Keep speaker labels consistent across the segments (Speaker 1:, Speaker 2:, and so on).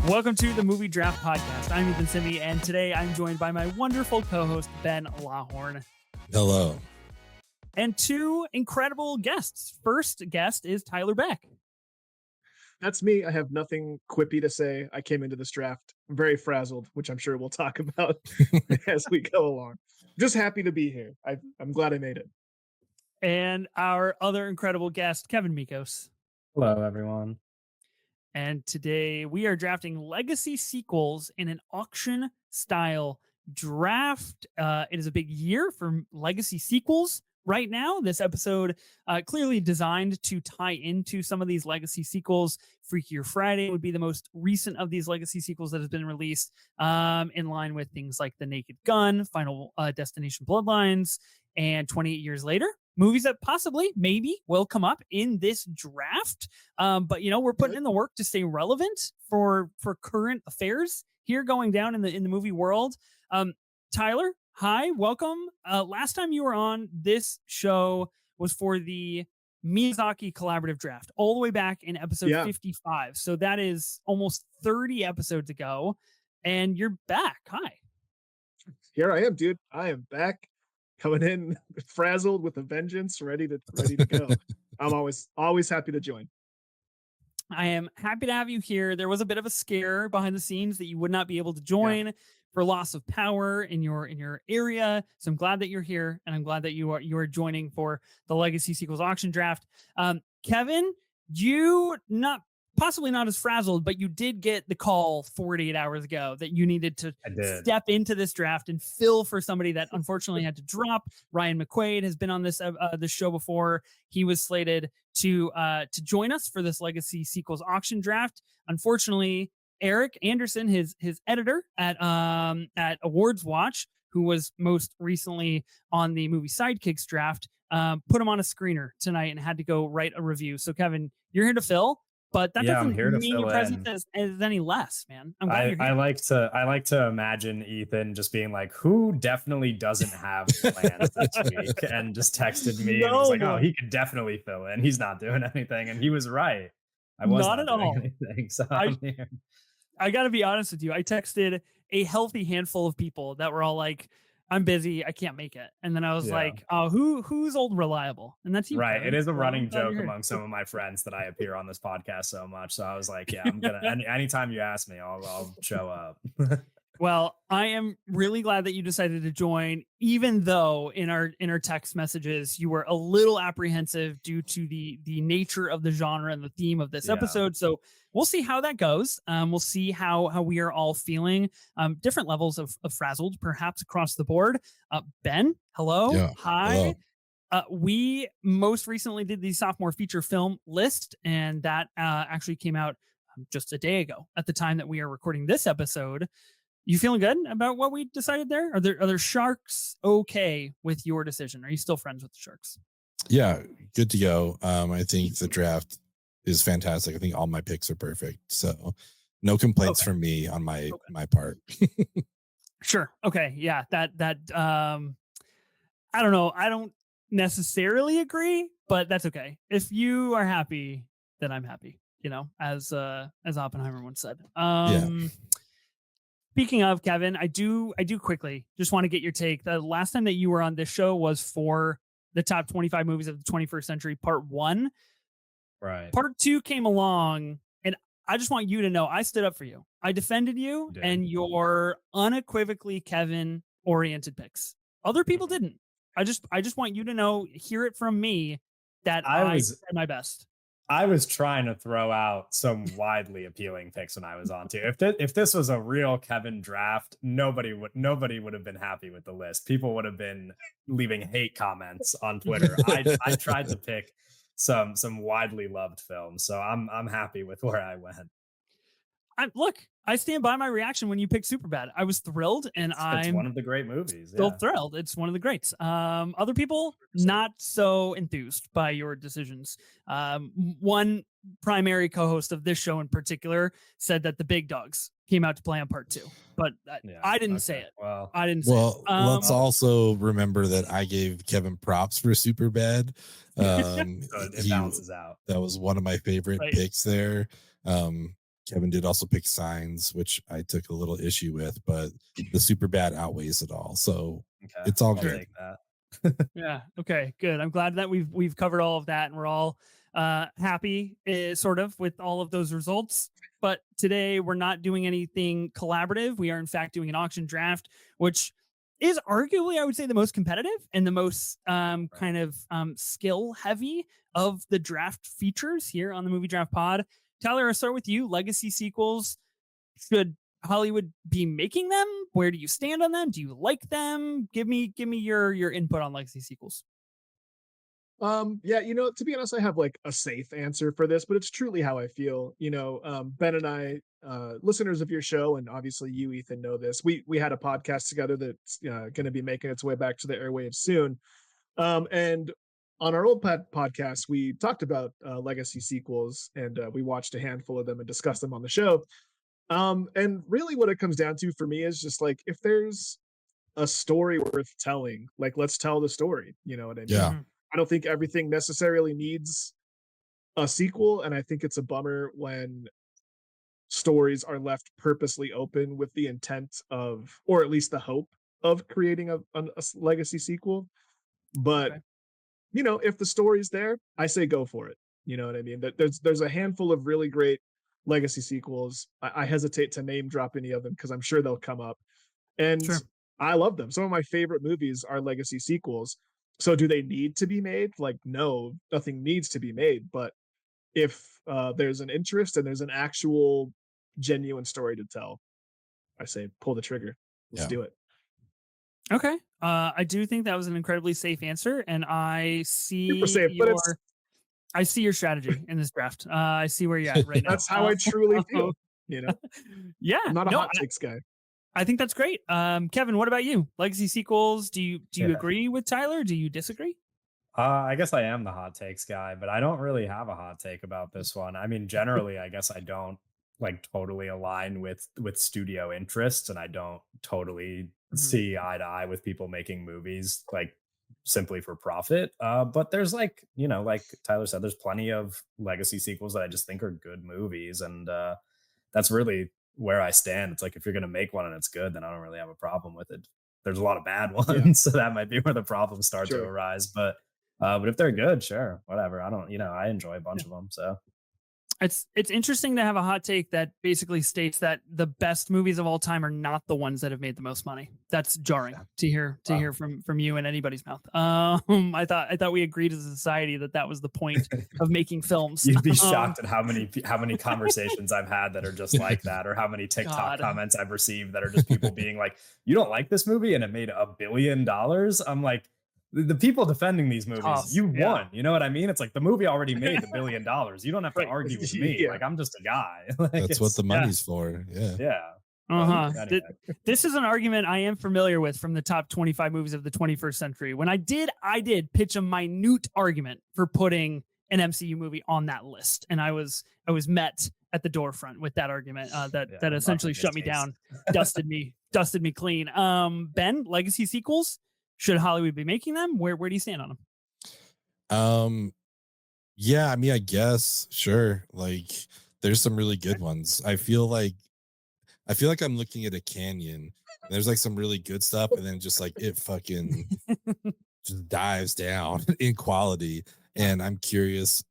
Speaker 1: Welcome to the Movie Draft Podcast. I'm Ethan Simi, and today I'm joined by my wonderful co-host, Ben Lawhorn.
Speaker 2: Hello.
Speaker 1: And two incredible guests. First guest is Tyler Beck.
Speaker 3: That's me. I have nothing quippy to say. I came into this draft very frazzled, which I'm sure we'll talk about as we go along. Just happy to be here. I'm glad I made it.
Speaker 1: And our other incredible guest, Kevin Mikos.
Speaker 4: Hello, everyone.
Speaker 1: And today we are drafting legacy sequels in an auction style draft. It is a big year for legacy sequels right now. This episode clearly designed to tie into some of these legacy sequels. Freakier Friday would be the most recent of these legacy sequels that has been released, in line with things like The Naked Gun, Final Destination Bloodlines, and 28 Years Later. Movies that possibly, maybe, will come up in this draft. But, we're putting in the work to stay relevant for current affairs here going down in the movie world. Tyler, hi, welcome. Last time you were on this show was for the Miyazaki collaborative draft, all the way back in episode 55. So that is almost 30 episodes ago, and you're back. Hi.
Speaker 3: Here I am, dude. I am back, coming in frazzled with a vengeance, ready to go. I'm always happy to join.
Speaker 1: I am happy to have you here. There was a bit of a scare behind the scenes that you would not be able to join for loss of power in your area. So I'm glad that you're here, and I'm glad that you are joining for the Legacy Sequels auction draft. Kevin, you possibly not as frazzled, but you did get the call 48 hours ago that you needed to step into this draft and fill for somebody that unfortunately had to drop. Ryan McQuaid has been on this show before. He was slated to join us for this Legacy Sequels auction draft. Unfortunately, Eric Anderson, his editor at Awards Watch, who was most recently on the movie Sidekicks draft, put him on a screener tonight and had to go write a review. So Kevin, you're here to fill. But that doesn't mean your presence is any less, man. I'm glad you're here.
Speaker 4: I like to imagine Ethan just being like, who definitely doesn't have plans this week, and just texted me and was like, oh, he could definitely fill in. He's not doing anything. And he was right. I was not at all. Anything, so
Speaker 1: I got to be honest with you. I texted a healthy handful of people that were all like, I'm busy, I can't make it. And then I was like, oh, who's old reliable? And that's you.
Speaker 4: Right.
Speaker 1: Kevin.
Speaker 4: It is a running joke among some of my friends that I appear on this podcast so much. So I was like, yeah, I'm gonna anytime you ask me, I'll show up.
Speaker 1: Well, I am really glad that you decided to join, even though in our text messages you were a little apprehensive due to the nature of the genre and the theme of this episode. So we'll see how that goes. We'll see how we are all feeling. Different levels of frazzled, perhaps across the board. Ben, hello.
Speaker 2: Yeah,
Speaker 1: hi.
Speaker 2: hello.
Speaker 1: We most recently did the sophomore feature film list, and that actually came out just a day ago at the time that we are recording this episode. You feeling good about what we decided there? Are there Sharks okay with your decision? Are you still friends with the Sharks?
Speaker 2: Yeah, good to go. I think the draft is fantastic. I think all my picks are perfect. So no complaints from me on my part.
Speaker 1: Sure. Okay. Yeah. That I don't know. I don't necessarily agree, but that's okay. If you are happy, then I'm happy, as Oppenheimer once said. Speaking of, Kevin, I do quickly just want to get your take. The last time that you were on this show was for the top 25 movies of the 21st century, part 1.
Speaker 4: Right.
Speaker 1: Part 2 came along, and I just want you to know I stood up for you. I defended you and your unequivocally Kevin-oriented picks. Other people didn't. I just want you to know, hear it from me, that I did my best.
Speaker 4: I was trying to throw out some widely appealing picks when I was on too. If this was a real Kevin draft, nobody would have been happy with the list. People would have been leaving hate comments on Twitter. I tried to pick some widely loved films, so I'm happy with where I went.
Speaker 1: I stand by my reaction when you picked Superbad. I was thrilled, and
Speaker 4: it's one of the great movies.
Speaker 1: Still thrilled. It's one of the greats. Other people not so enthused by your decisions. One primary co-host of this show in particular said that the big dogs came out to play on part 2, but I didn't say it.
Speaker 4: Well,
Speaker 1: I didn't say it.
Speaker 2: Let's also remember that I gave Kevin props for Superbad.
Speaker 4: It balances out.
Speaker 2: That was one of my favorite picks there. Kevin did also pick Signs, which I took a little issue with, but the super bad outweighs it all. So
Speaker 4: Okay,
Speaker 2: it's all
Speaker 4: I'll
Speaker 2: good.
Speaker 4: take that.
Speaker 1: Yeah. Okay. Good. I'm glad that we've covered all of that, and we're all happy, sort of, with all of those results. But today we're not doing anything collaborative. We are in fact doing an auction draft, which is arguably, I would say, the most competitive and the most kind of skill heavy of the draft features here on the Movie Draft Pod. Tyler, I'll start with you. Legacy sequels, should Hollywood be making them? Where do you stand on them? Do you like them? Give me your input on legacy sequels.
Speaker 3: Yeah, to be honest, I have like a safe answer for this, but it's truly how I feel. Ben and I, listeners of your show, and obviously you, Ethan, know this. We had a podcast together that's going to be making its way back to the airwaves soon. And on our old podcast, we talked about legacy sequels, and we watched a handful of them and discussed them on the show. And really, what it comes down to for me is just like, if there's a story worth telling, like, let's tell the story. You know what I mean?
Speaker 2: Yeah.
Speaker 1: Mhm.
Speaker 3: I don't think everything necessarily needs a sequel, and I think it's a bummer when stories are left purposely open with the intent of, or at least the hope of, creating a legacy sequel. But
Speaker 1: Okay.
Speaker 3: if the story's there, I say go for it. You know what I mean? That there's a handful of really great legacy sequels. I hesitate to name drop any of them because I'm sure they'll come up, and
Speaker 1: Sure.
Speaker 3: I love them. Some of my favorite movies are legacy sequels. So do they need to be made? Like, no, nothing needs to be made. But if there's an interest and there's an actual genuine story to tell, I say pull the trigger. Let's
Speaker 2: Yeah.
Speaker 3: do it.
Speaker 1: Okay. I do think that was an incredibly safe answer, and I
Speaker 3: Super
Speaker 1: see
Speaker 3: safe, but it's
Speaker 1: your strategy in this draft. I see where you're at right now.
Speaker 3: that's how I truly feel. You know,
Speaker 1: Yeah.
Speaker 3: I'm not a
Speaker 1: No,
Speaker 3: hot takes guy.
Speaker 1: I think that's great. Kevin, what about you? Legacy sequels? Do you
Speaker 4: Yeah.
Speaker 1: agree with Tyler? Do you disagree?
Speaker 4: I guess I am the hot takes guy, but I don't really have a hot take about this one. I mean, generally, I guess I don't like totally align with studio interests, and I don't totally
Speaker 1: Mhm.
Speaker 4: see eye to eye with people making movies like simply for profit. But there's like Tyler said, there's plenty of legacy sequels that I just think are good movies, and that's really where I stand. It's like, if you're gonna make one and it's good, then I don't really have a problem with it. There's a lot of bad ones,
Speaker 3: Yeah,
Speaker 4: so that might be where the problems start to
Speaker 3: sure.
Speaker 4: arise. But if they're good, sure, whatever. I don't, I enjoy a bunch of them. So
Speaker 1: It's interesting to have a hot take that basically states that the best movies of all time are not the ones that have made the most money. That's jarring to hear
Speaker 4: Wow.
Speaker 1: from you in anybody's mouth. I thought we agreed as a society that was the point of making films.
Speaker 4: You'd be shocked at how many conversations I've had that are just like that, or how many TikTok
Speaker 1: God.
Speaker 4: comments I've received that are just people being like, "You don't like this movie and it made $1 billion." I'm like, the people defending these movies,
Speaker 1: Tough.
Speaker 4: you
Speaker 1: Yeah.
Speaker 4: won. You know what I mean? It's like the movie already made the $1 billion. You don't have to
Speaker 1: Right.
Speaker 4: argue with me.
Speaker 3: Yeah.
Speaker 4: Like, I'm just a guy. Like,
Speaker 2: That's what the
Speaker 4: it's-
Speaker 2: money's for. Yeah.
Speaker 4: yeah.
Speaker 1: Uh-huh.
Speaker 4: Anyway.
Speaker 1: This is an argument I am familiar with from the top 25 movies of the 21st century. When I did pitch a minute argument for putting an MCU movie on that list, and I was met at the door front with that argument that
Speaker 4: Yeah, I'm
Speaker 1: essentially
Speaker 4: not in
Speaker 1: shut me
Speaker 4: this
Speaker 1: down, dusted me clean. Ben, legacy sequels, should Hollywood be making them? Where do you stand on them?
Speaker 2: Yeah, I mean, I guess sure. Like, there's some really good ones. I feel like I'm looking at a canyon. And there's like some really good stuff, and then just like it fucking just dives down in quality. And I'm curious,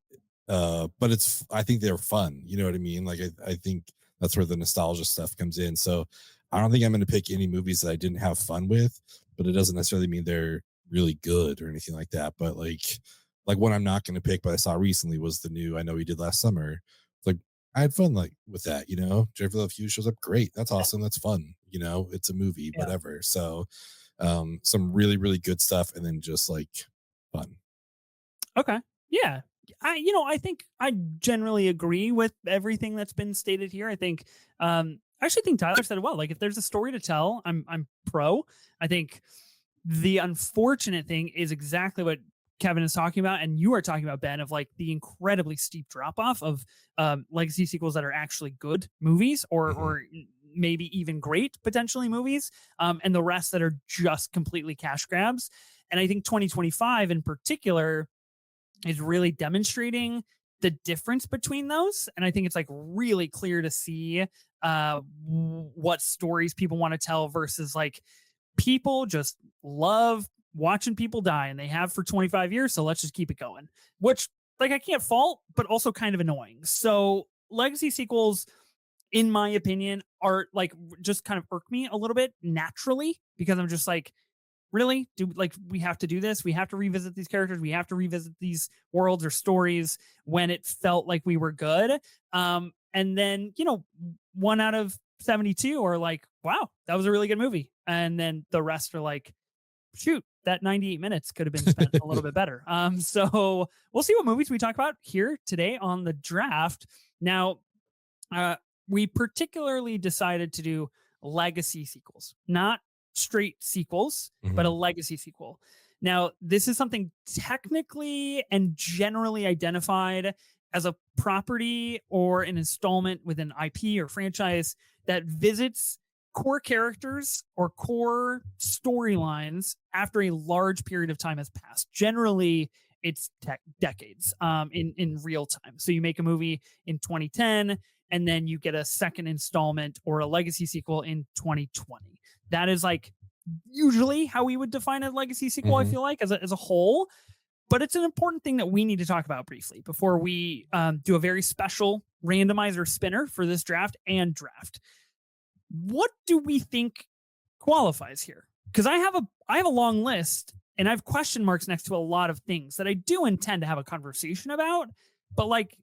Speaker 2: but I think they're fun. You know what I mean? Like, I think that's where the nostalgia stuff comes in. So I don't think I'm going to pick any movies that I didn't have fun with, but it doesn't necessarily mean they're really good or anything like that. But like one I'm not going to pick, but I saw recently was the new I Know We Did Last Summer. It's like, I had fun like with that, Jennifer Love Hewitt shows up, great, that's awesome, that's fun, it's a movie,
Speaker 1: Yeah.
Speaker 2: whatever. So some really, really good stuff, and then just like fun.
Speaker 1: Okay. Yeah. I think I generally agree with everything that's been stated here. I think I actually think Tyler said it well. Like, if there's a story to tell, I'm pro. I think the unfortunate thing is exactly what Kevin is talking about, and you are talking about, Ben, of like the incredibly steep drop off of legacy sequels that are actually good movies, or maybe even great potentially movies, and the rest that are just completely cash grabs. And I think 2025 in particular is really demonstrating the difference between those. And I think it's like really clear to see what stories people want to tell versus like people just love watching people die and they have for 25 years. So let's just keep it going, which like I can't fault, but also kind of annoying. So legacy sequels, in my opinion, are like just kind of irk me a little bit naturally because I'm just like, really? Do like we have to do this? We have to revisit these characters. We have to revisit these worlds or stories when it felt like we were good. And then, you know, 1 out of 72 are like, wow, that was a really good movie. And then the rest are like, shoot, that 98 minutes could have been spent a little bit better. So we'll see what movies we talk about here today on the draft. Now, we particularly decided to do legacy sequels, not straight sequels, but a legacy sequel. Now, this is something technically and generally identified as a property or an installment with an IP or franchise that visits core characters or core storylines after a large period of time has passed. Generally, it's decades in real time. So you make a movie in 2010, and then you get a second installment or a legacy sequel in 2020. That is like usually how we would define a legacy sequel, I feel like, as a whole. But it's an important thing that we need to talk about briefly before we do a very special randomizer spinner for this draft and draft. What do we think qualifies here? Because I have a long list and I have question marks next to a lot of things that I do intend to have a conversation about. But like,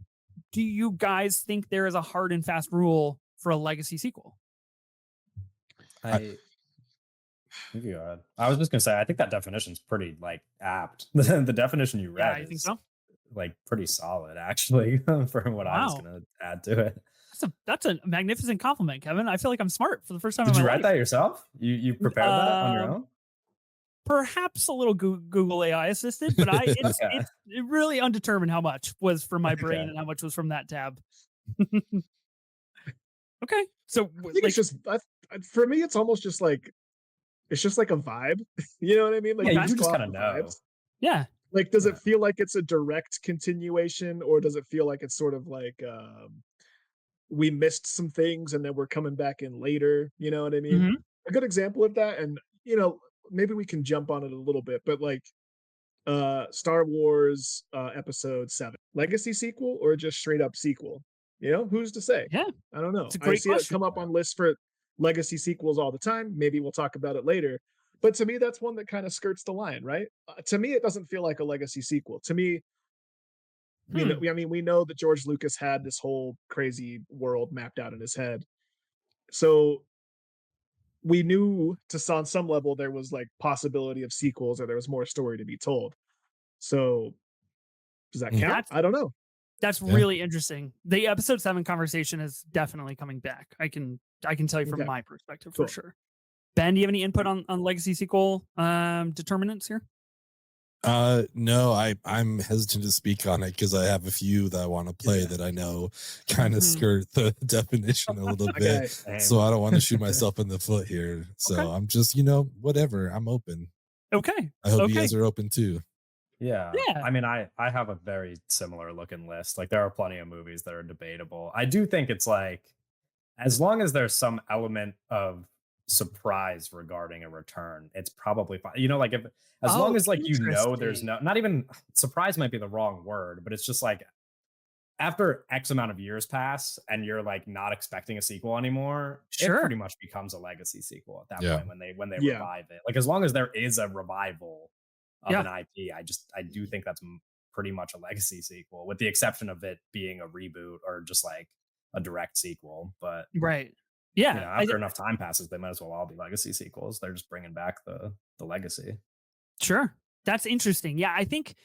Speaker 1: do you guys think there is a hard and fast rule for a legacy sequel?
Speaker 4: I was just gonna say, I think that definition's pretty like apt. The definition you read,
Speaker 1: I think so.
Speaker 4: Like pretty solid, actually, for what I was gonna add to it.
Speaker 1: That's a magnificent compliment, Kevin. I feel like I'm smart for the first time.
Speaker 4: Did
Speaker 1: in
Speaker 4: you
Speaker 1: my
Speaker 4: write
Speaker 1: life.
Speaker 4: that yourself? You prepared that on your own?
Speaker 1: Perhaps a little Google AI assisted, but it's really undetermined how much was from my brain and how much was from that tab. Okay, so
Speaker 3: I think it's just for me, it's almost just like it's just like a vibe. You know what I mean? Like
Speaker 4: you just kind of know.
Speaker 3: vibes.
Speaker 1: Yeah.
Speaker 3: Like, does it feel like it's a direct continuation, or does it feel like it's sort of like we missed some things and then we're coming back in later? You know what I mean? A good example of that, and you know, maybe we can jump on it a little bit, but like Star Wars Episode 7, legacy sequel or just straight up sequel? You know, who's to say?
Speaker 1: Yeah,
Speaker 3: I don't know.
Speaker 1: it's a
Speaker 3: I
Speaker 1: great
Speaker 3: see it
Speaker 1: question.
Speaker 3: come up on lists for legacy sequels all the time. Maybe we'll talk about it later. But to me, that's one that kind of skirts the line, right? To me, it doesn't feel like a legacy sequel. To me, we know that George Lucas had this whole crazy world mapped out in his head. So we knew on some level there was like possibility of sequels or there was more story to be told. So does that count? I don't know.
Speaker 1: That's really interesting. The Episode 7 conversation is definitely coming back. I can tell you from my perspective for sure. Ben, do you have any input on legacy sequel determinants here?
Speaker 2: No, I'm hesitant to speak on it because I have a few that I want to play that I know kind of skirt the definition a little bit. So I don't want to shoot myself in the foot here. So I'm just, whatever. I'm open.
Speaker 1: Okay.
Speaker 2: I hope you guys are open too.
Speaker 4: Yeah. I mean, I have a very similar looking list. Like there are plenty of movies that are debatable. I do think it's like, as long as there's some element of surprise regarding a return, it's probably fine. You know, like as long as like there's not even surprise might be the wrong word, but it's just like after X amount of years pass and you're like not expecting a sequel anymore, it pretty much becomes a legacy sequel at that point when they revive it. Like as long as there is a revival of an IP, I do think that's pretty much a legacy sequel, with the exception of it being a reboot or just like a direct sequel. But after enough time passes, they might as well all be legacy sequels. They're just bringing back the legacy.
Speaker 1: Sure, that's interesting. Yeah, I think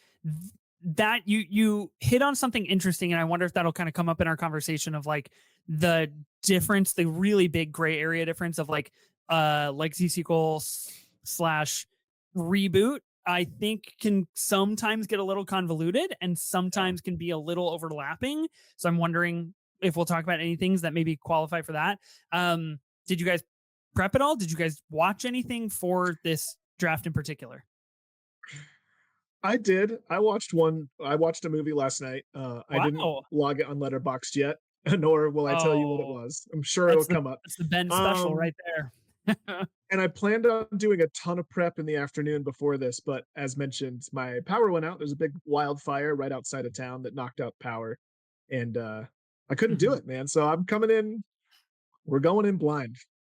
Speaker 1: that you hit on something interesting, and I wonder if that'll kind of come up in our conversation of like the difference, the really big gray area difference of like legacy sequel / reboot. I think can sometimes get a little convoluted and sometimes can be a little overlapping. So I'm wondering if we'll talk about any things that maybe qualify for that. Did you guys prep at all? Did you guys watch anything for this draft in particular?
Speaker 3: I did. I watched one. I watched a movie last night. I didn't
Speaker 1: Wow.
Speaker 3: log it on Letterboxd yet, nor will I tell you what it
Speaker 1: Oh,
Speaker 3: was. I'm sure it'll come up.
Speaker 1: that's the Ben special
Speaker 3: Um,
Speaker 1: right there.
Speaker 3: and I planned on doing a ton of prep in the afternoon before this, but as mentioned, my power went out. There's a big wildfire right outside of town that knocked out power, and I couldn't do
Speaker 1: Mhm.
Speaker 3: it, man. So I'm coming in. We're going in blind.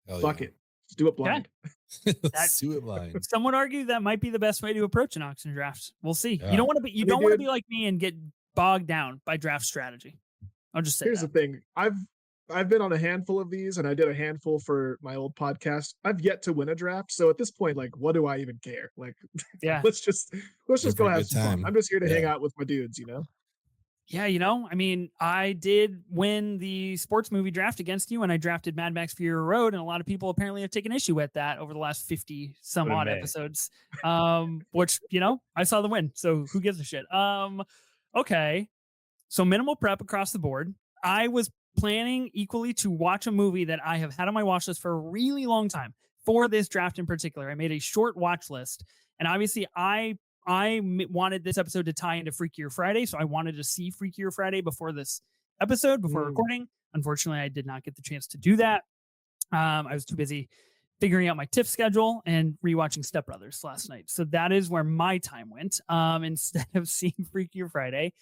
Speaker 2: Hell
Speaker 3: Fuck
Speaker 2: yeah.
Speaker 3: it. Let's do it
Speaker 1: Okay.
Speaker 3: blind.
Speaker 2: Let's do it blind.
Speaker 1: Some would argue that might be the best way to approach an auction draft. We'll see.
Speaker 2: Yeah.
Speaker 1: You don't want to be. You
Speaker 3: I mean,
Speaker 1: don't want to be
Speaker 3: dude,
Speaker 1: like me and get bogged down by draft strategy. I'll just say
Speaker 3: here's
Speaker 1: that.
Speaker 3: the thing. I've been on a handful of these, and I did a handful for my old podcast. I've yet to win a draft, so at this point, like, what do I even care? Like,
Speaker 1: Yeah.
Speaker 3: let's just
Speaker 2: Here
Speaker 3: go
Speaker 2: for a
Speaker 3: have
Speaker 2: good
Speaker 3: some fun.
Speaker 2: time.
Speaker 3: I'm just here to hang
Speaker 2: Yeah.
Speaker 3: out with my dudes, you know.
Speaker 1: Yeah, I mean, I did win the sports movie draft against you, and I drafted Mad Max Fury Road, and a lot of people apparently have taken issue with that over the last 50 some
Speaker 4: What a
Speaker 1: odd
Speaker 4: man.
Speaker 1: episodes. Which I saw the win, so who gives a shit? Okay, so minimal prep across the board. I was planning equally to watch a movie that I have had on my watch list for a really long time for this draft in particular. I made a short watch list, and obviously I wanted this episode to tie into Freakier Friday, so I wanted to see Freakier Friday before this episode, before
Speaker 3: Mm.
Speaker 1: recording. Unfortunately, I did not get the chance to do that. I was too busy figuring out my TIFF schedule and rewatching Step Brothers last night. So that is where my time went instead of seeing Freakier Friday.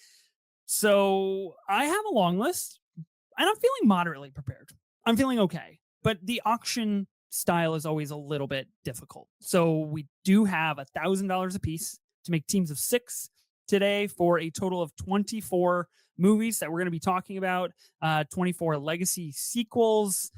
Speaker 1: So I have a long list, and I'm feeling moderately prepared. I'm feeling okay, but the auction style is always a little bit difficult. So we do have $1,000 a piece to make teams of 6 today for a total of 24 movies that we're going to be talking about. 24 legacy sequels.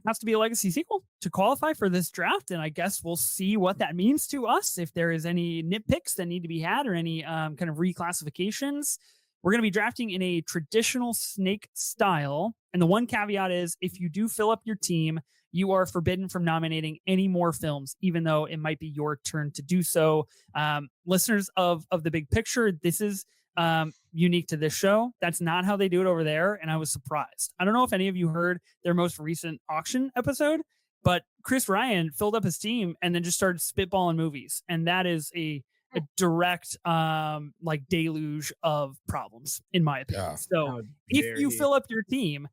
Speaker 1: Has to be a legacy sequel to qualify for this draft, and I guess we'll see what that means to us. If there is any nitpicks that need to be had or any kind of reclassifications, we're going to be drafting in a traditional snake style. And the one caveat is if you do fill up your team, you are forbidden from nominating any more films, even though it might be your turn to do so. Listeners of the big picture, this is unique to this show. That's not how they do it over there. And I was surprised. I don't know if any of you heard their most recent auction episode, but Chris Ryan filled up his team and then just started spitballing movies. And that is a direct like deluge of problems, in my opinion.
Speaker 2: Yeah.
Speaker 1: So
Speaker 3: How
Speaker 1: if
Speaker 3: dare
Speaker 1: you
Speaker 3: he.
Speaker 1: fill up your team,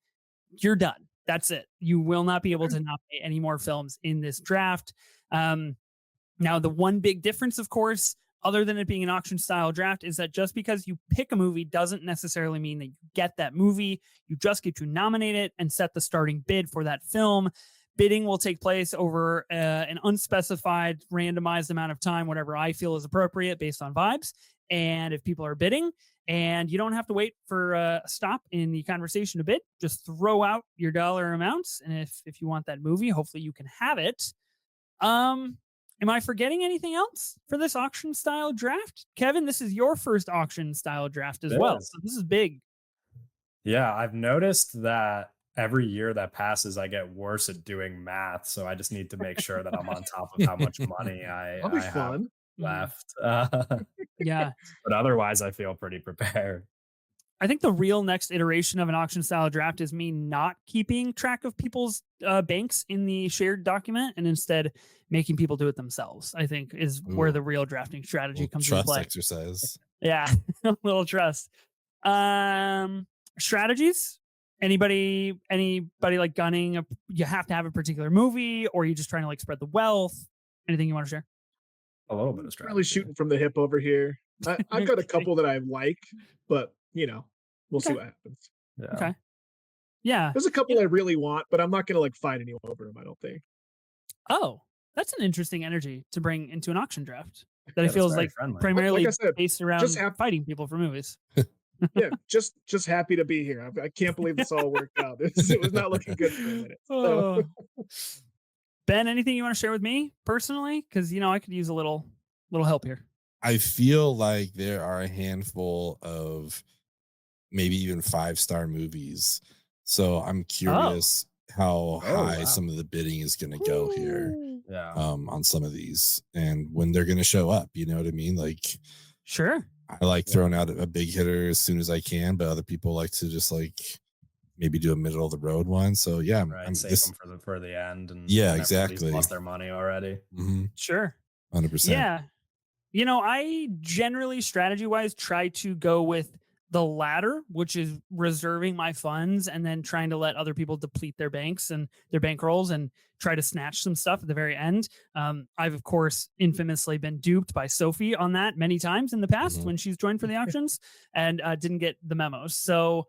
Speaker 1: you're done. That's it. You will not be able to nominate any more films in this draft. Now, the one big difference, of course, other than it being an auction style draft, is that just because you pick a movie doesn't necessarily mean that you get that movie. You just get to nominate it and set the starting bid for that film. Bidding will take place over an unspecified, randomized amount of time, whatever I feel is appropriate based on vibes. And if people are bidding, and you don't have to wait for a stop in the conversation to bid, just throw out your dollar amounts. And if you want that movie, hopefully you can have it. Am I forgetting anything else for this auction style draft? Kevin, this is your first auction style draft as
Speaker 4: It
Speaker 1: well.
Speaker 4: is.
Speaker 1: So this is big.
Speaker 4: Yeah, I've noticed that every year that passes, I get worse at doing math. So I just need to make sure that I'm on top of how much money
Speaker 3: That'll be
Speaker 4: I have
Speaker 3: fun.
Speaker 4: left.
Speaker 1: Yeah.
Speaker 4: But otherwise, I feel pretty prepared.
Speaker 1: I think the real next iteration of an auction style draft is me not keeping track of people's banks in the shared document and instead making people do it themselves. I think is where
Speaker 2: Ooh.
Speaker 1: the real drafting strategy
Speaker 2: Little
Speaker 1: comes into
Speaker 2: trust
Speaker 1: play.
Speaker 2: exercise.
Speaker 1: Yeah, a little trust. Strategies. Anybody like gunning? You have to have a particular movie, or are you just trying to like spread the wealth? Anything you want to share?
Speaker 4: A little bit of strategy.
Speaker 3: Really shooting from the hip over here. I've got a couple that I like, but we'll see
Speaker 1: Okay.
Speaker 3: what happens.
Speaker 4: Yeah.
Speaker 1: Okay. Yeah.
Speaker 3: There's a couple I really want, but I'm not gonna like fight anyone over them. I don't think.
Speaker 1: Oh, that's an interesting energy to bring into an auction draft. That
Speaker 4: Yeah,
Speaker 1: it feels
Speaker 4: very
Speaker 1: like
Speaker 4: friendly.
Speaker 1: primarily
Speaker 3: I said,
Speaker 1: based around
Speaker 3: just have-
Speaker 1: fighting people for movies.
Speaker 3: Yeah, just happy to be here. I can't believe this all worked out. It was not looking good for a minute. So.
Speaker 1: Oh. Ben, anything you want to share with me personally? Because I could use a little help here.
Speaker 2: I feel like there are a handful of maybe even 5-star movies. So I'm curious how high
Speaker 4: wow.
Speaker 2: some of the bidding is going to go here
Speaker 4: Yeah.
Speaker 2: on some of these and when they're going to show up. You know what I mean? Like,
Speaker 1: Sure.
Speaker 2: I like throwing out a big hitter as soon as I can, but other people like to just like maybe do a middle of the road one. So yeah,
Speaker 4: Right. Save them for the end. And
Speaker 2: Yeah,
Speaker 4: when everybody's
Speaker 2: exactly.
Speaker 4: lost their money already.
Speaker 2: Mm-hmm,
Speaker 1: Sure.
Speaker 2: 100%.
Speaker 1: Yeah. I generally strategy wise try to go with the latter, which is reserving my funds and then trying to let other people deplete their banks and their bankrolls and try to snatch some stuff at the very end. I've, of course, infamously been duped by Sophie on that many times in the past when she's joined for the auctions and didn't get the memos. So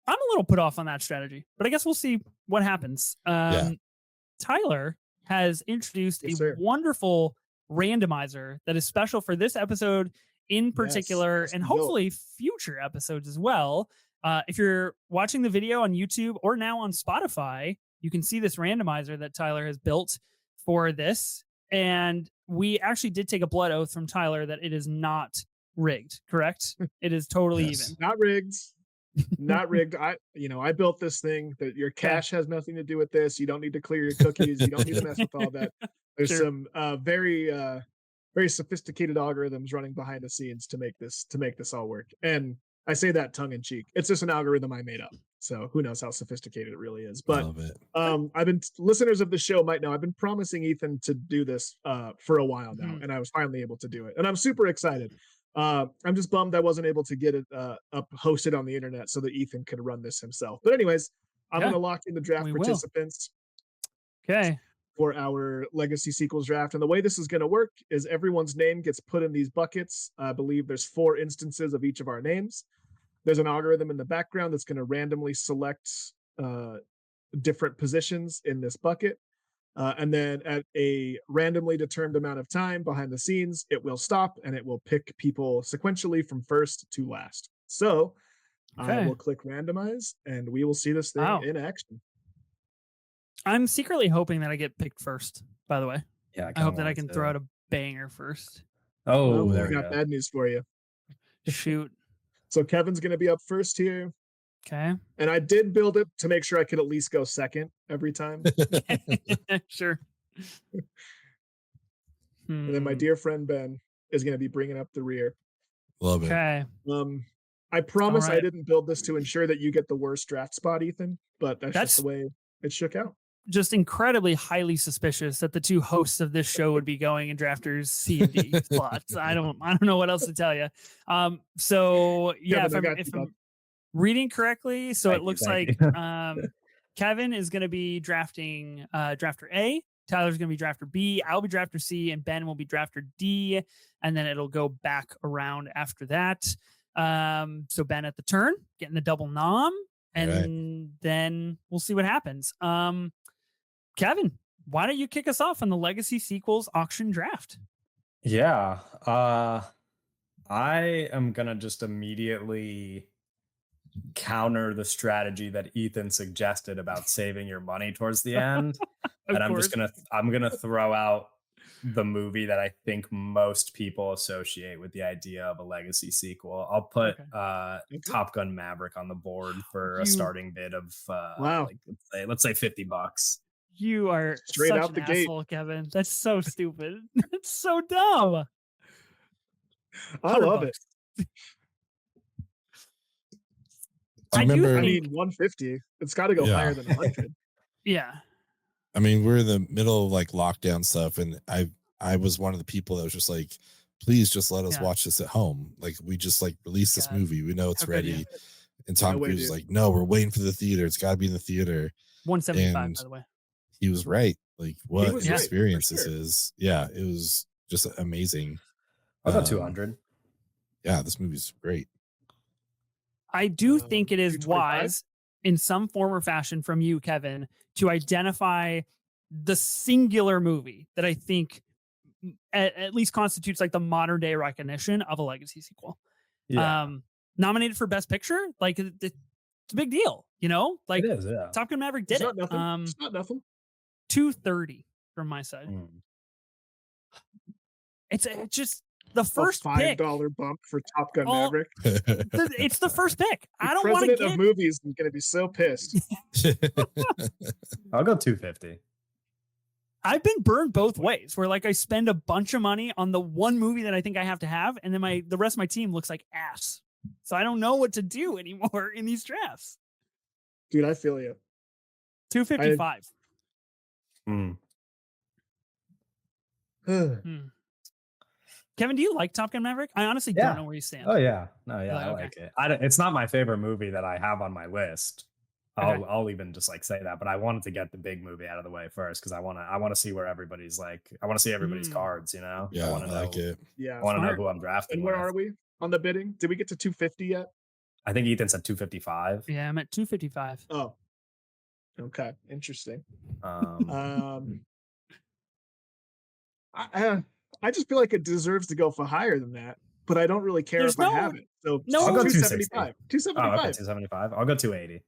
Speaker 1: I'm a little put off on that strategy, but I guess we'll see what happens. Tyler has introduced a wonderful randomizer that is special for this episode in particular, and hopefully future episodes as well. If you're watching the video on YouTube or now on Spotify, you can see this randomizer that Tyler has built for this. And we actually did take a blood oath from Tyler that it is not rigged, correct? It is totally even.
Speaker 3: Not rigged. Not rigged. I built this thing that your cash has nothing to do with this. You don't need to clear your cookies. You don't need to mess with all that. There's some very sophisticated algorithms running behind the scenes to make this all work. And I say that tongue in cheek. It's just an algorithm I made up. So who knows how sophisticated it really is. But listeners of the show might know I've been promising Ethan to do this for a while now, and I was finally able to do it. And I'm super excited. I'm just bummed I wasn't able to get it hosted on the internet so that Ethan could run this himself. But anyways, I'm going to lock in the draft participants.
Speaker 1: Okay.
Speaker 3: For our Legacy Sequels draft. And the way this is going to work is everyone's name gets put in these buckets. I believe there's 4 instances of each of our names. There's an algorithm in the background that's going to randomly select different positions in this bucket. And then at a randomly determined amount of time behind the scenes, it will stop and it will pick people sequentially from first to last. So I will click randomize and we will see this thing in action.
Speaker 1: I'm secretly hoping that I get picked first, by the way.
Speaker 4: Yeah,
Speaker 1: I hope that I can throw out a banger first.
Speaker 3: Oh, there we got bad news for you.
Speaker 1: Shoot.
Speaker 3: So Kevin's going to be up first here.
Speaker 1: Okay.
Speaker 3: And I did build it to make sure I could at least go second every time.
Speaker 1: Sure.
Speaker 3: And then my dear friend Ben is going to be bringing up the rear.
Speaker 2: Love it.
Speaker 1: Okay.
Speaker 3: I promise I didn't build this to ensure that you get the worst draft spot, Ethan, but that's just the way it shook out.
Speaker 1: Just incredibly highly suspicious that the 2 hosts of this show would be going in drafters C and D slots. I don't know what else to tell you. So yeah, if I'm reading correctly, so it looks like Kevin is going to be drafting drafter A, Tyler's going to be drafter B, I'll be drafter C, and Ben will be drafter D, and then it'll go back around after that. So Ben at the turn, getting the double nom, and then we'll see what happens. Kevin, why don't you kick us off on the Legacy Sequels auction draft?
Speaker 4: Yeah. I am going to just immediately counter the strategy that Ethan suggested about saving your money towards the end. And I'm going to throw out the movie that I think most people associate with the idea of a Legacy sequel. I'll put Top Gun Maverick on the board for a starting bid of let's say $50.
Speaker 1: You are
Speaker 3: straight
Speaker 1: such
Speaker 3: out
Speaker 1: an
Speaker 3: the gate,
Speaker 1: asshole, Kevin. That's so stupid. It's so dumb.
Speaker 3: I love it.
Speaker 2: I
Speaker 3: mean, 150. It's got to go higher than 100.
Speaker 1: Yeah.
Speaker 2: I mean, we're in the middle of like lockdown stuff, and I was one of the people that was just like, please just let us watch this at home. Like, we just like release this movie. We know it's ready. And Tom Cruise was like, no, we're waiting for the theater. It's got to be in the theater.
Speaker 1: 175, by the way.
Speaker 2: He was right. Like, what an experience this is. Yeah, it was just amazing.
Speaker 4: I thought 200.
Speaker 2: Yeah, this movie's great.
Speaker 1: I do think it is wise in some form or fashion from you, Kevin, to identify the singular movie that I think at least constitutes like the modern day recognition of a Legacy sequel. Yeah. Nominated for Best Picture, like it's a big deal, you know? Like
Speaker 4: it is,
Speaker 1: Top Gun Maverick did
Speaker 3: it. It's not nothing.
Speaker 1: 230 from my side. It's just the first
Speaker 3: $5 bump for Top Gun Maverick.
Speaker 1: It's the first pick. I don't
Speaker 3: want to get... of movies is going to be so pissed.
Speaker 4: I'll go 250.
Speaker 1: I've been burned both ways, where like I spend a bunch of money on the one movie that I think I have to have, and then the rest of my team looks like ass. So I don't know what to do anymore in these drafts.
Speaker 3: Dude, I feel you.
Speaker 1: 255. Kevin, do you like Top Gun Maverick? I honestly
Speaker 4: Yeah.
Speaker 1: don't know where you stand.
Speaker 4: Oh yeah, no, yeah, I
Speaker 1: Okay.
Speaker 4: like it. It's not my favorite movie that I have on my list.
Speaker 1: Okay.
Speaker 4: I'll even just like say that, but I wanted to get the big movie out of the way first because I want to see where everybody's like. I want to see everybody's cards. You know.
Speaker 2: Yeah,
Speaker 4: I want to know.
Speaker 2: like it.
Speaker 3: Yeah.
Speaker 4: I want to know
Speaker 1: Smart.
Speaker 4: who I'm drafting.
Speaker 3: And where
Speaker 4: with.
Speaker 3: are we on the bidding? Did we get to 250 yet?
Speaker 4: I think Ethan said 255.
Speaker 1: Yeah, I'm at 255.
Speaker 3: Oh, okay, interesting.
Speaker 4: Um,
Speaker 3: I just feel like it deserves to go for higher than that, but I don't really care
Speaker 1: There's
Speaker 3: if I have it. So
Speaker 1: no-
Speaker 4: I'll go
Speaker 3: 275.
Speaker 4: 260. Oh,
Speaker 3: 275.
Speaker 4: okay, 275. I'll go 280.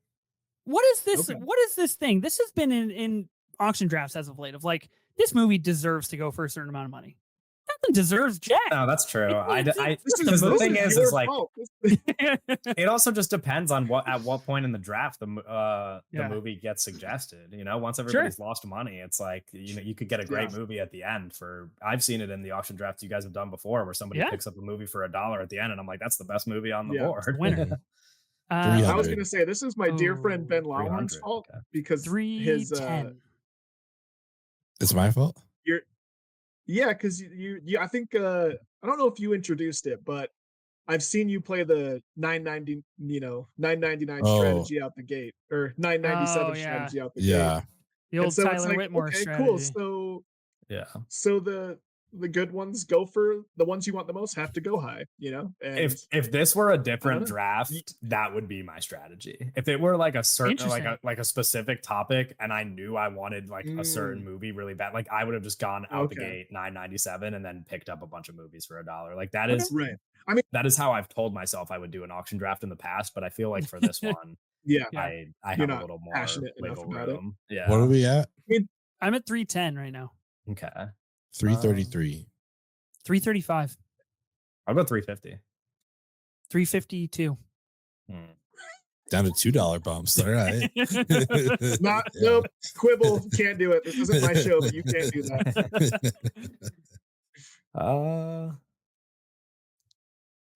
Speaker 1: What is this?
Speaker 3: Okay.
Speaker 1: What is this thing? This has been in auction drafts as of late. Of like, this movie deserves to go for a certain amount of money. Nothing deserves jack.
Speaker 4: No, that's true.
Speaker 1: This
Speaker 4: Because the thing is
Speaker 3: your
Speaker 4: like
Speaker 3: fault.
Speaker 4: it also just depends on at what point in the draft the
Speaker 1: Yeah.
Speaker 4: movie gets suggested. You know, once everybody's lost money, it's like you could get a great movie at the end. I've seen it in the auction drafts you guys have done before, where somebody picks up a movie for $1 at the end, and I'm like, that's the best movie on the board.
Speaker 1: Winner.
Speaker 3: I was
Speaker 2: 300.
Speaker 3: gonna say this is my dear friend Ben
Speaker 4: 300,
Speaker 3: Lawhorn's fault
Speaker 4: okay.
Speaker 3: because his
Speaker 1: 310.
Speaker 2: It's my fault.
Speaker 3: because you I think I don't know if you introduced it, but I've seen you play the 990 999
Speaker 2: Oh.
Speaker 3: strategy out the gate or 997
Speaker 1: Oh, yeah.
Speaker 3: strategy out the gate.
Speaker 2: Yeah.
Speaker 1: The
Speaker 3: And
Speaker 1: old
Speaker 3: so it's
Speaker 1: Tyler
Speaker 3: like,
Speaker 1: Whitmore
Speaker 3: okay,
Speaker 1: strategy.
Speaker 3: cool. So
Speaker 4: Yeah.
Speaker 3: the good ones go for the ones you want the most have to go high, and
Speaker 4: If this were a
Speaker 3: know.
Speaker 4: different draft, that would be my strategy. If it were like a certain like a specific topic, and I knew I wanted like a certain movie really bad, like I would have just gone out the gate 997 and then picked up a bunch of movies for $1. Like that is
Speaker 3: right.
Speaker 4: that is how I've told myself I would do an auction draft in the past. But I feel like for this one,
Speaker 3: Yeah.
Speaker 4: I
Speaker 3: You're
Speaker 4: have a
Speaker 3: not
Speaker 4: little more
Speaker 3: passionate enough
Speaker 4: wiggle
Speaker 3: about it.
Speaker 4: room. Yeah.
Speaker 2: What are we at?
Speaker 1: I'm at 310 right now.
Speaker 4: Okay.
Speaker 2: 333.
Speaker 1: 335.
Speaker 4: I'll go 350.
Speaker 1: 352.
Speaker 2: Down to $2 bumps. All right.
Speaker 3: Nope. Quibble, can't do it. This isn't my show, but you can't do that.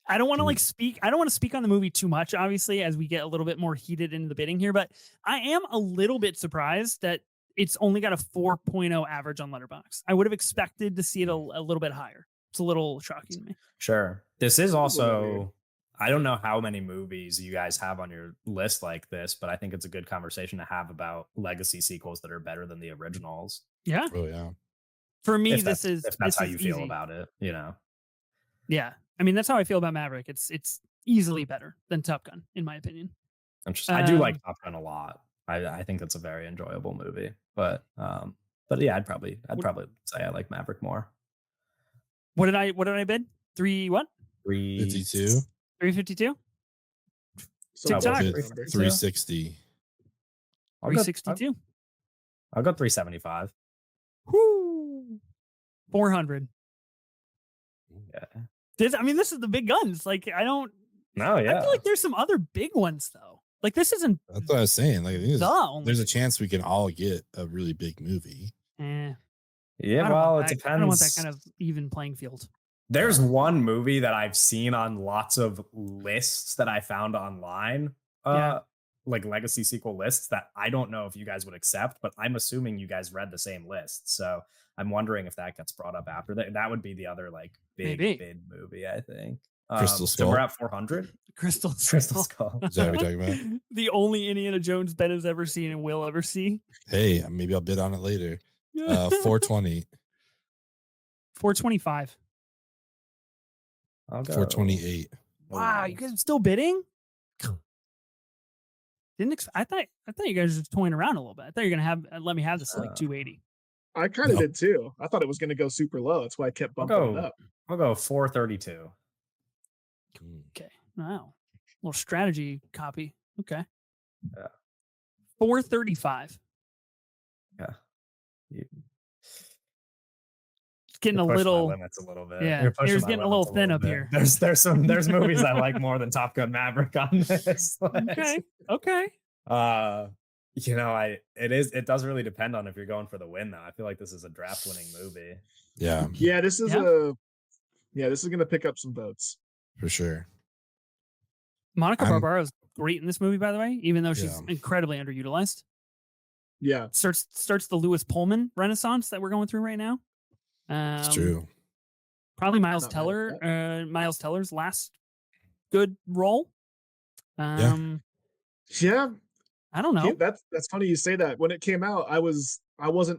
Speaker 1: I don't want to speak. I don't want to speak on the movie too much, obviously, as we get a little bit more heated into the bidding here. But I am a little bit surprised that it's only got a 4.0 average on Letterboxd. I would have expected to see it a little bit higher. It's a little shocking to me.
Speaker 4: Sure. This is also, I don't know how many movies you guys have on your list like this, but I think it's a good conversation to have about legacy sequels that are better than the originals.
Speaker 1: Yeah.
Speaker 2: Oh yeah.
Speaker 1: For me,
Speaker 4: If
Speaker 1: this
Speaker 4: that's
Speaker 1: is
Speaker 4: how you feel
Speaker 1: easy.
Speaker 4: about it,
Speaker 1: Yeah. I mean, that's how I feel about Maverick. It's easily better than Top Gun, in my opinion.
Speaker 4: Interesting. I do like Top Gun a lot. I think it's a very enjoyable movie. But yeah, I'd probably say I like Maverick more.
Speaker 1: What did I bid?
Speaker 2: 52.
Speaker 1: 352?
Speaker 3: So
Speaker 1: TikTok.
Speaker 2: 360.
Speaker 4: I'll go
Speaker 1: 362.
Speaker 4: I'll go 375.
Speaker 1: Whoo. 400.
Speaker 4: Yeah.
Speaker 1: This is the big guns. Like, I
Speaker 4: No, yeah.
Speaker 1: feel like there's some other big ones though. Like, this isn't
Speaker 2: That's what I was saying. Like, I think
Speaker 1: the only.
Speaker 2: there's a chance we can all get a really big movie.
Speaker 1: Yeah,
Speaker 4: Well, it depends.
Speaker 1: I don't want that kind of even playing field.
Speaker 4: There's one movie that I've seen on lots of lists that I found online, like legacy sequel lists that I don't know if you guys would accept, but I'm assuming you guys read the same list. So I'm wondering if that gets brought up after that. That would be the other like big bid movie, I think.
Speaker 2: Crystal Skull.
Speaker 4: So we're at 400.
Speaker 1: Crystal
Speaker 4: Skull.
Speaker 2: Is that what we're talking about?
Speaker 1: The only Indiana Jones Ben has ever seen and will ever see.
Speaker 2: Hey, maybe I'll bid on it later. 420.
Speaker 1: 425.
Speaker 4: I'll go
Speaker 2: 428.
Speaker 1: Wow, you guys are still bidding? I thought you guys were just toying around a little bit. I thought you were gonna let me have this at like 280.
Speaker 3: I kind of did too. I thought it was going to go super low. That's why I kept bumping it up.
Speaker 4: I'll go 432.
Speaker 1: Okay. Wow. Little strategy copy. Okay.
Speaker 4: Yeah.
Speaker 1: 435.
Speaker 4: Yeah.
Speaker 1: It's getting a
Speaker 4: You're pushing my
Speaker 1: little
Speaker 4: limits a little bit.
Speaker 1: Yeah,
Speaker 4: You're pushing
Speaker 1: yours
Speaker 4: my
Speaker 1: getting a
Speaker 4: limits
Speaker 1: little thin up
Speaker 4: bit.
Speaker 1: here.
Speaker 4: There's movies I like more than Top Gun Maverick on this list.
Speaker 1: Okay.
Speaker 4: It does really depend on if you're going for the win though. I feel like this is a draft winning movie.
Speaker 2: Yeah.
Speaker 3: Yeah, this is going to pick up some votes.
Speaker 2: For sure.
Speaker 1: Monica Barbaro is great in this movie, by the way, even though she's incredibly underutilized.
Speaker 3: Yeah.
Speaker 1: Starts the Lewis Pullman renaissance that we're going through right now.
Speaker 2: It's true.
Speaker 1: Probably Miles
Speaker 3: Not mad at
Speaker 1: Teller. Miles Teller's last good role.
Speaker 2: Yeah.
Speaker 3: Yeah,
Speaker 1: I don't know.
Speaker 3: that's funny you say that. When it came out, I wasn't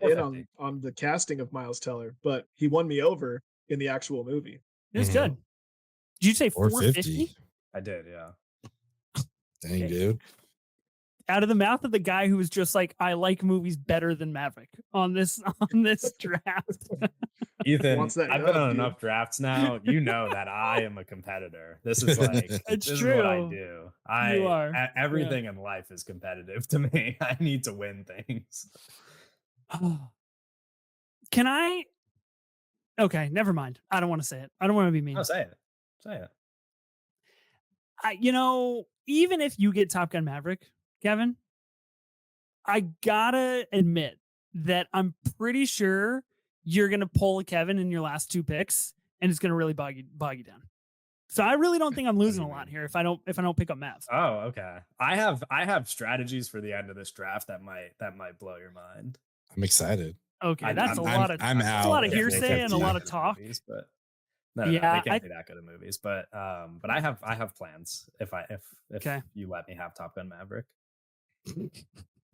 Speaker 3: in
Speaker 4: 450.
Speaker 3: on the casting of Miles Teller, but he won me over in the actual movie.
Speaker 1: It was
Speaker 2: Mhm.
Speaker 1: good. Did you say
Speaker 2: 450.
Speaker 1: 450?
Speaker 4: I did, yeah.
Speaker 2: Dang,
Speaker 1: Okay.
Speaker 2: dude.
Speaker 1: Out of the mouth of the guy who was just like, I like movies better than Maverick on this draft.
Speaker 4: Ethan,
Speaker 3: Wants that
Speaker 4: I've been
Speaker 3: nub,
Speaker 4: on
Speaker 3: dude.
Speaker 4: enough drafts now. You know that I am a competitor. This is like
Speaker 1: It's
Speaker 4: this is what I
Speaker 1: true.
Speaker 4: do.
Speaker 1: You are.
Speaker 4: Everything in life is competitive to me. I need to win things.
Speaker 1: Can I? Okay, never mind. I don't want to say it. I don't want to be mean.
Speaker 4: No, say it. Say it.
Speaker 1: Even if you get Top Gun Maverick, Kevin, I gotta admit that I'm pretty sure you're gonna pull a Kevin in your last two picks, and it's gonna really bog you down. So I really don't think I'm losing a lot here if I don't pick up Mav.
Speaker 4: Oh, okay. I have strategies for the end of this draft that might blow your mind.
Speaker 2: I'm excited.
Speaker 1: Okay,
Speaker 4: I'm
Speaker 1: that's a lot of
Speaker 2: I'm
Speaker 1: that's a lot of
Speaker 2: out at
Speaker 1: hearsay and a
Speaker 2: 450.
Speaker 1: lot of talk.
Speaker 4: Movies, but no,
Speaker 1: Yeah,
Speaker 4: they can't be that good at movies. But I have plans if
Speaker 1: Okay.
Speaker 4: you let me have Top Gun Maverick.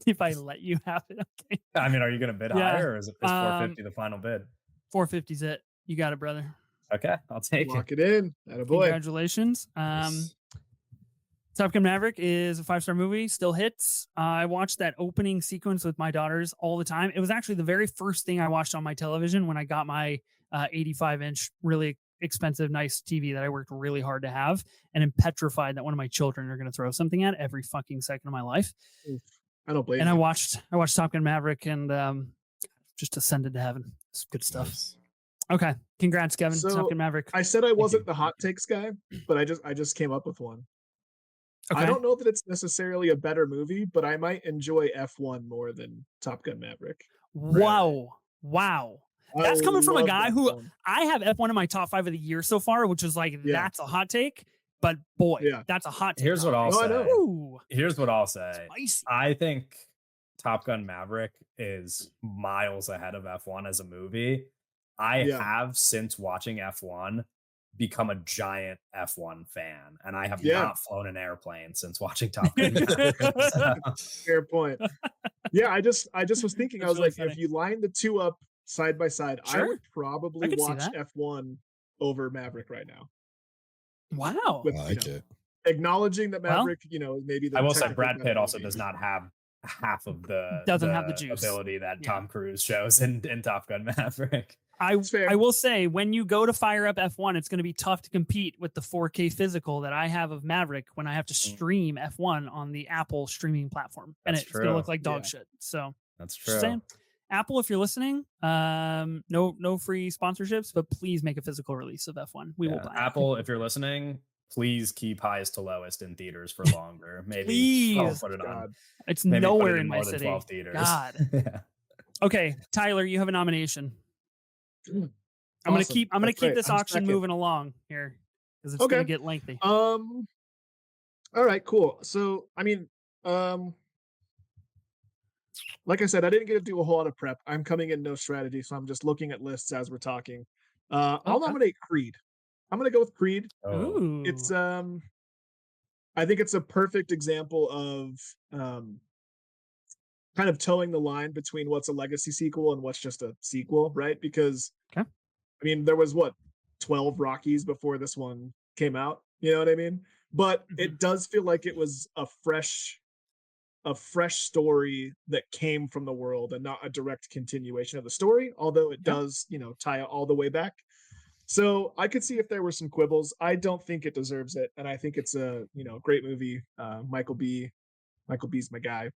Speaker 1: If I let you have it, okay.
Speaker 4: I mean, are you gonna bid
Speaker 1: Yeah,
Speaker 4: higher, or is 450 the final bid?
Speaker 1: 450's it. You got it, brother.
Speaker 4: Okay, I'll take it.
Speaker 3: Lock it in. Attaboy.
Speaker 1: Congratulations.
Speaker 2: Nice.
Speaker 1: Top Gun Maverick is a 5-star movie, still hits. I watched that opening sequence with my daughters all the time. It was actually the very first thing I watched on my television when I got my 85-inch, really expensive, nice TV that I worked really hard to have, and am petrified that one of my children are going to throw something at every fucking second of my life.
Speaker 3: Oof. I don't blame
Speaker 1: And
Speaker 3: you.
Speaker 1: I watched Top Gun Maverick and just ascended to heaven. It's good stuff.
Speaker 2: Nice.
Speaker 1: Okay, congrats, Kevin.
Speaker 3: So,
Speaker 1: Top Gun Maverick.
Speaker 3: I said I wasn't
Speaker 4: you.
Speaker 3: the hot takes guy, but I just came up with one.
Speaker 1: Okay.
Speaker 3: I don't know that it's necessarily a better movie, but I might enjoy F1 more than Top Gun Maverick.
Speaker 1: Wow. That's
Speaker 3: I
Speaker 1: coming from a
Speaker 3: love
Speaker 1: guy who
Speaker 3: F1.
Speaker 1: I have F1 in my top 5 of the year so far, which is like,
Speaker 3: Yeah.
Speaker 1: that's a hot take. But boy,
Speaker 3: Yeah.
Speaker 1: that's a hot take.
Speaker 4: Here's what I'll
Speaker 3: No, I
Speaker 4: say.
Speaker 3: know.
Speaker 1: Ooh,
Speaker 4: Here's what I'll say.
Speaker 1: spicy.
Speaker 4: I think Top Gun Maverick is miles ahead of F1 as a movie. I
Speaker 3: Yeah.
Speaker 4: have, since watching F1, become a giant F1 fan, and I have
Speaker 3: Yeah.
Speaker 4: not flown an airplane since watching Top Gun Maverick. So,
Speaker 3: Fair point. Yeah, I just was thinking, I
Speaker 1: That's
Speaker 3: was
Speaker 1: really
Speaker 3: like,
Speaker 1: funny.
Speaker 3: if you line the two up side by side, I
Speaker 1: Sure.
Speaker 3: would probably
Speaker 1: could see
Speaker 3: watch
Speaker 1: that.
Speaker 3: F1 over Maverick right now.
Speaker 1: Wow.
Speaker 3: With,
Speaker 2: I like it.
Speaker 3: acknowledging that
Speaker 1: Well,
Speaker 3: Maverick, maybe the
Speaker 4: I will say
Speaker 3: technically
Speaker 4: Brad
Speaker 3: better
Speaker 4: Pitt also
Speaker 3: movie.
Speaker 4: does not have half of the
Speaker 1: Doesn't have the juice.
Speaker 4: ability that
Speaker 1: Yeah.
Speaker 4: Tom Cruise shows in Top Gun Maverick.
Speaker 3: It's fair.
Speaker 1: I will say, when you go to fire up F1, it's going to be tough to compete with the 4K physical that I have of Maverick when I have to stream F1 on the Apple streaming platform, and
Speaker 4: That's
Speaker 1: it's going to look
Speaker 4: true.
Speaker 1: like dog
Speaker 3: Yeah.
Speaker 1: shit. So
Speaker 4: That's
Speaker 1: just
Speaker 4: true.
Speaker 1: saying, Apple, if you're listening, no free sponsorships, but please make a physical release of F1. We will
Speaker 4: Yeah,
Speaker 1: buy it.
Speaker 4: Apple, if you're listening, please keep highest to lowest in theaters for longer. Maybe
Speaker 1: Please.
Speaker 4: put it on.
Speaker 3: God.
Speaker 1: It's
Speaker 4: Maybe put
Speaker 1: nowhere
Speaker 4: it
Speaker 1: in my
Speaker 4: more than
Speaker 1: city.
Speaker 4: 12 theaters.
Speaker 1: God.
Speaker 4: Yeah.
Speaker 1: Okay, Tyler, you have a nomination. I'm
Speaker 3: Awesome.
Speaker 1: gonna
Speaker 3: That's
Speaker 1: keep
Speaker 3: right.
Speaker 1: this
Speaker 3: I'm
Speaker 1: auction
Speaker 3: second.
Speaker 1: moving along here because it's
Speaker 3: Okay.
Speaker 1: gonna get lengthy.
Speaker 3: All right, cool. So, I mean, like I said, I didn't get to do a whole lot of prep. I'm coming in no strategy, so I'm just looking at lists as we're talking. I'll
Speaker 1: Okay.
Speaker 3: nominate Creed. I'm gonna go with Creed.
Speaker 4: Oh,
Speaker 1: Ooh,
Speaker 3: It's I think it's a perfect example of kind of towing the line between what's a legacy sequel and what's just a sequel, right? Because
Speaker 1: Okay.
Speaker 3: I mean, there was what 12 Rockies before this one came out. You know what I mean? But it does feel like it was a fresh story that came from the world and not a direct continuation of the story, although it does, tie it all the way back. So I could see if there were some quibbles. I don't think it deserves it, and I think it's a great movie. Michael B's my guy.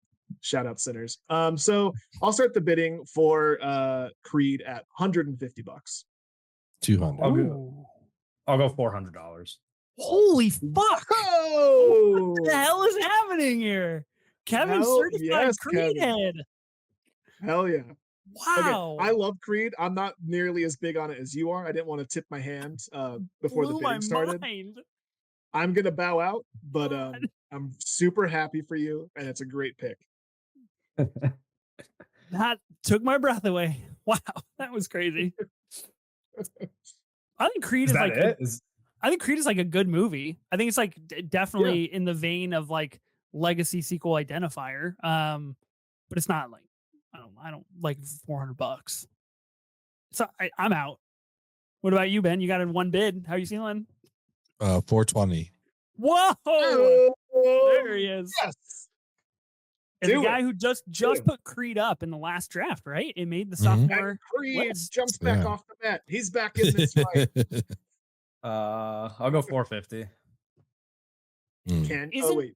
Speaker 3: Shout out Sinners. So I'll start the bidding for Creed at $150.
Speaker 2: 200.
Speaker 1: Ooh.
Speaker 4: I'll go $400.
Speaker 1: Holy fuck!
Speaker 3: Oh,
Speaker 1: What the hell is happening here? Kevin,
Speaker 3: Hell
Speaker 1: certified
Speaker 3: yes,
Speaker 1: Creed
Speaker 3: Kevin.
Speaker 1: head.
Speaker 3: hell yeah.
Speaker 1: Wow.
Speaker 3: Okay, I love Creed. I'm not nearly as big on it as you are. I didn't want to tip my hand before the
Speaker 1: Blew my
Speaker 3: bidding started.
Speaker 1: mind.
Speaker 3: I'm gonna bow out, but
Speaker 1: God.
Speaker 3: I'm super happy for you, and it's a great pick.
Speaker 1: That took my breath away. Wow, that was crazy. I think Creed
Speaker 4: Is
Speaker 1: is
Speaker 4: that
Speaker 1: like
Speaker 4: it? Is
Speaker 1: I think Creed is like a good movie. I think it's like definitely in the vein of like legacy sequel identifier. But it's not like I don't like $400. So I'm out. What about you, Ben? You got in one bid. How you feeling?
Speaker 2: 420.
Speaker 1: Whoa!
Speaker 3: Oh,
Speaker 1: There he is.
Speaker 3: yes.
Speaker 1: And the
Speaker 3: Do
Speaker 1: guy
Speaker 3: it.
Speaker 1: who just
Speaker 3: it.
Speaker 1: put Creed up in the last draft, right? It made the
Speaker 2: Mhm.
Speaker 1: sophomore
Speaker 3: And Creed
Speaker 1: list.
Speaker 3: jumps back
Speaker 2: Yeah.
Speaker 3: off the mat. He's back in this fight.
Speaker 4: I'll go 450.
Speaker 3: Can
Speaker 1: Isn't
Speaker 3: wait.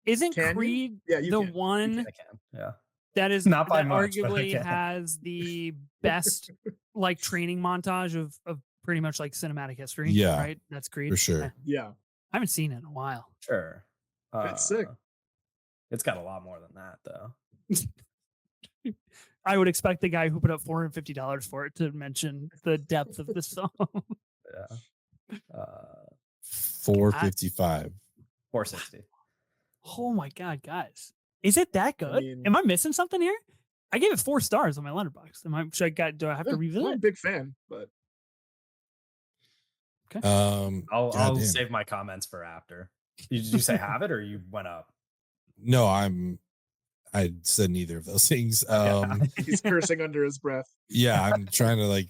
Speaker 1: isn't
Speaker 3: Can you?
Speaker 1: Creed
Speaker 3: Yeah, you
Speaker 1: the
Speaker 3: can. You
Speaker 1: one
Speaker 4: I can. Yeah.
Speaker 1: that is
Speaker 4: Not by
Speaker 1: that
Speaker 4: much, but I
Speaker 1: arguably
Speaker 4: can.
Speaker 1: has the best like training montage of pretty much like cinematic history?
Speaker 2: Yeah,
Speaker 1: Right? That's Creed.
Speaker 2: for sure.
Speaker 1: Okay.
Speaker 3: Yeah.
Speaker 1: I haven't seen it in a while.
Speaker 4: Sure.
Speaker 3: That's sick.
Speaker 4: It's got a lot more than that, though.
Speaker 1: I would expect the guy who put up $450 for it to mention the depth of this film.
Speaker 4: Yeah.
Speaker 2: 455.
Speaker 4: 460.
Speaker 1: Oh my god, guys. Is it that good?
Speaker 3: mean-
Speaker 1: Am I missing something here? I gave it 4 stars on my letterbox. Do I have to revisit
Speaker 3: I'm a
Speaker 1: it?
Speaker 3: big fan, but
Speaker 4: I'll
Speaker 2: goddamn.
Speaker 4: save my comments for after. Did you say have it or you went up?
Speaker 2: No, I said neither of those things.
Speaker 3: he's cursing under his breath.
Speaker 2: Yeah, I'm trying to like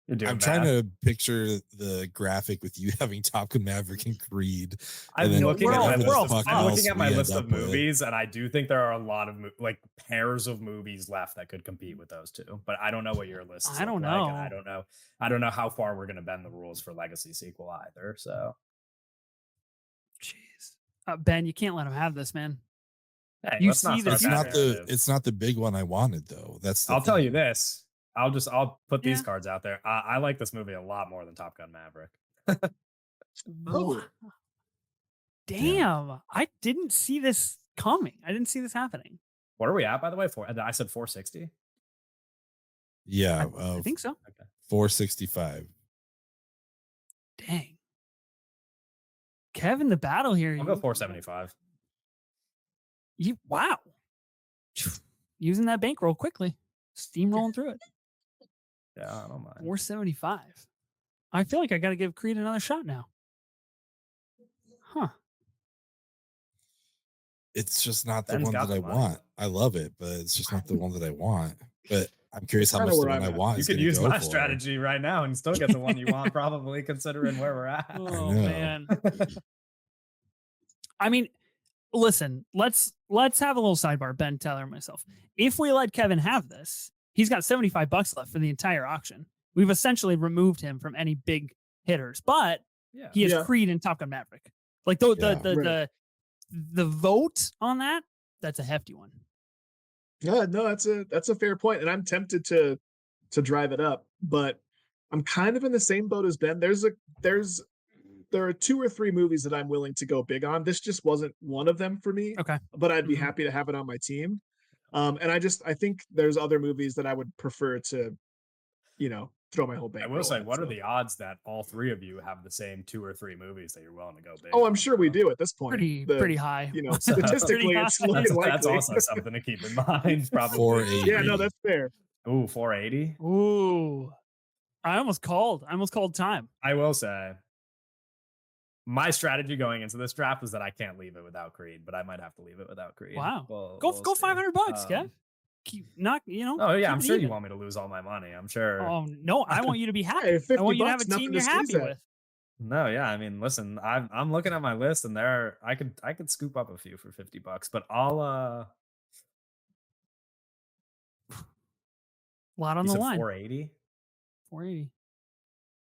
Speaker 4: You're doing
Speaker 2: I'm trying to picture the graphic with you having Top Gun Maverick and Creed.
Speaker 4: I'm
Speaker 2: and then
Speaker 4: looking at
Speaker 1: we're
Speaker 4: my
Speaker 1: all
Speaker 4: list.
Speaker 1: fucked.
Speaker 4: I'm looking at my
Speaker 2: We
Speaker 4: list
Speaker 2: end
Speaker 4: of
Speaker 2: up with.
Speaker 4: movies, and I do think there are a lot of like pairs of movies left that could compete with those two. But I don't know what your list.
Speaker 1: I don't
Speaker 4: Like, and I
Speaker 1: know.
Speaker 4: don't know. I don't know how far we're gonna bend the rules for Legacy sequel either. So
Speaker 1: Jeez. Ben, you can't let him have this, man.
Speaker 4: hey,
Speaker 1: You
Speaker 4: let's not
Speaker 1: see
Speaker 4: start
Speaker 1: this
Speaker 2: It's
Speaker 4: that
Speaker 2: not
Speaker 4: narrative.
Speaker 2: it's not the big one I wanted though. That's the
Speaker 4: I'll tell
Speaker 2: thing.
Speaker 4: you this. I'll put these
Speaker 1: Yeah.
Speaker 4: cards out there. I like this movie a lot more than Top Gun Maverick.
Speaker 3: Oh.
Speaker 1: Wha- Damn. I didn't see this coming. I didn't see this happening.
Speaker 4: What are we at, by the way? I said 460.
Speaker 2: Yeah,
Speaker 1: I think so.
Speaker 2: 465.
Speaker 1: Dang. Kevin, the battle here.
Speaker 4: I'll go 475.
Speaker 1: Wow. Using that bankroll quickly. Steamrolling through it.
Speaker 4: Yeah, I don't mind.
Speaker 1: 475. I feel like I got to give Creed another shot now. Huh.
Speaker 2: It's just not the
Speaker 4: Ben's
Speaker 2: one
Speaker 4: got
Speaker 2: that I
Speaker 4: the money.
Speaker 2: want. I love it, but it's just not the one that I want. But I'm curious how
Speaker 3: Kinda
Speaker 2: much the
Speaker 3: where
Speaker 2: one
Speaker 3: I'm
Speaker 2: I
Speaker 3: at.
Speaker 2: want
Speaker 4: You
Speaker 2: is
Speaker 4: could
Speaker 2: gonna
Speaker 4: use
Speaker 2: go
Speaker 4: my
Speaker 2: for.
Speaker 4: strategy right now and still get the one you want, probably considering where we're at.
Speaker 1: Oh
Speaker 2: know.
Speaker 1: man. I mean, listen, let's have a little sidebar, Ben, Tyler, and myself. If we let Kevin have this, he's got $75 left for the entire auction. We've essentially removed him from any big hitters, but
Speaker 4: Yeah.
Speaker 1: he has
Speaker 3: Yeah.
Speaker 1: Creed and Top Gun Maverick. Like the
Speaker 3: Right.
Speaker 1: the vote on that, that's a hefty one.
Speaker 3: Yeah, no, that's a fair point, and I'm tempted to drive it up, but I'm kind of in the same boat as Ben. There are 2 or 3 movies that I'm willing to go big on. This just wasn't one of them for me,
Speaker 1: Okay.
Speaker 3: but I'd be
Speaker 1: Mhm.
Speaker 3: happy to have it on my team. And I think there's other movies that I would prefer to, throw my whole
Speaker 4: I
Speaker 3: bankroll
Speaker 4: will say,
Speaker 3: at,
Speaker 4: what are
Speaker 3: so.
Speaker 4: the odds that all 3 of you have the same 2 or 3 movies that you're willing to go big?
Speaker 3: Oh, I'm
Speaker 4: on,
Speaker 3: sure we
Speaker 4: bro?
Speaker 3: do at this point.
Speaker 1: Pretty high.
Speaker 3: Statistically, it's
Speaker 1: high.
Speaker 3: looking likely.
Speaker 4: That's also something to keep in mind. Probably.
Speaker 2: 480.
Speaker 3: Yeah, no, that's fair.
Speaker 4: Ooh, 480.
Speaker 1: Ooh. I almost called time.
Speaker 4: I will say, my strategy going into this draft was that I can't leave it without Creed, but I might have to leave it without Creed.
Speaker 1: Wow.
Speaker 4: We'll
Speaker 1: Go
Speaker 4: see.
Speaker 1: $500, Kev. Keep not,
Speaker 4: Oh yeah, I'm
Speaker 1: keep it
Speaker 4: sure you
Speaker 1: even.
Speaker 4: want me to lose all my money. I'm sure.
Speaker 1: Oh no, I want you to be happy.
Speaker 3: Hey, 50
Speaker 1: I want you to have a
Speaker 3: bucks,
Speaker 1: team
Speaker 3: nothing
Speaker 1: you're
Speaker 3: to
Speaker 1: happy
Speaker 3: sneeze at.
Speaker 1: with.
Speaker 4: No, yeah. I mean, listen, I'm looking at my list, and I could scoop up a few for $50, but I'll
Speaker 1: A lot on
Speaker 4: you
Speaker 1: the
Speaker 4: said
Speaker 1: line.
Speaker 4: 480.
Speaker 1: 480.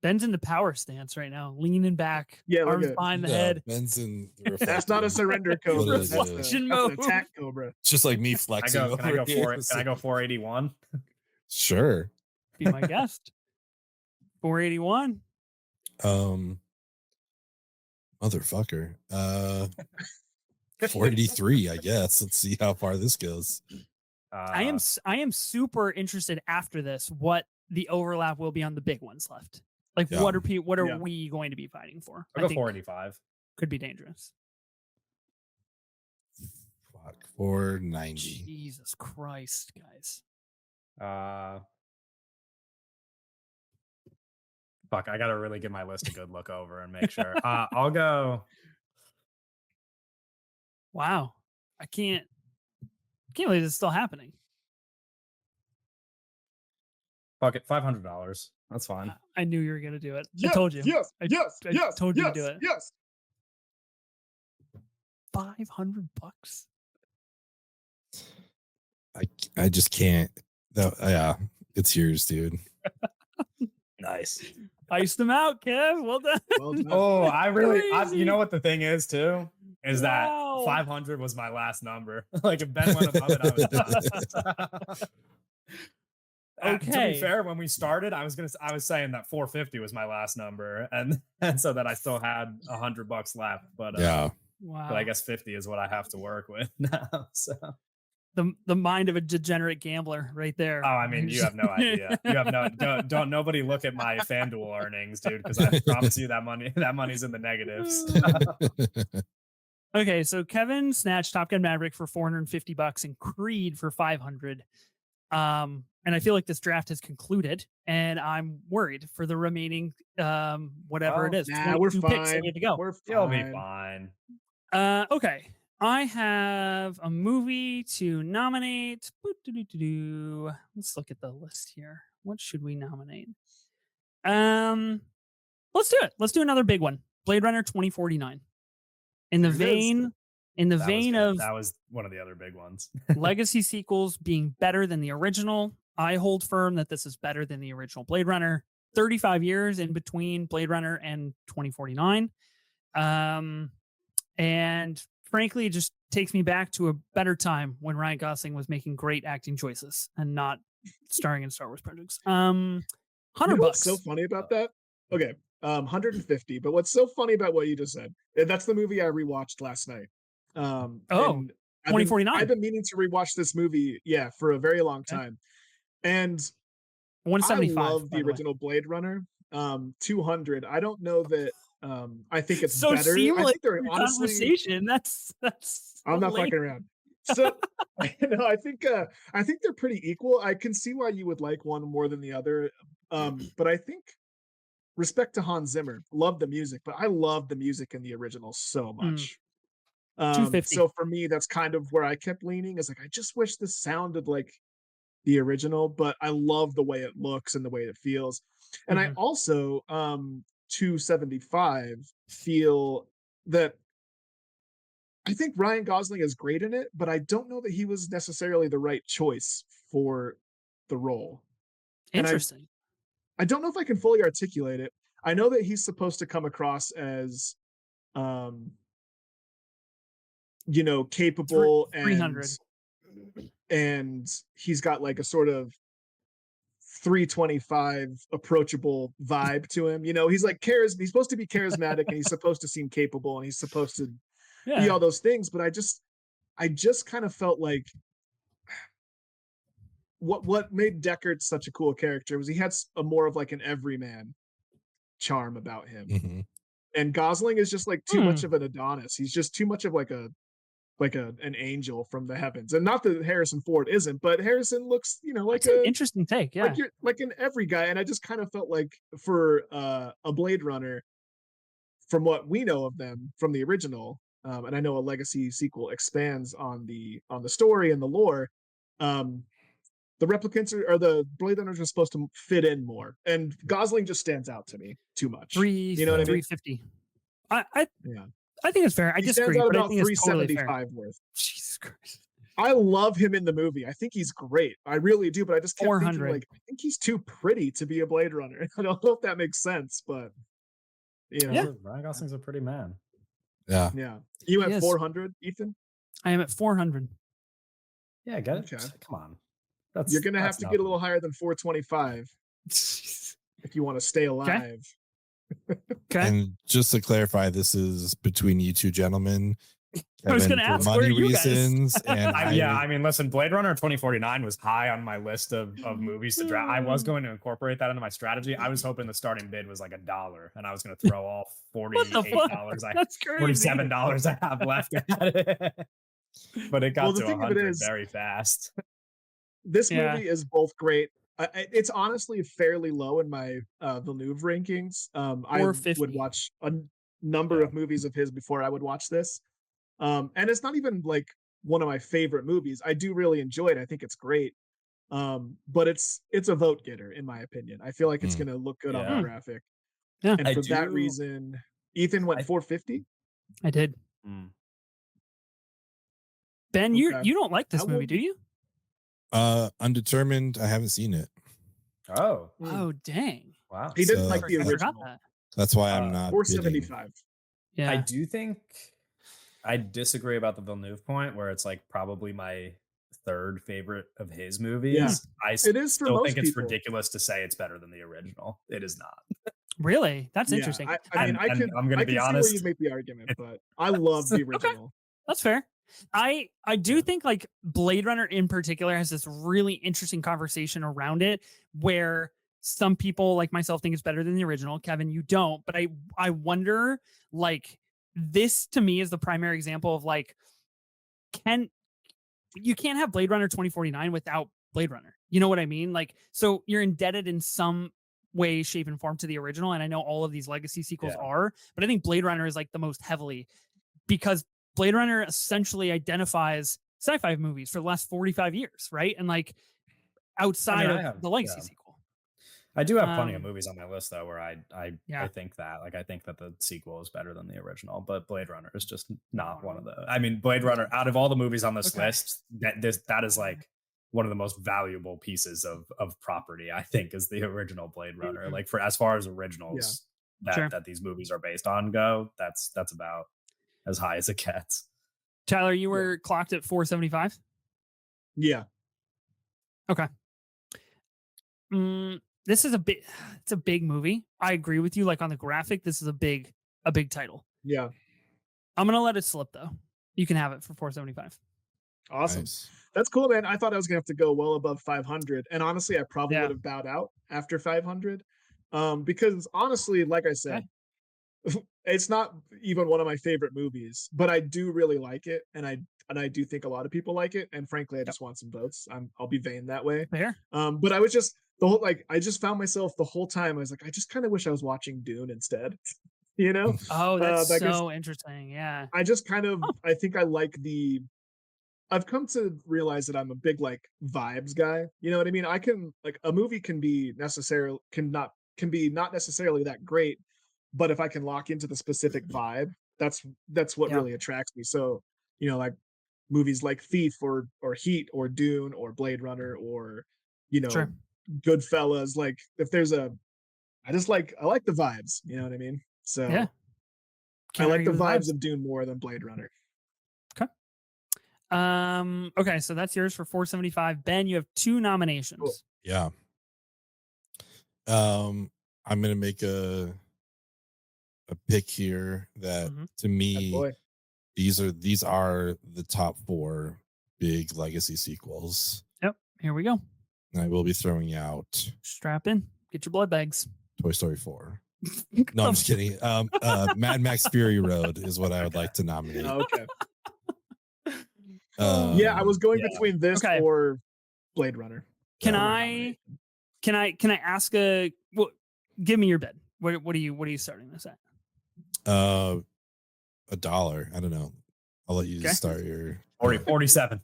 Speaker 1: Ben's in the power stance right now, leaning back,
Speaker 3: Yeah, look
Speaker 1: arms
Speaker 3: at it.
Speaker 1: behind the
Speaker 2: Yeah,
Speaker 1: head.
Speaker 2: Ben's in the
Speaker 3: That's not a
Speaker 2: reflecting.
Speaker 3: surrender cobra.
Speaker 2: What is
Speaker 3: That's,
Speaker 2: it?
Speaker 1: Reflection
Speaker 3: that's an
Speaker 1: mode.
Speaker 3: attack cobra.
Speaker 2: It's just like me
Speaker 4: Can
Speaker 2: flexing.
Speaker 4: I go
Speaker 2: over here.
Speaker 4: can I go 481?
Speaker 2: Sure.
Speaker 1: Be my guest. 481.
Speaker 2: Motherfucker. 483, I guess. Let's see how far this goes.
Speaker 1: I am super interested after this what the overlap will be on the big ones left. Like
Speaker 2: Yeah.
Speaker 1: what are
Speaker 3: Yeah.
Speaker 1: we going to be fighting for?
Speaker 4: I'll go 485.
Speaker 1: Could be dangerous.
Speaker 2: Fuck. 490.
Speaker 1: Jesus Christ, guys.
Speaker 4: Fuck, I gotta really give my list a good look over and make sure. I'll go.
Speaker 1: Wow. I can't believe it's still happening.
Speaker 4: Fuck it, $500. That's fine.
Speaker 1: I knew you were gonna do it.
Speaker 3: Yes,
Speaker 1: I told you.
Speaker 3: Yes,
Speaker 1: I
Speaker 3: yes,
Speaker 1: told you
Speaker 3: yes,
Speaker 1: to do it.
Speaker 3: yes.
Speaker 1: $500.
Speaker 2: I just can't. No, yeah, it's yours, dude.
Speaker 4: Nice.
Speaker 1: Iced them out, Kev. Well done.
Speaker 3: Well done.
Speaker 4: Oh,
Speaker 1: Crazy.
Speaker 4: you know what the thing is too? Is
Speaker 1: Wow.
Speaker 4: that 500 was my last number. Like if Ben went above it, I was done. To
Speaker 1: Okay.
Speaker 4: be fair, when we started, I was saying that 450 was my last number, and so that I still had $100 left. But
Speaker 2: Yeah.
Speaker 1: Wow.
Speaker 4: but I guess 50 is what I have to work with now. So
Speaker 1: the mind of a degenerate gambler right there.
Speaker 4: oh, I mean, you have no idea. You have no don't nobody look at my FanDuel earnings, dude, because I promise you that money's in the negatives.
Speaker 1: Okay, so Kevin snatched Top Gun Maverick for $450 and Creed for $500. And I feel like this draft has concluded, and I'm worried for the remaining whatever it is.
Speaker 3: Nah, we're
Speaker 1: 22 picks that
Speaker 3: fine.
Speaker 1: we have to go.
Speaker 3: We're
Speaker 4: You'll be
Speaker 3: fine.
Speaker 4: fine.
Speaker 1: Okay. I have a movie to nominate. Let's look at the list here. What should we nominate? Let's do it. Let's do another big one. Blade Runner 2049. In the
Speaker 3: There it is.
Speaker 1: vein
Speaker 4: That was one of the other big ones.
Speaker 1: legacy sequels being better than the original, I hold firm that this is better than the original Blade Runner. 35 years in between Blade Runner and 2049. And frankly, it just takes me back to a better time when Ryan Gosling was making great acting choices and not starring in Star Wars projects. $100.
Speaker 3: What's so funny about that? Okay, 150. But what's so funny about what you just said? That's the movie I rewatched last night.
Speaker 1: Oh,
Speaker 3: and
Speaker 1: 2049.
Speaker 3: I've been meaning to rewatch this movie, for a very long time. And I
Speaker 1: 175.
Speaker 3: love
Speaker 1: by
Speaker 3: the
Speaker 1: the way.
Speaker 3: original Blade Runner. 200. I don't know that. I think it's
Speaker 1: So
Speaker 3: better. I
Speaker 1: seamless
Speaker 3: think they're
Speaker 1: in your
Speaker 3: honestly.
Speaker 1: conversation. That's
Speaker 3: I'm not
Speaker 1: lame.
Speaker 3: fucking around. So I think they're pretty equal. I can see why you would like one more than the other. But I think respect to Hans Zimmer, love the music, but I love the music in the original so much.
Speaker 1: 250.
Speaker 3: So for me, that's kind of where I kept leaning. Is like I just wish this sounded like the original, but I love the way it looks and the way it feels. And I also 275 feel that I think Ryan Gosling is great in it, but I don't know that he was necessarily the right choice for the role.
Speaker 1: Interesting.
Speaker 3: I don't know if I can fully articulate it. I know that he's supposed to come across as capable
Speaker 1: 300.
Speaker 3: and he's got like a sort of 325 approachable vibe to him. He's like he's supposed to be charismatic and he's supposed to seem capable and he's supposed to be all those things, but I just kind of felt like what made Deckard such a cool character was he had a more of like an everyman charm about him.
Speaker 2: Mm-hmm.
Speaker 3: And Gosling is just like too much of an Adonis. He's just too much of like an angel from the heavens. And not that Harrison Ford isn't, but Harrison looks, like
Speaker 1: That's an interesting take. Yeah.
Speaker 3: like an every guy. And I just kind of felt like for a Blade Runner, from what we know of them from the original, and I know a legacy sequel expands on the story and the lore, the replicants or the Blade Runners are supposed to fit in more, and Gosling just stands out to me too much. You know what I mean?
Speaker 1: 350. I think it's fair. I
Speaker 3: He
Speaker 1: disagree,
Speaker 3: stands out
Speaker 1: but I
Speaker 3: about
Speaker 1: think it's totally fair.
Speaker 3: 375 worth.
Speaker 1: Jesus Christ.
Speaker 3: I love him in the movie. I think he's great. I really do, but I just kept thinking
Speaker 1: 400.
Speaker 3: like I think he's too pretty to be a Blade Runner. I don't know if that makes sense, but
Speaker 4: Ryan Gosling's a pretty man.
Speaker 2: Yeah.
Speaker 3: You at
Speaker 1: Yes.
Speaker 3: 400, Ethan?
Speaker 1: I am at 400.
Speaker 4: Yeah, get it.
Speaker 3: Okay.
Speaker 4: Come on.
Speaker 3: You're gonna have to get a little higher than 425 if you want to stay alive.
Speaker 1: Okay.
Speaker 2: And just to clarify, this is between you two gentlemen.
Speaker 1: I was
Speaker 2: Kevin,
Speaker 1: gonna
Speaker 2: for
Speaker 1: ask, where are
Speaker 2: money
Speaker 1: you guys?
Speaker 2: reasons, and
Speaker 4: I mean, listen, Blade Runner 2049 was high on my list of movies to draft. I was going to incorporate that into my strategy. I was hoping the starting bid was like $1, and I was going to throw all $48.
Speaker 1: That's crazy.
Speaker 4: $47 I have left at it. But it got
Speaker 3: the
Speaker 4: to
Speaker 3: thing of it
Speaker 4: 100
Speaker 3: is,
Speaker 4: very fast.
Speaker 3: This movie is both great It's honestly fairly low in my Villeneuve rankings. I would
Speaker 1: 450.
Speaker 3: watch a number
Speaker 4: Yeah.
Speaker 3: of movies of his before I would watch this. And it's not even like one of my favorite movies. I do really enjoy it. I think it's great. But it's a vote getter in my opinion. I feel like it's
Speaker 2: Mm.
Speaker 3: gonna look good on
Speaker 4: Yeah.
Speaker 3: the graphic.
Speaker 1: Yeah.
Speaker 3: And
Speaker 4: I
Speaker 3: for that
Speaker 4: do-
Speaker 3: reason, Ethan went
Speaker 4: I-
Speaker 3: 450.
Speaker 1: I did.
Speaker 4: Mm.
Speaker 1: Ben,
Speaker 3: Okay.
Speaker 1: you don't like this
Speaker 3: That
Speaker 1: movie,
Speaker 3: one-
Speaker 1: do you?
Speaker 2: Undetermined. I haven't seen it.
Speaker 4: Oh,
Speaker 3: Mm.
Speaker 1: Oh, dang.
Speaker 4: wow.
Speaker 3: He didn't
Speaker 2: So-
Speaker 3: like the
Speaker 1: I forgot
Speaker 3: original.
Speaker 1: that.
Speaker 2: That's why I'm
Speaker 4: Uh,
Speaker 2: not bidding.
Speaker 3: 475.
Speaker 1: Yeah.
Speaker 4: I do think I disagree about the Villeneuve point, where it's like probably my third favorite of his movies. I
Speaker 3: It is for
Speaker 4: still
Speaker 3: most
Speaker 4: think it's
Speaker 3: people.
Speaker 4: ridiculous to say it's better than the original. It is not.
Speaker 1: Really? That's
Speaker 3: Yeah,
Speaker 1: interesting.
Speaker 3: I mean,
Speaker 4: And I'm gonna
Speaker 3: I
Speaker 4: be
Speaker 3: can see where
Speaker 4: honest.
Speaker 3: you make the argument, but I love the original.
Speaker 1: That's fair. I do
Speaker 3: Yeah.
Speaker 1: think like Blade Runner in particular has this really interesting conversation around it where some people like myself think it's better than the original. Kevin, you don't, but I wonder, like, this to me is the primary example of like, you can't have Blade Runner 2049 without Blade Runner. You know what I mean? Like, so you're indebted in some way, shape, and form to the original. And I know all of these legacy sequels
Speaker 4: Yeah.
Speaker 1: are, but I think Blade Runner is like the most heavily, because Blade Runner essentially identifies sci-fi movies for the last 45 years, right? And like outside
Speaker 4: I
Speaker 1: of
Speaker 4: have-
Speaker 1: the legacy
Speaker 4: yeah.
Speaker 1: sequel.
Speaker 4: I do have plenty of
Speaker 1: Um,
Speaker 4: movies on my list though where I
Speaker 1: Yeah.
Speaker 4: think that I think that the sequel is better than the original, but Blade Runner is just not one of the. I mean, Blade Runner, out of all the movies on this
Speaker 1: Okay.
Speaker 4: list, that is like one of the most valuable pieces of property, I think, is the original Blade Runner.
Speaker 1: Mhm.
Speaker 4: Like, for as far as originals
Speaker 1: Sure.
Speaker 4: that these movies are based on go, that's about as high as it gets.
Speaker 1: Tyler, you were clocked at 475.
Speaker 3: Yeah.
Speaker 1: This is it's a big movie. I agree with you. Like on the graphic, this is a big title.
Speaker 3: Yeah.
Speaker 1: I'm gonna let it slip though. You can have it for 475.
Speaker 3: Awesome.
Speaker 2: Nice.
Speaker 3: That's cool, man. I thought I was gonna have to go well above 500, and honestly, I probably
Speaker 1: Yeah.
Speaker 3: would have bowed out after 500, because honestly, like I said, it's not even one of my favorite movies, but I do really like it, and I do think a lot of people like it, and frankly, I just want some votes. I'll be vain that way.
Speaker 1: Fair.
Speaker 3: But I was just the whole I just found myself the whole time. I was like, I just kind of wish I was watching Dune instead. You know,
Speaker 1: Oh, that's
Speaker 3: because
Speaker 1: so interesting. Yeah.
Speaker 3: I just kind of I think I like the. I've come to realize that I'm a big like vibes guy. You know what I mean? I can like a movie can be not necessarily that great, but if I can lock into the specific vibe, that's what
Speaker 1: Yeah.
Speaker 3: really attracts me. So, you know, like movies like Thief or Heat or Dune or Blade Runner or, you know,
Speaker 1: Sure.
Speaker 3: Goodfellas, like if there's I like the vibes, you know what I mean? So
Speaker 1: Yeah.
Speaker 3: I
Speaker 1: Can't
Speaker 3: like the
Speaker 1: argue with
Speaker 3: vibes of Dune more than Blade Runner.
Speaker 1: Okay, so that's yours for 475. Ben, you have 2 nominations.
Speaker 3: Cool.
Speaker 2: Yeah. I'm gonna make a pick here that
Speaker 1: Mhm.
Speaker 2: to
Speaker 3: That
Speaker 2: me
Speaker 3: boy.
Speaker 2: these are the top 4 big legacy sequels.
Speaker 1: Yep. Here we go.
Speaker 2: And I will be throwing out
Speaker 1: Strap in. Get your blood bags.
Speaker 2: Toy Story 4. No, I'm just kidding. Mad Max Fury Road is what I would like to nominate.
Speaker 3: Okay.
Speaker 2: Um,
Speaker 3: Yeah, I was going
Speaker 4: yeah.
Speaker 3: between this
Speaker 1: Okay.
Speaker 3: or Blade Runner.
Speaker 1: Can
Speaker 3: for my
Speaker 1: I
Speaker 3: nomination.
Speaker 1: can I ask give me your bid. What are you starting this at?
Speaker 2: $1. I don't know. I'll let you
Speaker 1: Okay.
Speaker 2: start your
Speaker 4: 47.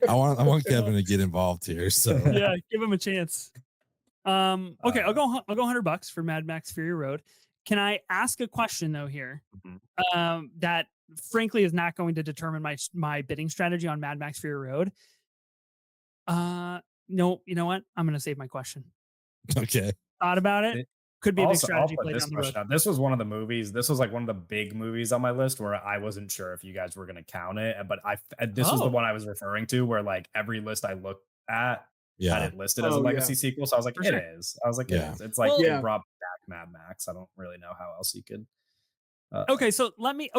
Speaker 2: I want Kevin to get involved here. So
Speaker 1: Yeah, give him a chance. Okay, I'll go $100 for Mad Max Fury Road. Can I ask a question though here?
Speaker 4: Mhm.
Speaker 1: That frankly is not going to determine my bidding strategy on Mad Max Fury Road. No, you know what? I'm going to save my question.
Speaker 2: okay.
Speaker 1: Thought about it. Could be a big
Speaker 4: Also, I'll
Speaker 1: strategy
Speaker 4: put
Speaker 1: play
Speaker 4: this
Speaker 1: down the road.
Speaker 4: question out. This was one of the movies. This was like one of the big movies on my list where I wasn't sure if you guys were going to count it, but this was the
Speaker 1: Oh.
Speaker 4: one I was referring to, where like every list I looked at had
Speaker 2: Yeah.
Speaker 4: it listed as a
Speaker 3: Oh,
Speaker 4: legacy
Speaker 3: yeah.
Speaker 4: sequel. So I was like,
Speaker 1: For
Speaker 4: it
Speaker 1: sure.
Speaker 4: is. I was like,
Speaker 2: Yeah.
Speaker 4: it is. It's like
Speaker 1: Well-
Speaker 4: they
Speaker 3: Yeah.
Speaker 4: brought back Mad Max. I don't really know how else you could.
Speaker 1: Okay, so let me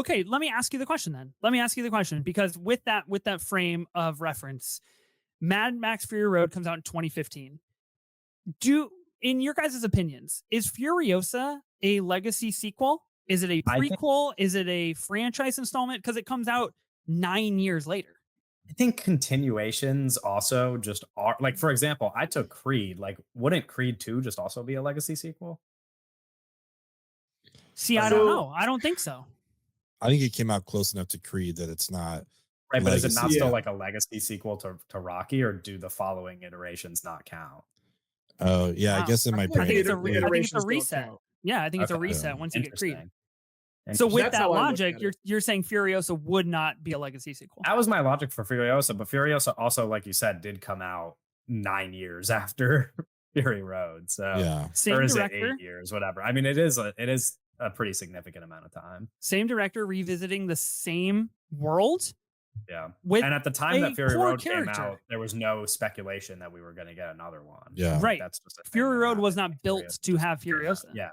Speaker 1: ask you the question then. Let me ask you the question because with that frame of reference, Mad Max Fury Road comes out in 2015. In your guys' opinions, is Furiosa a legacy sequel? Is it a
Speaker 4: I think-
Speaker 1: prequel? Is it a franchise installment? Because it comes out 9 years later.
Speaker 4: I think continuations also just are like, for example, I took Creed. Like, wouldn't Creed 2 just also be a legacy sequel?
Speaker 1: See,
Speaker 4: Or
Speaker 1: I don't
Speaker 4: no?
Speaker 1: know. I don't think so.
Speaker 2: I think it came out close enough to Creed that it's not
Speaker 4: Right, but is it not
Speaker 2: legacy.
Speaker 4: still
Speaker 3: Yeah.
Speaker 4: like a legacy sequel to Rocky, or do the following iterations not count?
Speaker 2: Oh yeah, I
Speaker 1: Wow.
Speaker 2: guess in my
Speaker 3: I feel like
Speaker 1: I think
Speaker 2: brain.
Speaker 1: it's a
Speaker 3: the
Speaker 1: I think it's a
Speaker 3: iterations don't
Speaker 1: reset.
Speaker 3: count.
Speaker 1: Yeah, I think it's a
Speaker 4: Okay.
Speaker 1: reset
Speaker 2: Yeah.
Speaker 1: once you get Creed.
Speaker 4: Interesting.
Speaker 1: So with
Speaker 3: That's
Speaker 1: that
Speaker 3: how I look
Speaker 1: logic,
Speaker 3: at it.
Speaker 1: you're saying Furiosa would not be a legacy sequel.
Speaker 4: That was my logic for Furiosa, but Furiosa also, like you said, did come out 9 years after Fury Road. So,
Speaker 2: Yeah.
Speaker 4: or
Speaker 1: Same
Speaker 4: is it
Speaker 1: director,
Speaker 4: 8 years? Whatever. I mean, it is a pretty significant amount of time.
Speaker 1: same director revisiting the same world
Speaker 4: Yeah.
Speaker 1: with
Speaker 4: And at the time
Speaker 1: a
Speaker 4: that Fury
Speaker 1: core
Speaker 4: Road came
Speaker 1: character.
Speaker 4: out, there was no speculation that we were going to get another one.
Speaker 2: Yeah.
Speaker 4: Like,
Speaker 1: Right.
Speaker 4: that's just a thing
Speaker 1: Fury
Speaker 4: that
Speaker 1: Road was
Speaker 4: happened.
Speaker 1: not built
Speaker 4: Furiosa
Speaker 1: to
Speaker 4: just
Speaker 1: have
Speaker 4: came out.
Speaker 1: Furiosa.
Speaker 4: Yeah.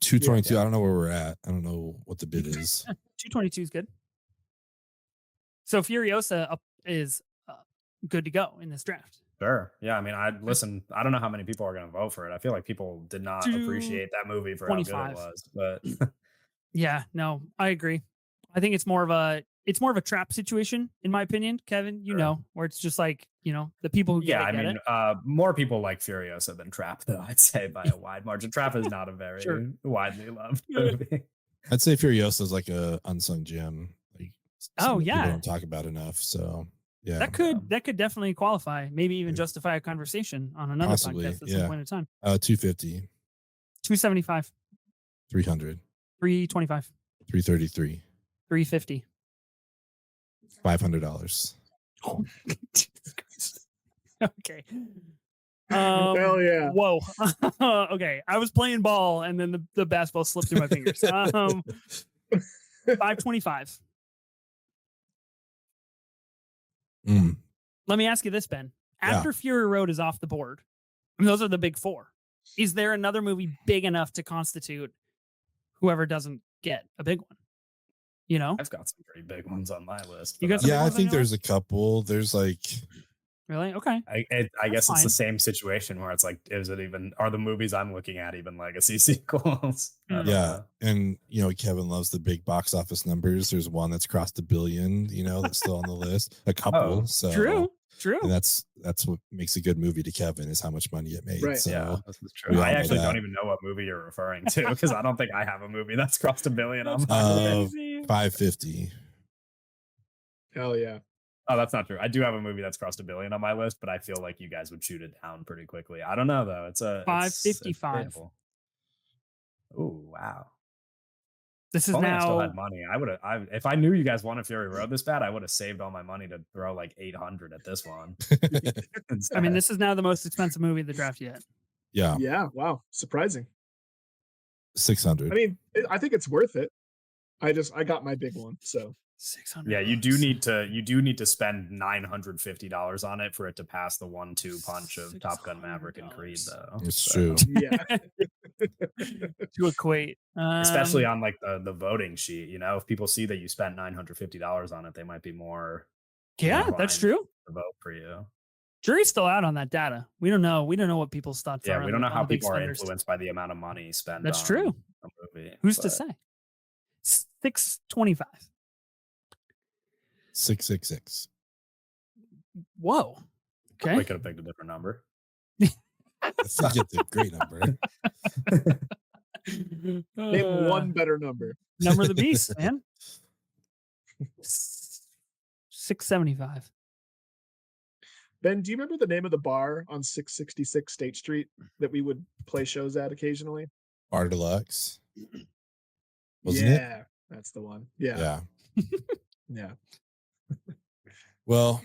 Speaker 2: 222.
Speaker 4: Yeah.
Speaker 2: I don't know where we're at. I don't know what the bid is.
Speaker 1: 222 is good. So Furiosa is good to go in this draft.
Speaker 4: Sure. Yeah. I mean, I don't know how many people are going to vote for it. I feel like people did not appreciate that movie for how good it
Speaker 1: 25.
Speaker 4: was. But
Speaker 1: Yeah, no, I agree. I think it's more of a trap situation, in my opinion, Kevin. You
Speaker 4: Sure.
Speaker 1: know, where it's just like, the people who
Speaker 4: yeah, I
Speaker 1: get
Speaker 4: mean,
Speaker 1: it.
Speaker 4: more people like Furiosa than Trap, though, I'd say by a wide margin. Trap is not a very
Speaker 1: Sure.
Speaker 4: widely loved
Speaker 1: Yeah.
Speaker 4: movie.
Speaker 2: I'd say Furiosa is like a unsung gem. Like something that
Speaker 1: yeah.
Speaker 2: people don't talk about enough. So yeah,
Speaker 1: That could definitely qualify, maybe even justify a conversation on another
Speaker 2: Possibly,
Speaker 1: podcast at
Speaker 2: yeah.
Speaker 1: some point in time.
Speaker 2: 250,
Speaker 1: 275,
Speaker 2: 300,
Speaker 1: 325,
Speaker 2: 333,
Speaker 1: 350.
Speaker 2: $500.
Speaker 1: Oh, Jesus Christ. Okay.
Speaker 3: Hell yeah.
Speaker 1: Whoa. Okay. I was playing ball and then the basketball slipped through my fingers. 525.
Speaker 2: Mm.
Speaker 1: Let me ask you this, Ben.
Speaker 2: Yeah.
Speaker 1: After Fury Road is off the board, I mean, those are the big four. Is there another movie big enough to constitute whoever doesn't get a big one?
Speaker 4: I've got some pretty big ones on my list.
Speaker 1: You
Speaker 4: but
Speaker 1: got some
Speaker 2: Yeah,
Speaker 1: big
Speaker 2: I
Speaker 1: ones on
Speaker 2: think
Speaker 1: your
Speaker 2: there's a couple. There's like,
Speaker 1: Really? Okay.
Speaker 4: I guess it's
Speaker 1: fine.
Speaker 4: the same situation where it's like, are the movies I'm looking at even legacy sequels? I don't
Speaker 2: yeah.
Speaker 4: know.
Speaker 2: And, Kevin loves the big box office numbers. There's one that's crossed $1 billion, that's still on the list. A couple.
Speaker 4: Oh,
Speaker 2: So
Speaker 1: True.
Speaker 2: And that's what makes a good movie to Kevin is how much money it made.
Speaker 3: Right.
Speaker 2: So
Speaker 4: Yeah, this is
Speaker 2: we
Speaker 4: true.
Speaker 2: all
Speaker 4: I
Speaker 2: know
Speaker 4: actually
Speaker 2: that.
Speaker 4: don't even know what movie you're referring to because I don't think I have a movie that's crossed $1 billion on
Speaker 1: That's
Speaker 4: my list.
Speaker 1: crazy.
Speaker 2: 550.
Speaker 3: Hell yeah.
Speaker 4: Oh, that's not true. I do have a movie that's crossed $1 billion on my list, but I feel like you guys would shoot it down pretty quickly. I don't know though. It's
Speaker 1: 555.
Speaker 4: Oh wow!
Speaker 1: This
Speaker 4: If
Speaker 1: is
Speaker 4: only I still
Speaker 1: now
Speaker 4: had money, I would have. If I knew you guys wanted Fury Road this bad, I would have saved all my money to throw like 800 at this one.
Speaker 1: I mean, this is now the most expensive movie of the draft yet.
Speaker 2: Yeah.
Speaker 3: Yeah. Wow. Surprising.
Speaker 2: 600.
Speaker 3: I mean, I think it's worth it. I got my big one. So
Speaker 1: 600.
Speaker 4: Yeah, you do need to spend $950 on it for it to pass the 1-2 punch of Top Gun Maverick and Creed, though.
Speaker 2: It's true.
Speaker 3: yeah.
Speaker 1: To equate.
Speaker 4: Especially on like the voting sheet, if people see that you spent $950 on it, they might be more
Speaker 1: Yeah, that's
Speaker 4: inclined
Speaker 1: true.
Speaker 4: to vote for you.
Speaker 1: Jury's still out on that data. We don't know. We don't know what people's thoughts are.
Speaker 4: Yeah, we don't know
Speaker 1: on
Speaker 4: how
Speaker 1: the big
Speaker 4: people are
Speaker 1: spenders.
Speaker 4: influenced by the amount of money spent.
Speaker 1: That's
Speaker 4: on
Speaker 1: true.
Speaker 4: a movie.
Speaker 1: Who's to
Speaker 4: but-
Speaker 1: say? 625.
Speaker 2: 666.
Speaker 1: Whoa. Okay.
Speaker 4: We could have picked a different number.
Speaker 2: I think it's a great number.
Speaker 3: Name one better number.
Speaker 1: Number of the beast, man. 675.
Speaker 3: Ben, do you remember the name of the bar on 666 State Street that we would play shows at occasionally?
Speaker 2: Bar Deluxe. Wasn't it?
Speaker 3: Yeah, that's the one. Yeah. Yeah.
Speaker 2: Well,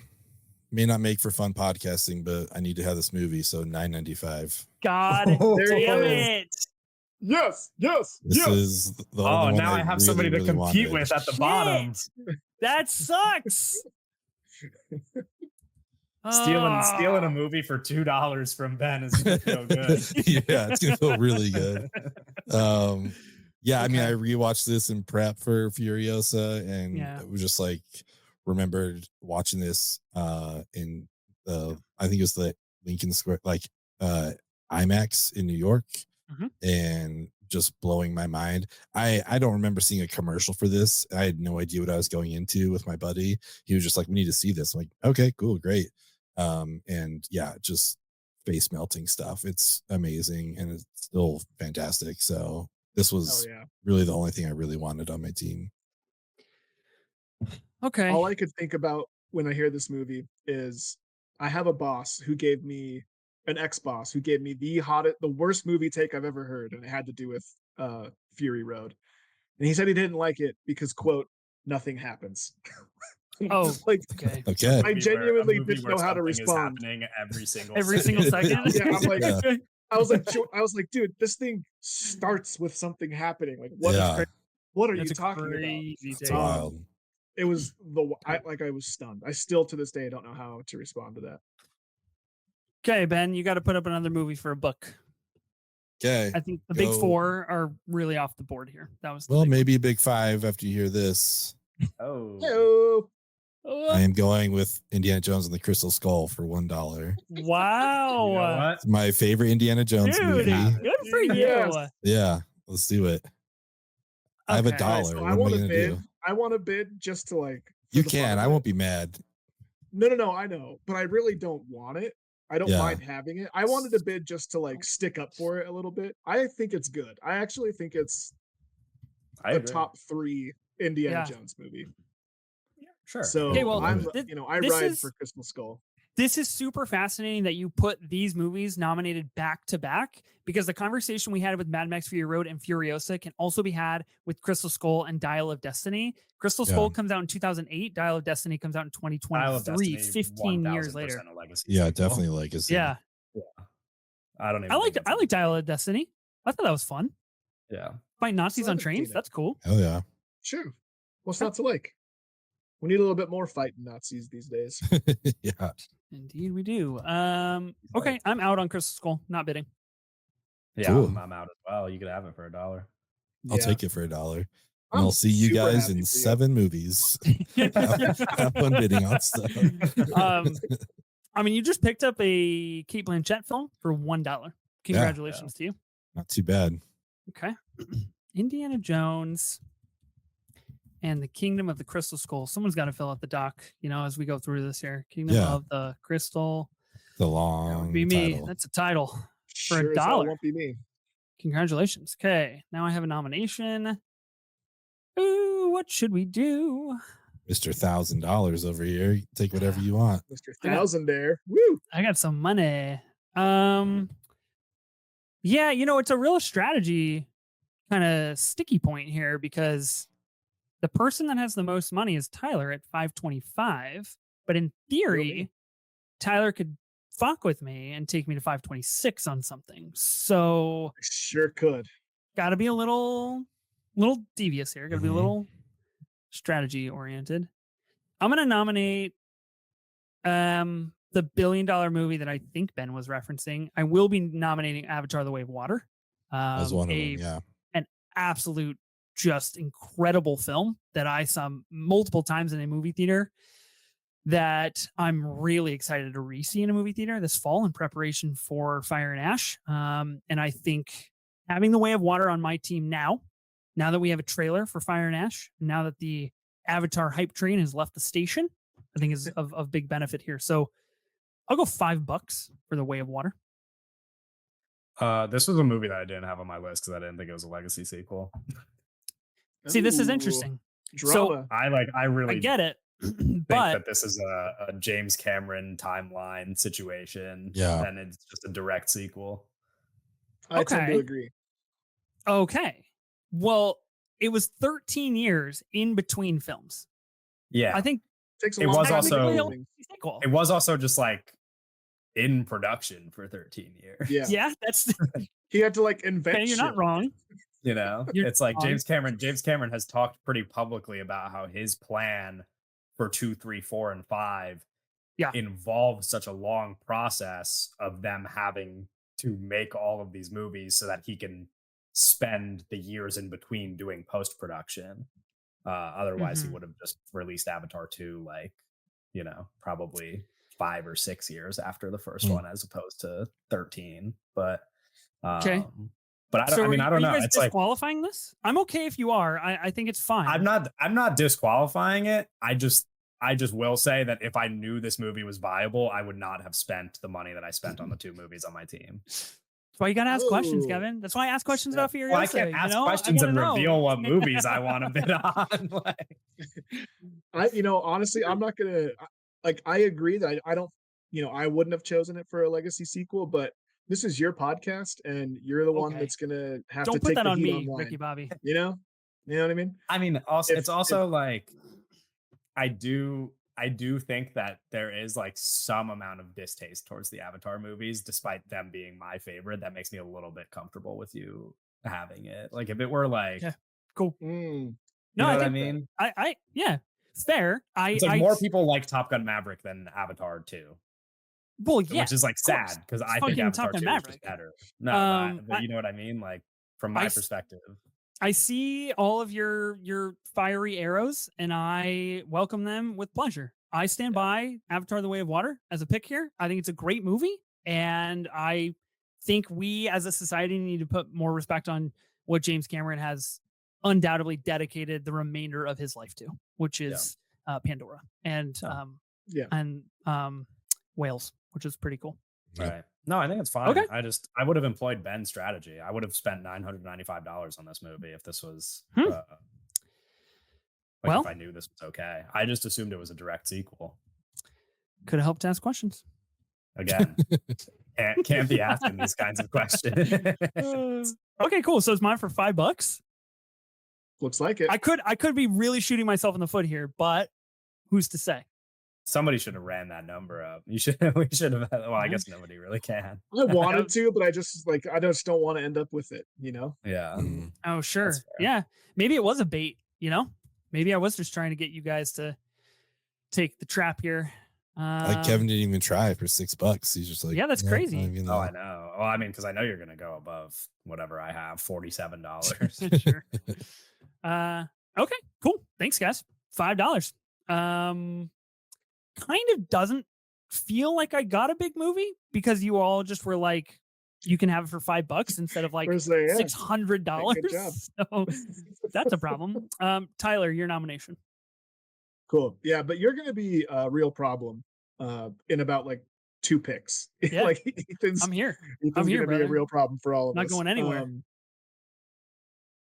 Speaker 2: may not make for fun podcasting, but I need to have this movie, so $9.95.
Speaker 1: God
Speaker 3: There you
Speaker 1: damn
Speaker 3: go.
Speaker 1: it.
Speaker 3: Yes.
Speaker 2: This is the only
Speaker 4: Oh,
Speaker 2: one
Speaker 4: now I have somebody to
Speaker 2: really
Speaker 4: compete
Speaker 2: wanted.
Speaker 4: with at the
Speaker 1: Shit.
Speaker 4: bottom.
Speaker 1: That sucks.
Speaker 4: Stealing a movie for $2 from Ben is gonna feel good.
Speaker 2: Yeah, it's gonna feel really good. Yeah, I mean,
Speaker 1: Okay.
Speaker 2: I rewatched this in prep for Furiosa, and
Speaker 1: Yeah.
Speaker 2: it was just like remembered watching this in the I think it was the Lincoln Square, like IMAX in New York,
Speaker 1: Mhm.
Speaker 2: and just blowing my mind. I don't remember seeing a commercial for this. I had no idea what I was going into with my buddy. He was just like, we need to see this. I'm like, okay, cool, great. And yeah, just face melting stuff. It's amazing and it's still fantastic. So this
Speaker 3: Oh
Speaker 2: was
Speaker 3: yeah.
Speaker 2: really the only thing I really wanted on my team.
Speaker 1: Okay.
Speaker 3: All I could think about when I hear this movie is I have a boss who gave me an ex-boss who gave me the worst movie take I've ever heard, and it had to do with Fury Road. And he said he didn't like it because, quote, nothing happens.
Speaker 1: Oh,
Speaker 3: like
Speaker 1: okay.
Speaker 2: Okay.
Speaker 3: I genuinely
Speaker 4: A movie
Speaker 3: didn't
Speaker 4: where
Speaker 3: know how to
Speaker 4: something is
Speaker 3: respond.
Speaker 4: happening every single
Speaker 1: Every single second.
Speaker 3: Yeah, I'm like,
Speaker 2: Yeah.
Speaker 3: I was like, dude, this thing starts with something happening. Like, what is
Speaker 2: Yeah.
Speaker 3: crazy? What are
Speaker 1: That's
Speaker 3: you
Speaker 1: a
Speaker 3: talking about?
Speaker 1: crazy
Speaker 2: It's
Speaker 1: take.
Speaker 2: wild.
Speaker 3: It was I was stunned. I still to this day don't know how to respond to that.
Speaker 1: Okay, Ben, you got to put up another movie for a book.
Speaker 2: Okay.
Speaker 1: I think the big
Speaker 2: Go.
Speaker 1: four are really off the board here. That was the
Speaker 2: Well,
Speaker 1: big
Speaker 2: maybe a big five after you hear this.
Speaker 4: Oh,
Speaker 3: Hello.
Speaker 2: I am going with Indiana Jones and the Crystal Skull for $1.
Speaker 1: Wow.
Speaker 4: you know what?
Speaker 2: It's my favorite Indiana Jones
Speaker 1: Dude,
Speaker 2: movie.
Speaker 1: good for you.
Speaker 3: Yes.
Speaker 2: Yeah, let's do it. I have
Speaker 1: Okay.
Speaker 2: $1.
Speaker 3: All right, so
Speaker 2: What am I
Speaker 3: to
Speaker 2: gonna
Speaker 3: bid.
Speaker 2: do?
Speaker 3: I want to bid just to like. for
Speaker 2: You
Speaker 3: the fun
Speaker 2: can.
Speaker 3: of
Speaker 2: I
Speaker 3: it.
Speaker 2: won't be mad.
Speaker 3: No, I know, but I really don't want it. I don't
Speaker 2: Yeah.
Speaker 3: mind having it. I wanted to bid just to like stick up for it a little bit. I think it's good. I actually think it's
Speaker 4: I
Speaker 3: the
Speaker 4: agree.
Speaker 3: top 3 Indiana
Speaker 1: Yeah.
Speaker 3: Jones movie.
Speaker 4: Sure.
Speaker 3: So
Speaker 1: Okay, well,
Speaker 3: I'm,
Speaker 1: thi-
Speaker 3: I
Speaker 1: this
Speaker 3: ride
Speaker 1: is-
Speaker 3: for Crystal Skull.
Speaker 1: This is super fascinating that you put these movies nominated back to back because the conversation we had with Mad Max Fury Road and Furiosa can also be had with Crystal Skull and Dial of Destiny. Crystal
Speaker 2: Yeah.
Speaker 1: Skull comes out in 2008. Dial of Destiny comes out in
Speaker 4: Dial of
Speaker 1: 2023,
Speaker 4: Destiny,
Speaker 1: 15 years later.
Speaker 4: 1000% a legacy
Speaker 2: Yeah,
Speaker 4: sequel.
Speaker 2: definitely legacy.
Speaker 1: Yeah.
Speaker 4: I don't even.
Speaker 1: I
Speaker 4: think
Speaker 1: like
Speaker 4: it's a-
Speaker 1: Dial of Destiny. I thought that was fun.
Speaker 4: Yeah.
Speaker 1: Fight Nazis
Speaker 3: Still
Speaker 1: on
Speaker 3: haven't
Speaker 1: trains.
Speaker 3: seen it.
Speaker 1: That's cool.
Speaker 2: Hell yeah.
Speaker 3: Sure. What's not to like? We need a little bit more fighting Nazis these days.
Speaker 2: Yeah.
Speaker 1: Indeed, we do. Okay, I'm out on Crystal Skull. Not bidding.
Speaker 4: Yeah,
Speaker 2: Cool.
Speaker 4: I'm out as well. You could have it for $1.
Speaker 2: I'll
Speaker 3: Yeah.
Speaker 2: take it for $1. And
Speaker 3: I'm
Speaker 2: I'll see you
Speaker 3: super
Speaker 2: guys
Speaker 3: happy
Speaker 2: in
Speaker 3: for you.
Speaker 2: 7 movies. Have fun bidding on stuff.
Speaker 1: I mean, you just picked up a Kate Blanchett film for $1. Congratulations to you.
Speaker 2: Not too bad.
Speaker 1: Okay. Indiana Jones and the Kingdom of the Crystal Skull. Someone's got to fill out the doc, as we go through this here. Kingdom
Speaker 2: Yeah.
Speaker 1: of the Crystal.
Speaker 2: The
Speaker 1: That
Speaker 2: long
Speaker 1: would be me.
Speaker 2: title.
Speaker 1: That's a title.
Speaker 3: Sure as hell
Speaker 1: $1.
Speaker 3: won't be me.
Speaker 1: Congratulations. Okay. Now I have a nomination. Ooh, what should we do?
Speaker 2: Mr. $1,000 over here. You take whatever you want.
Speaker 3: Mr.
Speaker 1: I got-
Speaker 3: Thousandaire. Woo!
Speaker 1: I got some money. Yeah, it's a real strategy kind of sticky point here because the person that has the most money is Tyler at 525. But in theory,
Speaker 3: me.
Speaker 1: Tyler could fuck with me and take me to 526 on something. So
Speaker 3: I sure could.
Speaker 1: gotta be a little devious here. Gotta be a
Speaker 2: Mhm.
Speaker 1: little strategy oriented. I'm gonna nominate the $1 billion movie that I think Ben was referencing. I will be nominating Avatar: The Way of Water.
Speaker 2: That was one of
Speaker 1: a
Speaker 2: them. Yeah.
Speaker 1: absolute just incredible film that I saw multiple times in a movie theater that I'm really excited to re-see in a movie theater this fall in preparation for Fire and Ash. And I think having The Way of Water on my team now that we have a trailer for Fire and Ash, now that the Avatar hype train has left the station, I think is of big benefit here. So I'll go $5 for The Way of Water.
Speaker 4: This was a movie that I didn't have on my list because I didn't think it was a legacy sequel.
Speaker 1: See, this is
Speaker 3: Ooh,
Speaker 1: interesting.
Speaker 3: Drama.
Speaker 4: I really
Speaker 1: I get it,
Speaker 4: think
Speaker 1: but
Speaker 4: that this is a James Cameron timeline situation.
Speaker 2: Yeah.
Speaker 4: And it's just a direct sequel.
Speaker 3: I tend
Speaker 1: okay.
Speaker 3: to agree.
Speaker 1: okay. Well, it was 13 years in between films.
Speaker 4: Yeah.
Speaker 1: I think
Speaker 3: Takes a
Speaker 4: It
Speaker 3: long
Speaker 4: was
Speaker 3: time to
Speaker 4: also-
Speaker 3: make
Speaker 1: Technically,
Speaker 3: things.
Speaker 1: sequel.
Speaker 4: it was also just like in production for 13 years.
Speaker 3: Yeah.
Speaker 1: Yeah, that's
Speaker 3: He had to like invent.
Speaker 1: okay, you're not
Speaker 3: shit.
Speaker 1: wrong.
Speaker 4: You know,
Speaker 1: You're
Speaker 4: it's like
Speaker 1: wrong.
Speaker 4: James Cameron has talked pretty publicly about how his plan for 2, 3, 4, and 5
Speaker 1: Yeah.
Speaker 4: involved such a long process of them having to make all of these movies so that he can spend the years in between doing post-production. Otherwise he
Speaker 1: Mhm.
Speaker 4: would have just released Avatar 2 like, probably 5 or 6 years after the first
Speaker 2: Hmm.
Speaker 4: one as opposed to 13. But
Speaker 1: Okay.
Speaker 4: But I don't
Speaker 1: are you
Speaker 4: know.
Speaker 1: guys
Speaker 4: It's like
Speaker 1: disqualifying this? I'm okay if you are. I think it's fine.
Speaker 4: I'm not disqualifying it. I just will say that if I knew this movie was viable, I would not have spent the money that I spent on the 2 movies on my team.
Speaker 1: That's why you gotta ask questions,
Speaker 3: Oh.
Speaker 1: Kevin. That's why I ask questions about Furiosa.
Speaker 4: Well, I can't ask questions and reveal what movies I want to bid on.
Speaker 3: Honestly, I'm not gonna I agree that I don't, I wouldn't have chosen it for a legacy sequel, but this is your podcast and you're the one
Speaker 1: Okay.
Speaker 3: that's gonna have
Speaker 1: Don't
Speaker 3: to
Speaker 1: put
Speaker 3: take
Speaker 1: that
Speaker 3: the
Speaker 1: on
Speaker 3: heat
Speaker 1: me,
Speaker 3: online.
Speaker 1: Ricky Bobby.
Speaker 3: You know what I mean?
Speaker 4: I mean, also
Speaker 3: If-
Speaker 4: it's also like I do think that there is like some amount of distaste towards the Avatar movies, despite them being my favorite. That makes me a little bit comfortable with you having it. Like if it were like,
Speaker 1: Yeah. Cool.
Speaker 3: Mm,
Speaker 4: you know what I mean?
Speaker 1: I yeah, it's fair.
Speaker 4: It's like more people like Top Gun Maverick than Avatar 2.
Speaker 1: Well, yeah,
Speaker 4: which is like
Speaker 1: course.
Speaker 4: sad because
Speaker 1: It's
Speaker 4: I think
Speaker 1: fucking
Speaker 4: Avatar
Speaker 1: Top Gun
Speaker 4: 2 is just
Speaker 1: Maverick.
Speaker 4: better. No, but you know what I mean? Like from my perspective.
Speaker 1: I see all of your fiery arrows, and I welcome them with pleasure. I stand by Avatar: The Way of Water as a pick here. I think it's a great movie, and I think we as a society need to put more respect on what James Cameron has undoubtedly dedicated the remainder of his life to, which is Pandora and Whales, which is pretty cool.
Speaker 4: Right. No, I think it's fine.
Speaker 1: Okay.
Speaker 4: I would have employed Ben's strategy. I would have spent $995 on this movie if this was if I knew this was okay. I just assumed it was a direct sequel.
Speaker 1: Could have helped to ask questions.
Speaker 4: Again, can't be asking these kinds of questions.
Speaker 1: Okay, cool. So it's mine for $5.
Speaker 3: looks like it.
Speaker 1: I could be really shooting myself in the foot here, but who's to say?
Speaker 4: Somebody should have ran that number up. We should have. Well, I guess nobody really can.
Speaker 3: I wanted to, but I just don't want to end up with it.
Speaker 4: Yeah.
Speaker 1: Oh, sure.
Speaker 4: That's fair.
Speaker 1: Yeah. Maybe it was a bait, Maybe I was just trying to get you guys to take the trap here.
Speaker 2: Like Kevin didn't even try for $6. He's just like,
Speaker 1: yeah, that's crazy.
Speaker 4: Oh, I know. Well, I mean, because I know you're going to go above whatever I have, $47.
Speaker 1: Sure. Okay, cool. Thanks, guys. $5. Kind of doesn't feel like I got a big movie because you all just were like, you can have it for $5 instead of like $600.
Speaker 3: Good job.
Speaker 1: So that's a problem. Tyler, your nomination.
Speaker 3: Cool. Yeah, but you're going to be a real problem in about like 2 picks.
Speaker 1: Yeah.
Speaker 3: Like Ethan's
Speaker 1: I'm here.
Speaker 3: Ethan's
Speaker 1: I'm here,
Speaker 3: going to be a
Speaker 1: brother.
Speaker 3: real problem for all of
Speaker 1: Not
Speaker 3: us.
Speaker 1: going anywhere.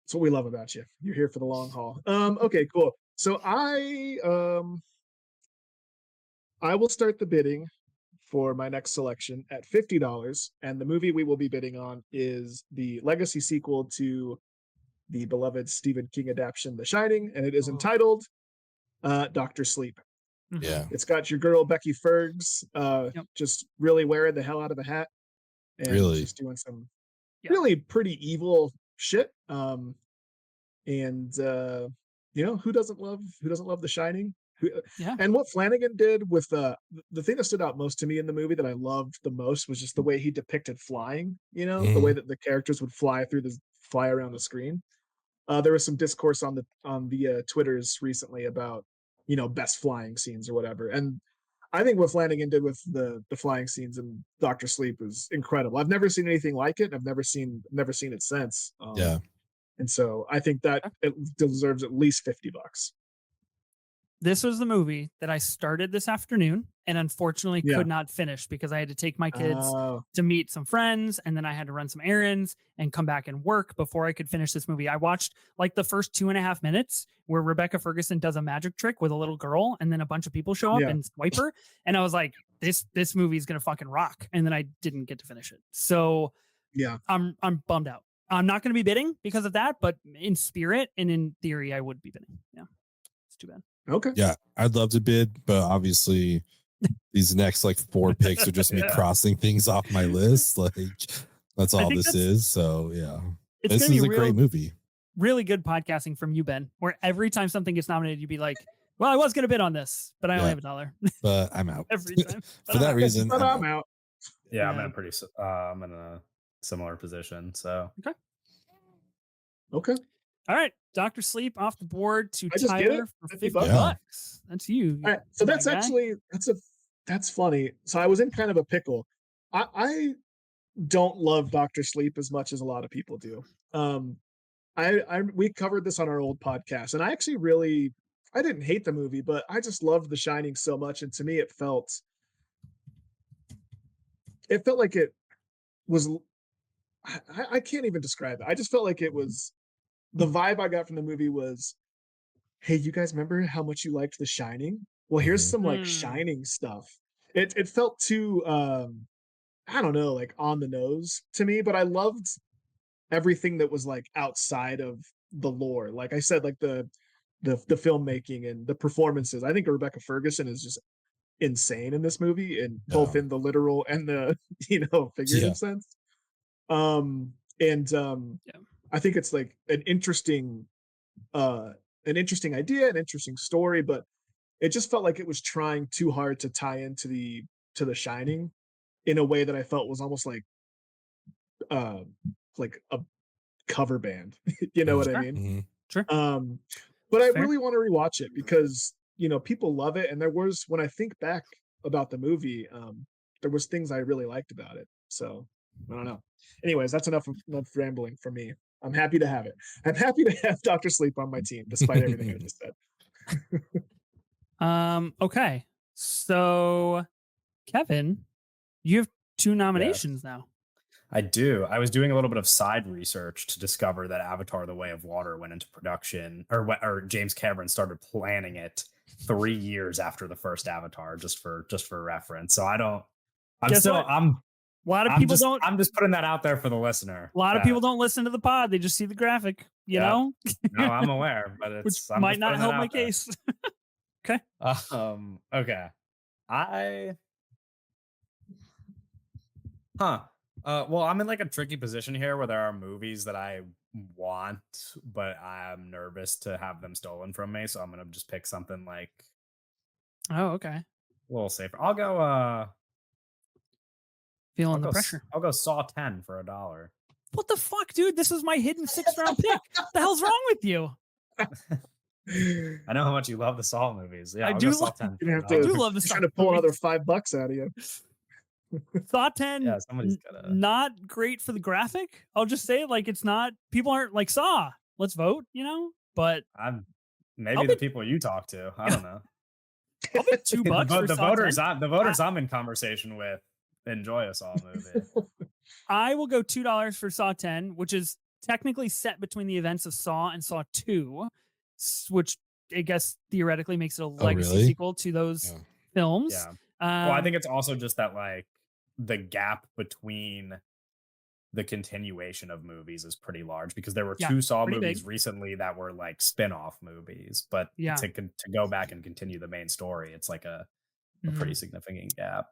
Speaker 3: That's what we love about you. You're here for the long haul. Okay, cool. So I will start the bidding for my next selection at $50, and the movie we will be bidding on is the legacy sequel to the beloved Stephen King adaptation, The Shining, and it is entitled Dr. Sleep.
Speaker 2: Yeah.
Speaker 3: It's got your girl Becky Fergs just really wearing the hell out of a hat and
Speaker 2: Really?
Speaker 3: just doing some really pretty evil shit. And who doesn't love The Shining? And what Flanagan did with the thing that stood out most to me in the movie that I loved the most was just the way he depicted flying, the way that the characters would fly around the screen. There was some discourse on the Twitters recently about, best flying scenes or whatever. And I think what Flanagan did with the flying scenes in Dr. Sleep is incredible. I've never seen anything like it. I've never seen it since. And so I think that it deserves at least $50.
Speaker 1: This was the movie that I started this afternoon and unfortunately could not finish because I had to take my kids to meet some friends, and then I had to run some errands and come back and work before I could finish this movie. I watched like the first 2.5 minutes where Rebecca Ferguson does a magic trick with a little girl, and then a bunch of people show up and swipe her. And I was like, this movie is gonna fucking rock. And then I didn't get to finish it. So I'm bummed out. I'm not gonna be bidding because of that, but in spirit and in theory, I would be bidding. Yeah. It's too bad.
Speaker 3: Okay.
Speaker 2: Yeah, I'd love to bid, but obviously these next like 4 picks are just me crossing things off my list. Like that's all this is. So yeah, this is a great movie.
Speaker 1: Really good podcasting from you, Ben, where every time something gets nominated, you'd be like, well, I was going to bid on this, but I only have $1.
Speaker 2: But I'm out.
Speaker 1: Every time.
Speaker 2: For that reason,
Speaker 3: but I'm out.
Speaker 4: Yeah, I'm in a similar position. So
Speaker 3: okay.
Speaker 1: All right, Dr. Sleep off the board to
Speaker 3: I just get
Speaker 1: Tyler
Speaker 3: it?
Speaker 1: for
Speaker 3: $50.
Speaker 1: $50. That's you.
Speaker 3: All right, so that's
Speaker 1: guy.
Speaker 3: actually that's funny. So I was in kind of a pickle. I don't love Doctor Sleep as much as a lot of people do. We covered this on our old podcast, and I actually really I didn't hate the movie, but I just loved The Shining so much, and to me it felt like it was I can't even describe it. I just felt like it was the vibe I got from the movie was, hey, you guys remember how much you liked The Shining? Well, here's
Speaker 2: Mhm.
Speaker 3: some like Shining stuff. It felt too I don't know, like on the nose to me, but I loved everything that was like outside of the lore. Like I said, like the filmmaking and the performances. I think Rebecca Ferguson is just insane in this movie, and both
Speaker 2: Yeah.
Speaker 3: in the literal and the figurative
Speaker 2: Yeah.
Speaker 3: sense. And
Speaker 1: Yeah.
Speaker 3: I think it's like an interesting idea, an interesting story, but it just felt like it was trying too hard to tie into the Shining in a way that I felt was almost uh like a cover band. You know what I
Speaker 1: Sure.
Speaker 3: mean?
Speaker 2: Mhm.
Speaker 1: Sure.
Speaker 3: But I
Speaker 1: Fair.
Speaker 3: really want to rewatch it because people love it, and there was when I think back about the movie, there was things I really liked about it. So I don't know. Anyways, that's enough rambling from me. I'm happy to have it. I'm happy to have Doctor Sleep on my team, despite everything I just said.
Speaker 1: Okay. So, Kevin, you have 2
Speaker 4: Yes.
Speaker 1: nominations now.
Speaker 4: I do. I was doing a little bit of side research to discover that Avatar: The Way of Water went into production, or James Cameron started planning it 3 years after the first Avatar, just for reference. So I don't. I'm
Speaker 1: Guess
Speaker 4: still.
Speaker 1: what? A lot of people don't.
Speaker 4: I'm just putting that out there for the listener.
Speaker 1: A lot of people don't listen to the pod. They just see the graphic. You
Speaker 4: Yeah.
Speaker 1: know,
Speaker 4: No, I'm aware, but
Speaker 1: which
Speaker 4: it's I'm
Speaker 1: might
Speaker 4: just
Speaker 1: not
Speaker 4: putting that
Speaker 1: help my
Speaker 4: out there.
Speaker 1: case. Okay.
Speaker 4: Okay. I well, I'm in like a tricky position here where there are movies that I want, but I'm nervous to have them stolen from me. So I'm gonna just pick something like
Speaker 1: Oh, okay.
Speaker 4: a little safer. I'll
Speaker 1: Feeling the
Speaker 4: go
Speaker 1: pressure.
Speaker 4: I'll go Saw 10 for $1.
Speaker 1: What the fuck, dude? This was my hidden 6th round pick. The hell's wrong with you?
Speaker 4: I know how much you love the Saw movies. Yeah,
Speaker 1: I
Speaker 4: I'll
Speaker 1: do
Speaker 4: go Saw
Speaker 1: love-
Speaker 4: 10
Speaker 3: You're
Speaker 4: for
Speaker 3: gonna have
Speaker 1: I
Speaker 3: to
Speaker 1: do love the
Speaker 3: I'm
Speaker 1: Saw
Speaker 3: trying to pull another
Speaker 1: movies.
Speaker 3: $5 out of you.
Speaker 1: Saw 10,
Speaker 4: Yeah, somebody's gotta.
Speaker 1: not great for the graphic. I'll just say it like it's not. People aren't like Saw. Let's vote, But
Speaker 4: I'm maybe
Speaker 1: I'll
Speaker 4: the
Speaker 1: bet-
Speaker 4: people you talk to. I don't know.
Speaker 1: I'll bet $2 for
Speaker 4: the
Speaker 1: Saw 10.
Speaker 4: voters I'm in conversation with enjoy a Saw movie.
Speaker 1: I will go $2 for Saw 10, which is technically set between the events of Saw and Saw 2, which I guess theoretically makes it a legacy
Speaker 2: really?
Speaker 1: sequel to those
Speaker 2: Yeah.
Speaker 1: films.
Speaker 4: Yeah. Well, I think it's also just that like the gap between the continuation of movies is pretty large because there were
Speaker 1: Yeah,
Speaker 4: 2 Saw
Speaker 1: pretty
Speaker 4: movies
Speaker 1: big.
Speaker 4: recently that were like spin-off movies, but
Speaker 1: Yeah.
Speaker 4: to go back and continue the main story, it's like a pretty significant gap.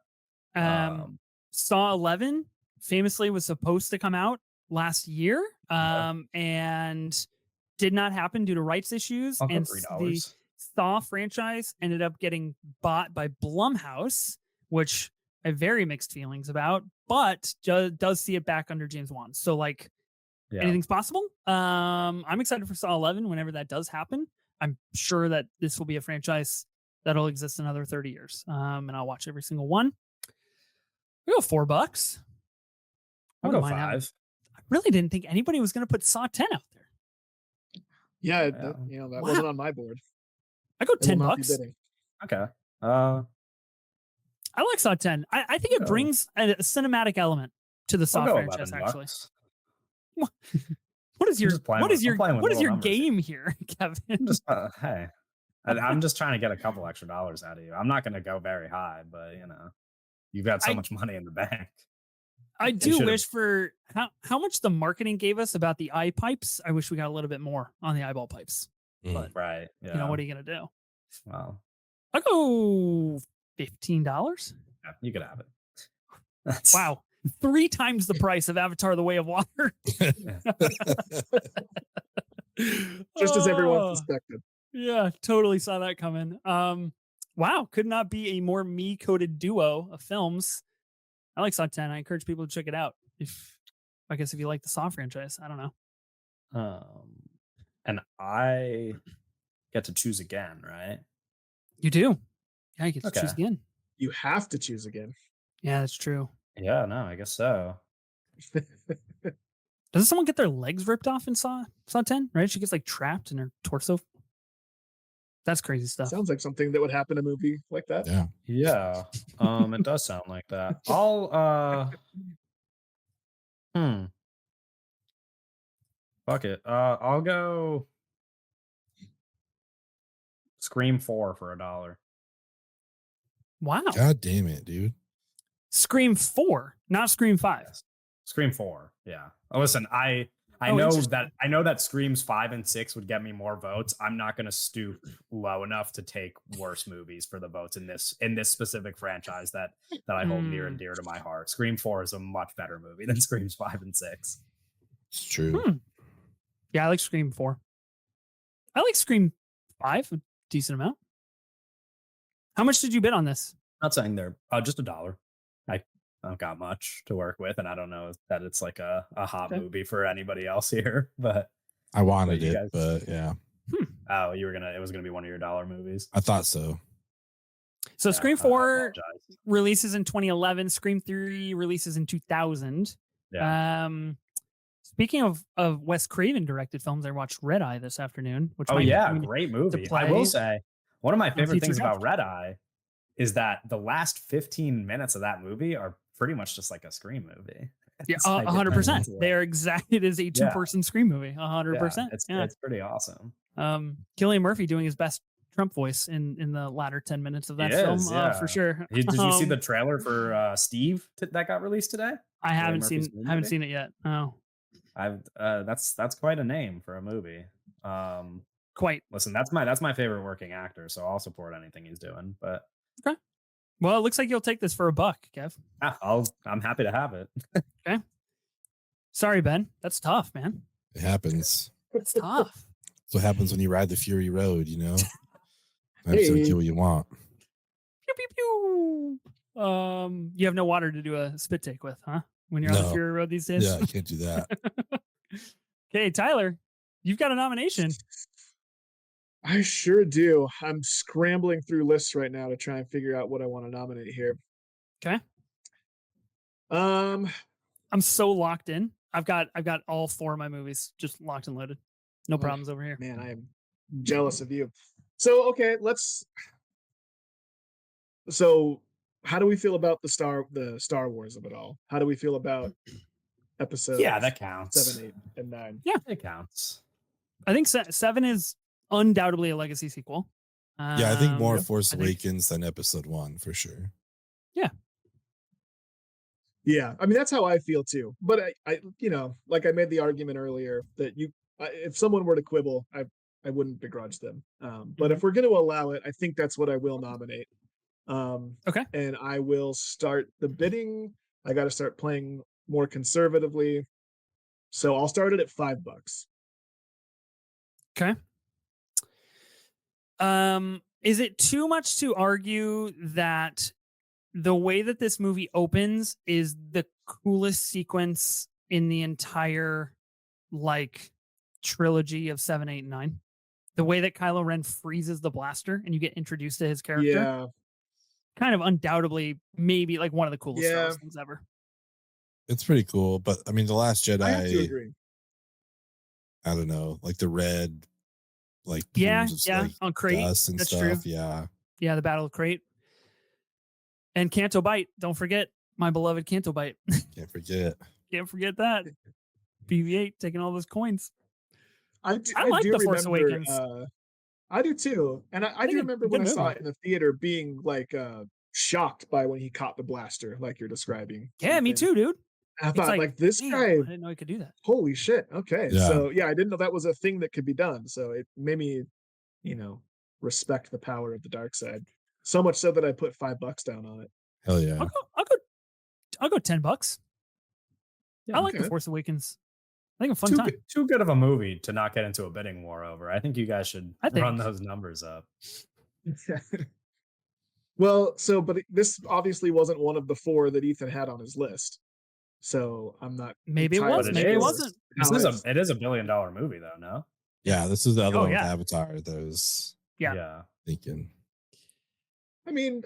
Speaker 1: Saw 11 famously was supposed to come out last year, and did not happen due to rights issues.
Speaker 4: I'll go
Speaker 1: And the
Speaker 4: $3.
Speaker 1: Saw franchise ended up getting bought by Blumhouse, which I have very mixed feelings about, but does see it back under James Wan. So like
Speaker 4: Yeah.
Speaker 1: anything's possible. I'm excited for Saw 11 whenever that does happen. I'm sure that this will be a franchise that'll exist another 30 years. And I'll watch every single one. We go $4.
Speaker 4: I'll
Speaker 1: I
Speaker 4: go
Speaker 1: wouldn't mind having-
Speaker 4: 5.
Speaker 1: I really didn't think anybody was going to put Saw 10 out there.
Speaker 3: Yeah,
Speaker 4: Yeah.
Speaker 3: that
Speaker 1: Wow.
Speaker 3: wasn't on my board.
Speaker 1: I go
Speaker 3: I will
Speaker 1: $10.
Speaker 3: not be bidding.
Speaker 4: Okay.
Speaker 1: I like Saw 10. I think it
Speaker 4: Yeah.
Speaker 1: brings a cinematic element to the Saw
Speaker 4: I'll go
Speaker 1: franchise.
Speaker 4: $11.
Speaker 1: Actually, what is your
Speaker 4: just playing
Speaker 1: what
Speaker 4: with-
Speaker 1: is your
Speaker 4: I'm playing with
Speaker 1: what is
Speaker 4: little
Speaker 1: your
Speaker 4: numbers here.
Speaker 1: game here, Kevin?
Speaker 4: Just hey, I'm just trying to get a couple extra dollars out of you. I'm not going to go very high, but you've got so
Speaker 1: I-
Speaker 4: much money in the bank.
Speaker 1: I do
Speaker 4: should've-
Speaker 1: wish for how much the marketing gave us about the eye pipes. I wish we got a little bit more on the eyeball pipes. But
Speaker 4: Right. Yeah.
Speaker 1: what are you gonna do?
Speaker 4: Well,
Speaker 1: I'll go $15.
Speaker 4: yeah, you could have it. That's,
Speaker 1: Wow, 3 times the price of Avatar: The Way of Water.
Speaker 3: Just as everyone
Speaker 1: Oh.
Speaker 3: suspected.
Speaker 1: Yeah, totally saw that coming. Wow, could not be a more me-coded duo of films. I like Saw 10. I encourage people to check it out. I guess if you like the Saw franchise, I don't know.
Speaker 4: And I get to choose again, right?
Speaker 1: You do. Yeah, you get to choose
Speaker 4: Okay.
Speaker 1: again.
Speaker 3: You have to choose again.
Speaker 1: Yeah, that's true.
Speaker 4: Yeah, no, I guess so.
Speaker 1: Doesn't someone get their legs ripped off in Saw 10? Right? She gets like trapped in her torso. That's crazy stuff.
Speaker 3: Sounds like something that would happen in a movie like that.
Speaker 2: Yeah.
Speaker 4: Yeah. It does sound like that. Fuck it. I'll go Scream 4 for $1.
Speaker 1: Wow.
Speaker 2: God damn it, dude.
Speaker 1: Scream 4, not Scream 5.
Speaker 4: Yes. Scream 4. Yeah. Oh, listen, I
Speaker 1: Oh,
Speaker 4: know
Speaker 1: interesting.
Speaker 4: that Screams 5 and 6 would get me more votes. I'm not going to stoop low enough to take worse movies for the votes in this specific franchise that I hold near and dear to my heart. Scream 4 is a much better movie than Screams 5 and 6.
Speaker 2: It's true.
Speaker 1: Yeah, I like Scream 4. I like Scream 5 a decent amount. How much did you bid on this?
Speaker 4: Not saying they're just $1. I don't got much to work with, and I don't know that it's like a hot
Speaker 1: Okay.
Speaker 4: movie for anybody else here, but
Speaker 2: I wanted
Speaker 4: you
Speaker 2: it,
Speaker 4: guys-
Speaker 2: but yeah,
Speaker 4: oh, it was gonna be one of your dollar movies.
Speaker 2: I thought so.
Speaker 1: So
Speaker 4: Yeah,
Speaker 1: Scream
Speaker 4: I
Speaker 1: 4
Speaker 4: apologize.
Speaker 1: releases in 2011. Scream 3 releases in 2000.
Speaker 4: Yeah.
Speaker 1: Speaking of Wes Craven directed films, I watched Red Eye this afternoon. Which
Speaker 4: Oh
Speaker 1: might
Speaker 4: yeah,
Speaker 1: be
Speaker 4: great movie. I
Speaker 1: play
Speaker 4: will say one of my favorite
Speaker 1: future
Speaker 4: things about
Speaker 1: draft.
Speaker 4: Red Eye is that the last 15 minutes of that movie are pretty much just like a Scream movie.
Speaker 1: Yeah,
Speaker 4: It's like-
Speaker 1: 100%.
Speaker 4: it's
Speaker 1: They are exact. It is a two-person Scream movie. 100%. Yeah.
Speaker 4: It's pretty awesome.
Speaker 1: Cillian Murphy doing his best Trump voice in the latter 10 minutes of that
Speaker 4: He
Speaker 1: film,
Speaker 4: is, yeah.
Speaker 1: for sure.
Speaker 4: Did you see the trailer for Steve that got released today?
Speaker 1: I haven't
Speaker 4: Murphy's
Speaker 1: seen
Speaker 4: new
Speaker 1: haven't
Speaker 4: movie?
Speaker 1: seen it yet. Oh,
Speaker 4: That's quite a name for a movie.
Speaker 1: quite.
Speaker 4: Listen, that's my favorite working actor, so I'll support anything he's doing. But
Speaker 1: Well, it looks like you'll take this for $1, Kev.
Speaker 4: I'm happy to have it.
Speaker 1: Sorry, Ben. That's tough, man.
Speaker 2: It happens.
Speaker 1: It's tough.
Speaker 2: That's what happens when you ride the Fury Road, you know?
Speaker 3: Hey.
Speaker 2: Sometimes you get what you want.
Speaker 1: Pew pew pew. You have no water to do a spit take with, huh? When you're on the
Speaker 2: No.
Speaker 1: Fury Road these days.
Speaker 2: Yeah, I can't do that.
Speaker 1: Okay, Tyler, you've got a nomination.
Speaker 3: I sure do. I'm scrambling through lists right now to try and figure out what I want to nominate here.
Speaker 1: Okay.
Speaker 3: Um,
Speaker 1: I'm so locked in. I've got all 4 of my movies just locked and loaded. No
Speaker 3: Oh,
Speaker 1: problems over here.
Speaker 3: man, I am jealous of you. So, okay, so how do we feel about the Star Wars of it all? How do we feel about episodes
Speaker 4: Yeah, that counts.
Speaker 3: 7, 8, and 9?
Speaker 4: It counts.
Speaker 1: I think 7 is undoubtedly a legacy sequel.
Speaker 2: Yeah, I think more
Speaker 1: Um,
Speaker 2: Force
Speaker 1: I think-
Speaker 2: Awakens than Episode 1 for sure.
Speaker 3: Yeah, I mean that's how I feel too. But I like I made the argument earlier that if someone were to quibble, I wouldn't begrudge them. But if we're going to allow it, I think that's what I will nominate.
Speaker 1: Okay.
Speaker 3: And I will start the bidding. I got to start playing more conservatively, so I'll start it at $5.
Speaker 1: Okay. Is it too much to argue that the way that this movie opens is the coolest sequence in the entire trilogy of 7, 8, and 9? The way that Kylo Ren freezes the blaster and you get introduced to his character,
Speaker 3: Yeah,
Speaker 1: kind of undoubtedly maybe like one of the coolest Star
Speaker 3: Yeah.
Speaker 1: Wars things ever.
Speaker 2: It's pretty cool, but I mean, The Last Jedi,
Speaker 3: I have to agree.
Speaker 2: I don't know, like the red, like
Speaker 1: Yeah,
Speaker 2: plumes of,
Speaker 1: yeah,
Speaker 2: like,
Speaker 1: on Crate.
Speaker 2: dust and
Speaker 1: That's
Speaker 2: stuff.
Speaker 1: true.
Speaker 2: Yeah,
Speaker 1: Yeah, the Battle of Crate. And Canto Bite. Don't forget my beloved Canto Bite.
Speaker 2: can't forget.
Speaker 1: Can't forget that. BB-8 taking all those coins.
Speaker 3: I
Speaker 1: like
Speaker 3: do
Speaker 1: The Force
Speaker 3: remember,
Speaker 1: Awakens.
Speaker 3: I do too, and I
Speaker 1: think
Speaker 3: do
Speaker 1: it-
Speaker 3: remember
Speaker 1: good
Speaker 3: when I saw
Speaker 1: movie.
Speaker 3: it in the theater being shocked by when he caught the blaster, like you're describing.
Speaker 1: Yeah, me
Speaker 3: Ethan.
Speaker 1: too, dude.
Speaker 3: I
Speaker 1: It's
Speaker 3: thought like this
Speaker 1: damn,
Speaker 3: guy,
Speaker 1: I didn't know he could do that.
Speaker 3: holy shit. Okay,
Speaker 2: Yeah.
Speaker 3: so yeah, I didn't know that was a thing that could be done. So it made me, respect the power of the dark side. So much so that I put $5 down on it.
Speaker 2: Hell yeah.
Speaker 1: I'll go $10. I like The
Speaker 3: okay.
Speaker 1: Force Awakens. I think a fun
Speaker 4: Too
Speaker 1: time.
Speaker 4: good, too good of a movie to not get into a bidding war over. I think you guys should
Speaker 1: I think-
Speaker 4: run those numbers up.
Speaker 3: Well, but this obviously wasn't one of the 4 that Ethan had on his list. So I'm not.
Speaker 1: Maybe it
Speaker 3: entirely
Speaker 1: was,
Speaker 4: But
Speaker 1: maybe it
Speaker 3: sure
Speaker 1: wasn't.
Speaker 4: This
Speaker 3: how
Speaker 4: is
Speaker 3: it's-
Speaker 4: it is $1 billion movie though. No.
Speaker 2: Yeah, this is the other
Speaker 1: Oh,
Speaker 2: one
Speaker 1: yeah.
Speaker 2: with Avatar that I was
Speaker 1: Yeah.
Speaker 2: thinking.
Speaker 3: I mean,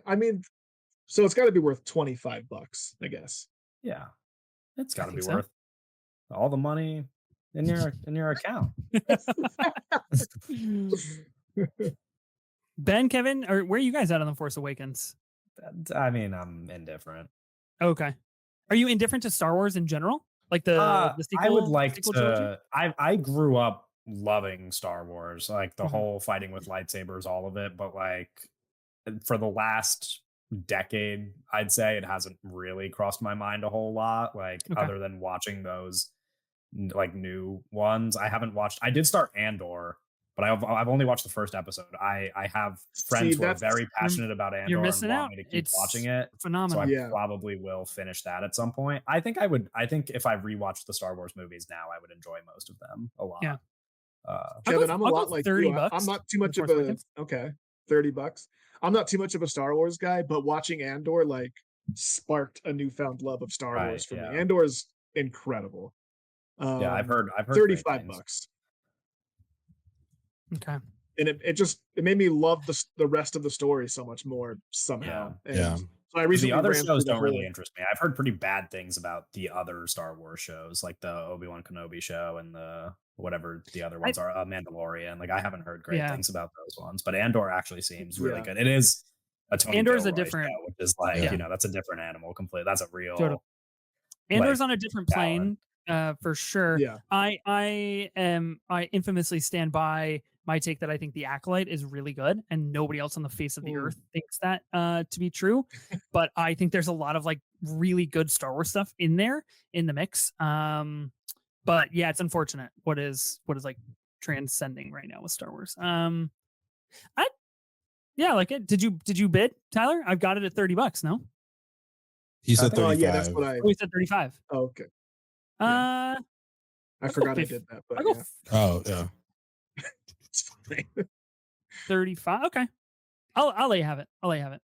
Speaker 3: so it's got to be worth $25, I guess.
Speaker 4: Yeah. It's got to
Speaker 1: think
Speaker 4: be
Speaker 1: so.
Speaker 4: worth all the money in your account.
Speaker 1: Ben, Kevin, or where are you guys at on The Force Awakens?
Speaker 4: I mean, I'm indifferent.
Speaker 1: Okay. Are you indifferent to Star Wars in general? Like the
Speaker 4: I would like
Speaker 1: sequel trilogy?
Speaker 4: to. I grew up loving Star Wars, like the
Speaker 1: Mhm.
Speaker 4: whole fighting with lightsabers, all of it. But like for the last decade, I'd say it hasn't really crossed my mind a whole lot. Like
Speaker 1: Okay.
Speaker 4: other than watching those like new ones, I haven't watched. I did start Andor, but I've only watched the first episode. I have
Speaker 3: See,
Speaker 4: friends who are
Speaker 3: that's
Speaker 4: very passionate about
Speaker 1: You're
Speaker 4: Andor and
Speaker 1: missing
Speaker 4: want
Speaker 1: out.
Speaker 4: me to keep watching
Speaker 1: It's
Speaker 4: it. So I
Speaker 1: phenomenal.
Speaker 3: Yeah.
Speaker 4: probably will finish that at some point. I think I would. I think if I rewatched the Star Wars movies now, I would enjoy most of them a lot.
Speaker 1: Yeah.
Speaker 4: Uh,
Speaker 1: I'll go-
Speaker 3: Kevin, I'm a
Speaker 1: I'll go
Speaker 3: lot like
Speaker 1: 30
Speaker 3: you. I'm
Speaker 1: bucks
Speaker 3: not too
Speaker 1: for
Speaker 3: much
Speaker 1: The
Speaker 3: of
Speaker 1: Force
Speaker 3: a
Speaker 1: Awakens.
Speaker 3: okay, $30. I'm not too much of a Star Wars guy, but watching Andor like sparked a newfound love of Star
Speaker 4: right.
Speaker 3: Wars for me.
Speaker 4: Yeah.
Speaker 3: Andor is incredible.
Speaker 4: Yeah. I've heard. Great
Speaker 3: 35
Speaker 4: things.
Speaker 3: bucks.
Speaker 1: Okay.
Speaker 3: And it made me love the rest of the story so much more somehow. And
Speaker 2: Yeah.
Speaker 3: so I
Speaker 4: 'Cause
Speaker 3: recently
Speaker 4: the other
Speaker 3: ran
Speaker 4: shows
Speaker 3: through the
Speaker 4: don't really
Speaker 3: whole
Speaker 4: interest me. I've heard pretty bad things about the other Star Wars shows, like the Obi-Wan Kenobi show and the whatever the other ones are, Mandalorian. Like I haven't heard great
Speaker 1: Yeah.
Speaker 4: things about those ones, but Andor actually seems really
Speaker 3: Yeah.
Speaker 4: good. It is a Tony
Speaker 1: Andor's a
Speaker 4: Gilroy
Speaker 1: different-
Speaker 4: show, which is like,
Speaker 2: Yeah.
Speaker 4: that's a different animal completely. That's a real
Speaker 1: Totally. Andor's
Speaker 4: like,
Speaker 1: on a different
Speaker 4: talent.
Speaker 1: plane, for sure.
Speaker 3: Yeah.
Speaker 1: I infamously stand by my take that I think The Acolyte is really good, and nobody else on the face of the
Speaker 3: Mm.
Speaker 1: earth thinks that to be true. But I think there's a lot of like really good Star Wars stuff in there in the mix. But yeah, it's unfortunate what is like transcending right now with Star Wars. Yeah, like it. Did you bid, Tyler? I've got it at $30. No,
Speaker 2: He said
Speaker 4: think-
Speaker 3: Oh
Speaker 2: 35.
Speaker 3: yeah, that's what I
Speaker 1: oh, we said 35.
Speaker 3: okay.
Speaker 1: Uh,
Speaker 3: I
Speaker 1: go
Speaker 3: forgot I
Speaker 1: 50.
Speaker 3: did that, but
Speaker 1: I'll go
Speaker 3: yeah.
Speaker 2: Oh, yeah.
Speaker 3: It's fine.
Speaker 1: 35. Okay, I'll let you have it. I'll let you have it.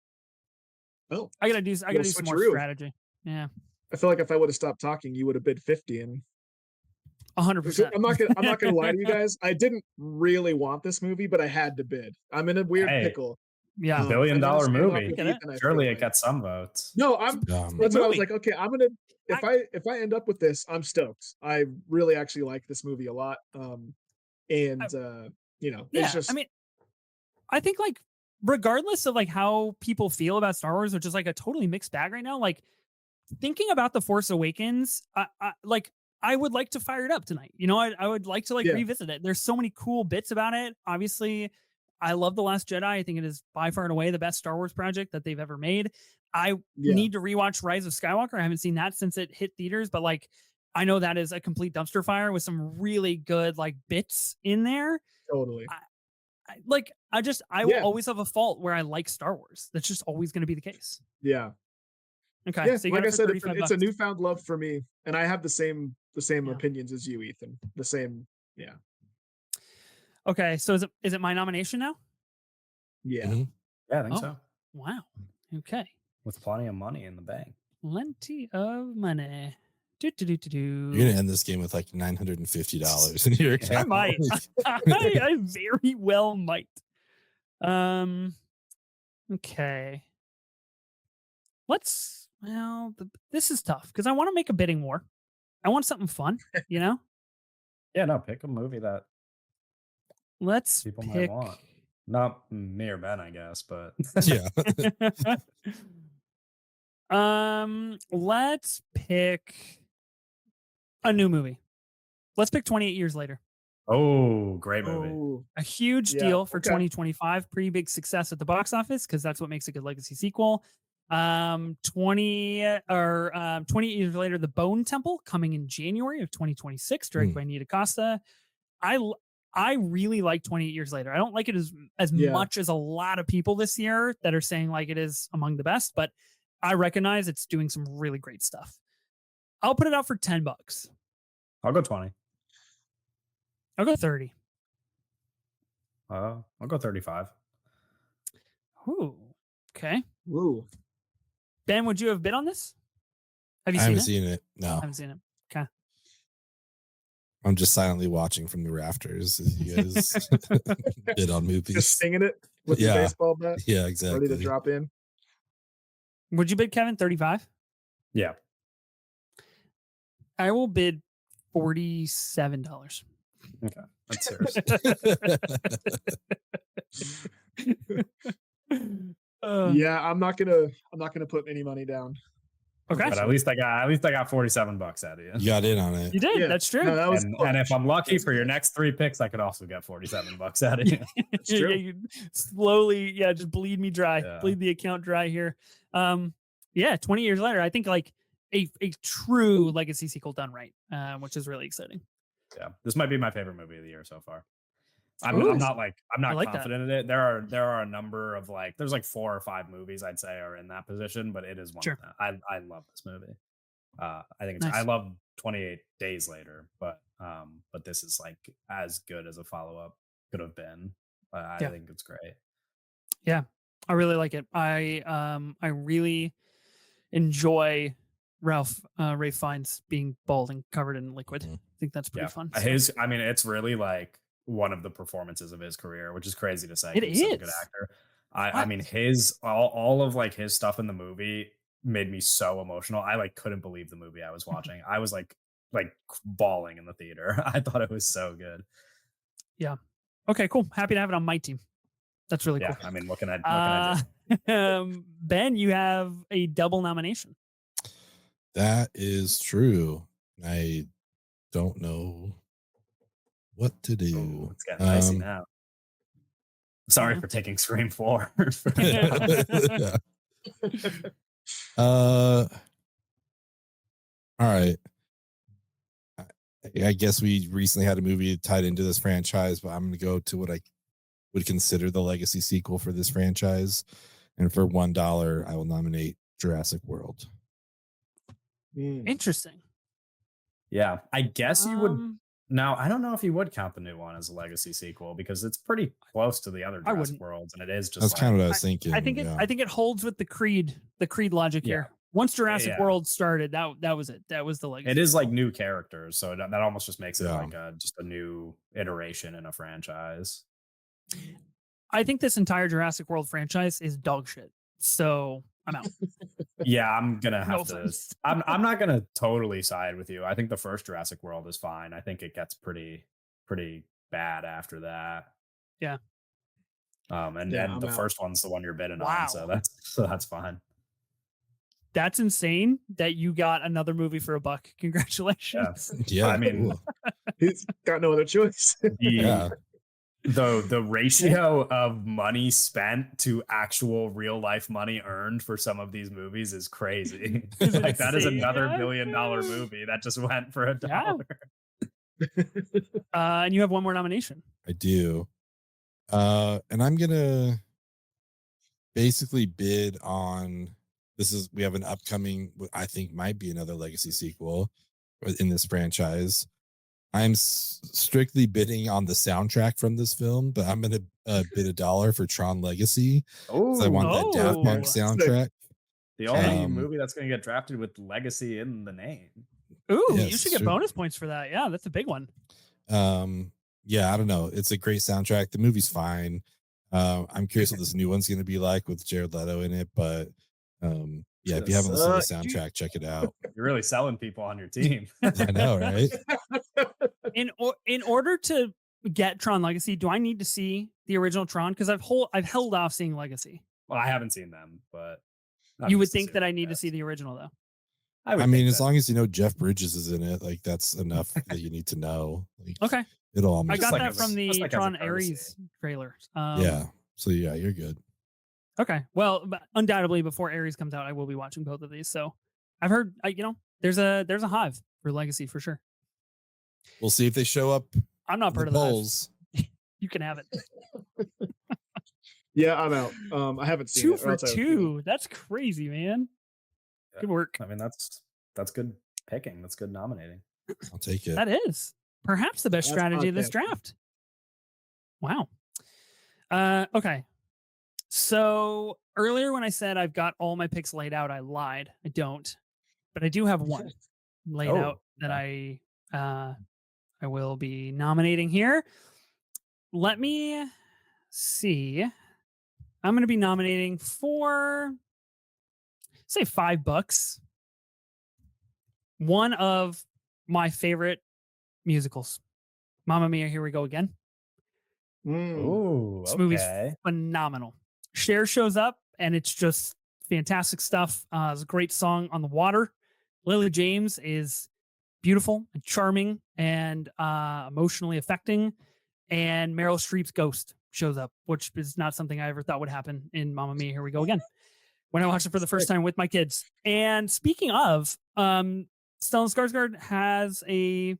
Speaker 3: Oh,
Speaker 1: I gotta do some more
Speaker 3: switcheroo.
Speaker 1: strategy. Yeah,
Speaker 3: I feel like if I would have stopped talking, you would have bid 50 and
Speaker 1: 100%.
Speaker 3: I'm not gonna lie to you guys. I didn't really want this movie, but I had to bid. I'm in a weird
Speaker 4: Hey.
Speaker 3: pickle.
Speaker 1: Yeah,
Speaker 3: I'm
Speaker 4: $1 billion
Speaker 3: gonna stand off
Speaker 4: movie.
Speaker 3: with
Speaker 1: Get it?
Speaker 3: Ethan, I
Speaker 4: Surely
Speaker 3: feel
Speaker 4: it
Speaker 3: like.
Speaker 4: got some votes.
Speaker 3: No, that's what I was
Speaker 1: movie.
Speaker 3: like, okay, I'm gonna if I end up with this, I'm stoked. I really actually like this movie a lot. And it's
Speaker 1: yeah.
Speaker 3: just
Speaker 1: I mean, I think like regardless of like how people feel about Star Wars, which is like a totally mixed bag right now, like thinking about The Force Awakens, I would like to fire it up tonight. I would like to like
Speaker 3: Yeah.
Speaker 1: revisit it. There's so many cool bits about it. Obviously, I love The Last Jedi. I think it is by far and away the best Star Wars project that they've ever made. I need to rewatch Rise of Skywalker. I haven't seen that since it hit theaters, but like I know that is a complete dumpster fire with some really good like bits in there.
Speaker 3: totally.
Speaker 1: I will
Speaker 3: Yeah.
Speaker 1: always have a fault where I like Star Wars. That's just always going to be the case.
Speaker 3: Yeah.
Speaker 1: Okay,
Speaker 3: Yeah,
Speaker 1: so you
Speaker 3: like
Speaker 1: got
Speaker 3: I
Speaker 1: it for
Speaker 3: said,
Speaker 1: 35
Speaker 3: it's a
Speaker 1: bucks.
Speaker 3: newfound love for me, and I have the same
Speaker 1: Yeah.
Speaker 3: opinions as you, Ethan. The same, yeah.
Speaker 1: Okay, so is it my nomination now?
Speaker 3: Yeah.
Speaker 2: Mhm.
Speaker 4: Yeah, I think
Speaker 1: Oh.
Speaker 4: so.
Speaker 1: Wow. Okay,
Speaker 4: With plenty of money in the bank.
Speaker 1: plenty of money. Do.
Speaker 2: You're gonna end this game with like $950 in your
Speaker 1: I
Speaker 2: account.
Speaker 1: might. I very well might. Okay. This is tough because I want to make a bidding war. I want something fun,
Speaker 4: Yeah, no, pick a movie that
Speaker 1: Let's
Speaker 4: people
Speaker 1: pick.
Speaker 4: might want. Not me or Ben, I guess, but
Speaker 2: Yeah.
Speaker 1: Let's pick a new movie. Let's pick 28 Years Later.
Speaker 4: oh, great movie.
Speaker 3: Oh,
Speaker 1: A huge
Speaker 3: Yeah,
Speaker 1: deal for
Speaker 3: okay.
Speaker 1: 2025. Pretty big success at the box office because that's what makes a good legacy sequel. 28 Years Later, The Bone Temple, coming in January of 2026, directed by Nita Costa. I really like 28 Years Later. I don't like it as
Speaker 3: Yeah.
Speaker 1: much as a lot of people this year that are saying like it is among the best, but I recognize it's doing some really great stuff. I'll put it out for $10.
Speaker 4: I'll go 20.
Speaker 1: I'll go 30.
Speaker 4: I'll go 35.
Speaker 1: Ooh, okay.
Speaker 3: ooh.
Speaker 1: Ben, would you have bid on this? Have you
Speaker 2: I
Speaker 1: seen
Speaker 2: haven't
Speaker 1: it?
Speaker 2: seen it.
Speaker 1: I
Speaker 2: No.
Speaker 1: haven't seen it. Okay.
Speaker 2: I'm just silently watching from the rafters as you guys bid on movies.
Speaker 3: Just singing it with
Speaker 2: Yeah.
Speaker 3: the baseball bat,
Speaker 2: Yeah,
Speaker 3: ready
Speaker 2: exactly.
Speaker 3: to drop in.
Speaker 1: Would you bid, Kevin? 35?
Speaker 4: Yeah.
Speaker 1: I will bid $47.
Speaker 4: Okay, that's serious.
Speaker 3: Yeah, I'm not gonna put any money down.
Speaker 1: Okay.
Speaker 4: But at least I got $47 out of you.
Speaker 2: You got in on it.
Speaker 1: You did.
Speaker 3: Yeah.
Speaker 1: That's true.
Speaker 3: No, that was
Speaker 4: And if
Speaker 3: clutch.
Speaker 4: I'm lucky
Speaker 3: That's
Speaker 4: for your
Speaker 3: clutch.
Speaker 4: next 3 picks, I could also get $47 out of you.
Speaker 3: It's true.
Speaker 1: Yeah, you slowly, just bleed me dry,
Speaker 4: Yeah.
Speaker 1: bleed the account dry here. 20 years later, I think like a true legacy sequel done right, which is really exciting.
Speaker 4: Yeah, this might be my favorite movie of the year so far. I'm
Speaker 1: Ooh.
Speaker 4: not
Speaker 1: I like that.
Speaker 4: confident in it. There are a number of there's 4 or 5 movies I'd say are in that position, but it is one
Speaker 1: Sure.
Speaker 4: of them. I love this movie. I think I
Speaker 1: Nice.
Speaker 4: love 28 Days Later, but this is as good as a follow up could have been. I
Speaker 1: Yeah.
Speaker 4: think it's great.
Speaker 1: Yeah, I really like it. I really enjoy Ralph Fiennes being bald and covered in liquid.
Speaker 2: Mhm.
Speaker 1: I think that's pretty fun. So-
Speaker 4: It's really one of the performances of his career, which is crazy to say.
Speaker 1: It
Speaker 4: He's such a good
Speaker 1: is.
Speaker 4: actor. I
Speaker 1: What?
Speaker 4: mean, his all of his stuff in the movie made me so emotional. I couldn't believe the movie I was watching. I was like bawling in the theater. I thought it was so good.
Speaker 1: Okay, cool. Happy to have it on my team. That's really
Speaker 4: Yeah,
Speaker 1: cool.
Speaker 4: I mean, what can I do?
Speaker 1: Ben, you have a double nomination.
Speaker 2: That is true. I don't know what to do.
Speaker 4: Ooh, it's getting dicey now. Sorry
Speaker 1: Yeah.
Speaker 4: for taking Scream 4.
Speaker 2: Yeah. All right. I guess we recently had a movie tied into this franchise, but I'm going to go to what I would consider the legacy sequel for this franchise. And for $1, I will nominate Jurassic World.
Speaker 1: Interesting.
Speaker 4: Yeah, I guess you would.
Speaker 1: Um,
Speaker 4: Now, I don't know if you would count the new one as a legacy sequel because it's pretty close to the other
Speaker 1: I
Speaker 4: Jurassic
Speaker 1: wouldn't.
Speaker 4: Worlds, and it is just
Speaker 2: That's kind of what I was thinking.
Speaker 1: I think it.
Speaker 2: yeah.
Speaker 1: I think it holds with the Creed logic
Speaker 4: Yeah.
Speaker 1: here. Once Jurassic
Speaker 4: Yeah.
Speaker 1: World started, that was it. That was the legacy.
Speaker 4: it is
Speaker 1: sequel.
Speaker 4: new characters, so that almost just makes it
Speaker 2: Yeah.
Speaker 4: just a new iteration in a franchise.
Speaker 1: I think this entire Jurassic World franchise is dog shit. So I'm out.
Speaker 4: Yeah, I'm gonna
Speaker 1: No
Speaker 4: have to.
Speaker 1: offense.
Speaker 4: I'm not gonna totally side with you. I think the first Jurassic World is fine. I think it gets pretty bad after that.
Speaker 1: Yeah.
Speaker 4: And
Speaker 3: Yeah,
Speaker 4: then
Speaker 3: I'm
Speaker 4: the
Speaker 3: out.
Speaker 4: first one's the one you're bidding
Speaker 1: Wow.
Speaker 4: on, so that's fine.
Speaker 1: That's insane that you got another movie for $1. Congratulations.
Speaker 2: Yeah.
Speaker 4: I mean,
Speaker 2: cool.
Speaker 3: He's got no other choice.
Speaker 2: Yeah.
Speaker 4: The ratio of money spent to actual real life money earned for some of these movies is crazy.
Speaker 1: Is it
Speaker 4: That is
Speaker 1: insane?
Speaker 4: another
Speaker 1: Yeah.
Speaker 4: $1 billion movie that just went for $1.
Speaker 1: And you have one more nomination.
Speaker 2: I do. And I'm gonna basically bid on we have an upcoming, what I think might be another legacy sequel in this franchise. I'm strictly bidding on the soundtrack from this film, but I'm gonna bid $1 for Tron Legacy.
Speaker 4: Oh,
Speaker 2: I want that Daft
Speaker 1: Oh.
Speaker 2: Punk soundtrack.
Speaker 4: the only
Speaker 2: Um,
Speaker 4: movie that's going to get drafted with legacy in the name.
Speaker 1: Ooh,
Speaker 2: Yes,
Speaker 1: you should get
Speaker 2: sure.
Speaker 1: bonus points for that. Yeah, that's a big one.
Speaker 2: Yeah, I don't know. It's a great soundtrack. The movie's fine. I'm curious what this new one's gonna be like with Jared Leto in it, but yeah, if you haven't listened to the soundtrack, check it out.
Speaker 4: You're really selling people on your team.
Speaker 2: I know, right?
Speaker 1: In order to get Tron Legacy, do I need to see the original Tron? Because I've held off seeing Legacy.
Speaker 4: Well, I haven't seen them, but I'm
Speaker 1: You would
Speaker 4: just
Speaker 1: think that I
Speaker 4: assuming
Speaker 1: need to
Speaker 4: yes.
Speaker 1: see the original though.
Speaker 4: would
Speaker 2: I mean,
Speaker 4: think
Speaker 2: as
Speaker 4: that-
Speaker 2: long as you know Jeff Bridges is in it, like that's enough that you need to know. Like,
Speaker 1: Okay,
Speaker 2: it'll all
Speaker 1: I
Speaker 2: make
Speaker 1: got
Speaker 4: like
Speaker 1: that
Speaker 2: sense.
Speaker 1: from the
Speaker 4: just like as a
Speaker 1: Tron
Speaker 4: courtesy.
Speaker 1: Ares trailer.
Speaker 2: Yeah. So yeah, you're good.
Speaker 1: Okay. Well, but undoubtedly before Ares comes out, I will be watching both of these. So I've heard, there's a hive for Legacy for sure.
Speaker 2: We'll see if they show up
Speaker 1: I'm not
Speaker 2: in
Speaker 1: part
Speaker 2: the
Speaker 1: of the hive.
Speaker 2: polls.
Speaker 1: You can have it.
Speaker 3: Yeah, I'm out. I haven't seen
Speaker 1: 2
Speaker 3: it. or
Speaker 1: for
Speaker 3: else I would do
Speaker 1: 2. That's crazy, man.
Speaker 4: Yeah.
Speaker 1: Good work.
Speaker 4: I mean, that's good picking. That's good nominating.
Speaker 2: I'll take it.
Speaker 1: That is perhaps the best
Speaker 3: That's
Speaker 1: strategy of this
Speaker 3: podcast.
Speaker 1: draft. Wow. Okay. So earlier when I said I've got all my picks laid out, I lied. I don't, but I do have one laid
Speaker 4: Oh,
Speaker 1: out that I will be nominating here. Let me see. I'm going to be nominating for say $5. One of my favorite musicals. Mamma Mia, Here We Go Again.
Speaker 4: Ooh,
Speaker 1: This movie's
Speaker 4: okay.
Speaker 1: phenomenal. Cher shows up, and it's just fantastic stuff. It's a great song on the water. Lily James is beautiful and charming and emotionally affecting. And Meryl Streep's ghost shows up, which is not something I ever thought would happen in Mamma Mia, Here We Go Again, when I watched it for the first time with my kids. And speaking of, Stellan Skarsgård has a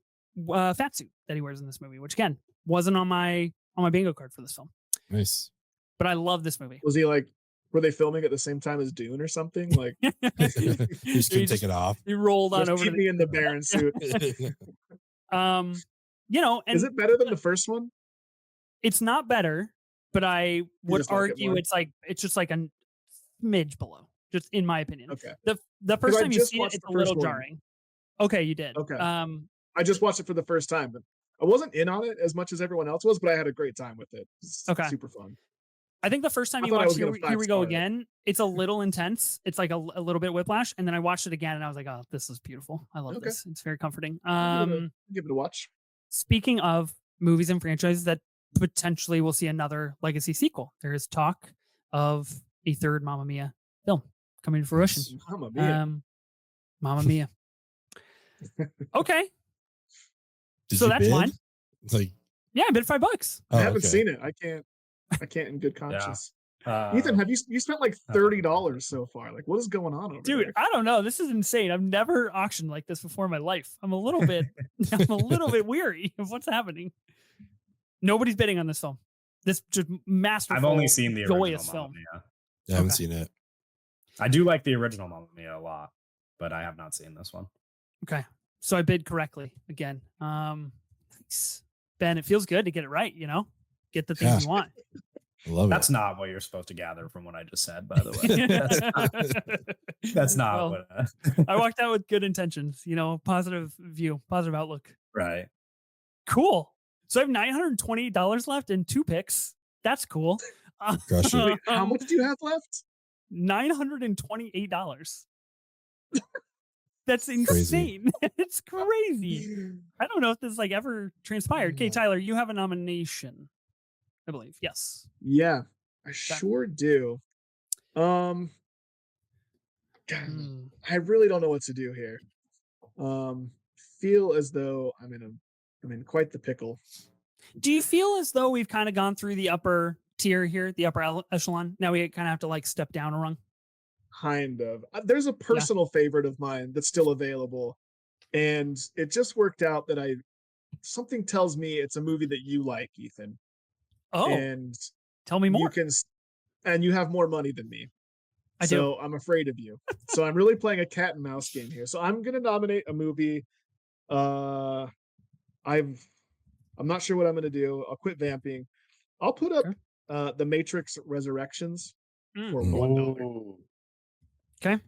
Speaker 1: fat suit that he wears in this movie, which again wasn't on my bingo card for this film.
Speaker 2: Nice.
Speaker 1: But I love this movie.
Speaker 3: Was he like? Were they filming at the same time as Dune or something? Like,
Speaker 2: You just couldn't take it off.
Speaker 1: He rolled on
Speaker 3: just
Speaker 1: over
Speaker 3: keep
Speaker 1: to
Speaker 3: me in the Baron suit.
Speaker 1: and
Speaker 3: Is it better than the first one?
Speaker 1: it's not better, but I would
Speaker 3: just like it
Speaker 1: argue
Speaker 3: more?
Speaker 1: it's just like a smidge below, just in my opinion.
Speaker 3: Okay.
Speaker 1: The first
Speaker 3: I
Speaker 1: time you
Speaker 3: just
Speaker 1: see it,
Speaker 3: watched
Speaker 1: it's
Speaker 3: the
Speaker 1: a little
Speaker 3: first one.
Speaker 1: jarring. Okay, you did.
Speaker 3: Okay. I just watched it for the first time, but I wasn't in on it as much as everyone else was, but I had a great time with it. It's
Speaker 1: Okay.
Speaker 3: super fun.
Speaker 1: I think the first time
Speaker 3: I
Speaker 1: you
Speaker 3: thought I
Speaker 1: watch
Speaker 3: was gonna
Speaker 1: Here We Go
Speaker 3: five-star it.
Speaker 1: Again, it's a little intense. It's like a little bit whiplash, and then I watched it again, and I was like, "Oh, this is beautiful. I love
Speaker 3: Okay.
Speaker 1: this. It's very comforting."
Speaker 3: Give it a watch.
Speaker 1: Speaking of movies and franchises that potentially will see another legacy sequel, there is talk of a third Mamma Mia film coming to fruition.
Speaker 3: Mamma Mia.
Speaker 1: Mamma Mia. Okay,
Speaker 2: Did
Speaker 1: so
Speaker 2: you
Speaker 1: that's
Speaker 2: bid?
Speaker 1: mine.
Speaker 2: Like,
Speaker 1: Yeah, I bid $5.
Speaker 3: I
Speaker 2: oh,
Speaker 3: haven't
Speaker 2: okay.
Speaker 3: seen it. I can't in good conscience.
Speaker 4: Uh,
Speaker 3: Ethan, have you spent like $30 so far? Like, what is going on over
Speaker 1: Dude,
Speaker 3: there?
Speaker 1: I don't know. This is insane. I've never auctioned like this before in my life. I'm a little bit weary of what's happening. Nobody's bidding on this film. This just masterful,
Speaker 4: I've only seen the original
Speaker 1: joyous
Speaker 4: Mamma
Speaker 1: film.
Speaker 4: Mia.
Speaker 2: I haven't
Speaker 1: Okay.
Speaker 2: seen it.
Speaker 4: I do like the original Mamma Mia a lot, but I have not seen this one.
Speaker 1: Okay, so I bid correctly again. Thanks. Ben, it feels good to get it right. Get the things
Speaker 2: Yeah.
Speaker 1: you want.
Speaker 2: I love
Speaker 4: That's
Speaker 2: it.
Speaker 4: not what you're supposed to gather from what I just said, by the way. That's not
Speaker 1: Well,
Speaker 4: what.
Speaker 1: I walked out with good intentions. Positive view, positive outlook.
Speaker 4: Right.
Speaker 1: Cool. So I have $928 left and 2 picks. That's cool.
Speaker 2: Crush it.
Speaker 3: Wait, how much do you have left?
Speaker 1: $928. That's
Speaker 2: Crazy.
Speaker 1: insane. It's crazy. I don't know if this ever transpired. Okay, Tyler, you have a nomination, I believe. Yes.
Speaker 3: Yeah, I sure do. God,
Speaker 1: Hmm.
Speaker 3: I really don't know what to do here. Feel as though I'm in quite the pickle.
Speaker 1: Do you feel as though we've kind of gone through the upper tier here, the upper echelon? Now we kind of have to step down a rung.
Speaker 3: Kind of. There's a personal favorite of mine that's still available, and it just worked out that something tells me it's a movie that you like, Ethan.
Speaker 1: Oh,
Speaker 3: And
Speaker 1: tell me more.
Speaker 3: and you have more money than me.
Speaker 1: I
Speaker 3: so
Speaker 1: do.
Speaker 3: I'm afraid of you. So I'm really playing a cat and mouse game here. So I'm gonna nominate a movie. I'm not sure what I'm gonna do. I'll quit vamping. I'll put up The Matrix Resurrections for $1.
Speaker 1: Okay.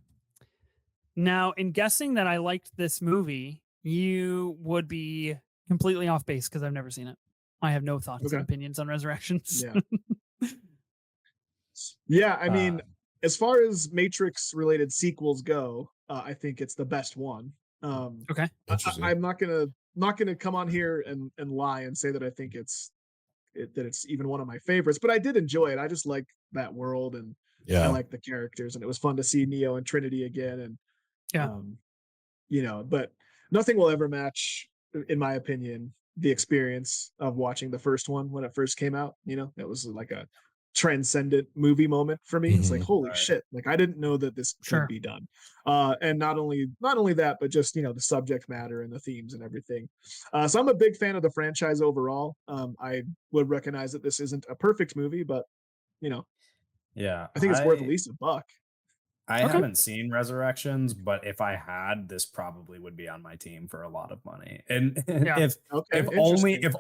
Speaker 1: Now, in guessing that I liked this movie, you would be completely off base because I've never seen it. I have no thoughts and opinions on Resurrections.
Speaker 3: Yeah. Yeah, I mean, as far as Matrix related sequels go, I think it's the best one.
Speaker 1: Okay.
Speaker 3: I'm not gonna come on here and lie and say that I think it's even one of my favorites, but I did enjoy it. I just like that world, and I like the characters, and it was fun to see Neo and Trinity again. And but nothing will ever match, in my opinion, the experience of watching the first one when it first came out. It was like a transcendent movie moment for me. It's like, holy shit, like I didn't know that this could be done. And not only that, but just the subject matter and the themes and everything. So I'm a big fan of the franchise overall. I would recognize that this isn't a perfect movie, but
Speaker 4: yeah,
Speaker 3: I think it's worth at least $1.
Speaker 4: I haven't seen Resurrections, but if I had, this probably would be on my team for a lot of money. And if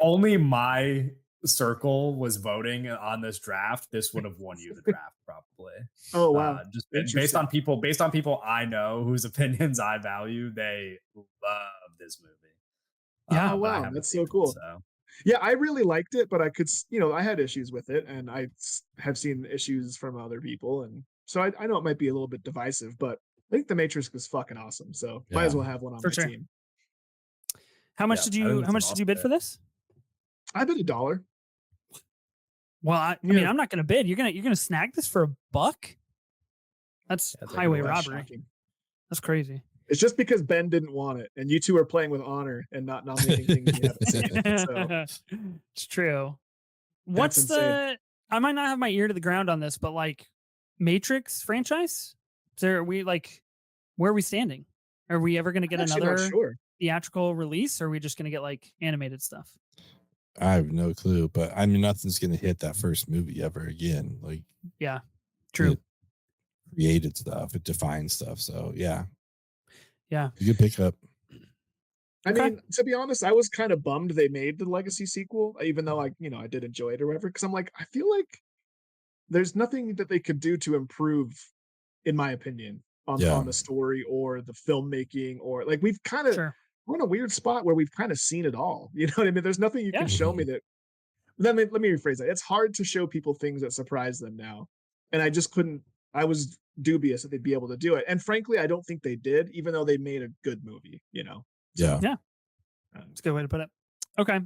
Speaker 4: only my circle was voting on this draft, this would have won you the draft probably.
Speaker 3: Oh wow.
Speaker 4: Just based on people I know whose opinions I value, they love this movie.
Speaker 1: Yeah.
Speaker 3: Oh wow, that's so cool. Yeah, I really liked it, but I could, I had issues with it, and I have seen issues from other people, and so I know it might be a little bit divisive, but I think The Matrix is fucking awesome. So might as well have one on my team.
Speaker 1: How much
Speaker 4: Yeah,
Speaker 1: did
Speaker 4: I think
Speaker 1: you
Speaker 4: that's
Speaker 1: how
Speaker 4: an
Speaker 1: much did you
Speaker 4: awesome
Speaker 1: bid for
Speaker 4: pick.
Speaker 1: this?
Speaker 3: I bet $1.
Speaker 1: Well, I mean,
Speaker 3: Yeah.
Speaker 1: I'm not gonna bid. You're gonna snag this for $1? That's
Speaker 4: Yeah, take it
Speaker 1: highway
Speaker 4: away.
Speaker 3: That's
Speaker 1: robbery.
Speaker 3: shocking.
Speaker 1: That's crazy.
Speaker 3: It's just because Ben didn't want it, and you two are playing with honor and not nominating things you haven't seen. So
Speaker 1: It's true.
Speaker 3: that's
Speaker 1: What's
Speaker 3: insane.
Speaker 1: I might not have my ear to the ground on this, but like Matrix franchise? Where are we standing? Are we ever gonna get
Speaker 3: I'm actually not
Speaker 1: another
Speaker 3: sure.
Speaker 1: theatrical release, or are we just gonna get like animated stuff?
Speaker 2: I have no clue, but I mean, nothing's gonna hit that first movie ever again. Like,
Speaker 1: Yeah. True.
Speaker 2: it created stuff, it defined stuff. So yeah,
Speaker 1: Yeah.
Speaker 2: you could pick up.
Speaker 3: I
Speaker 1: Okay.
Speaker 3: mean, to be honest, I was kind of bummed they made the Legacy sequel, even though I did enjoy it or whatever. Because I'm like, I feel like there's nothing that they could do to improve, in my opinion,
Speaker 2: Yeah,
Speaker 3: on the story or the filmmaking, or like we're in a weird spot where we've kind of seen it all. You know what I mean? There's nothing you
Speaker 1: Yeah.
Speaker 3: can show me
Speaker 2: Mhm.
Speaker 3: that. Let me rephrase that. It's hard to show people things that surprise them now, and I just couldn't. I was dubious that they'd be able to do it, and frankly, I don't think they did, even though they made a good movie.
Speaker 2: yeah.
Speaker 1: Yeah. It's a good way to put it. Okay.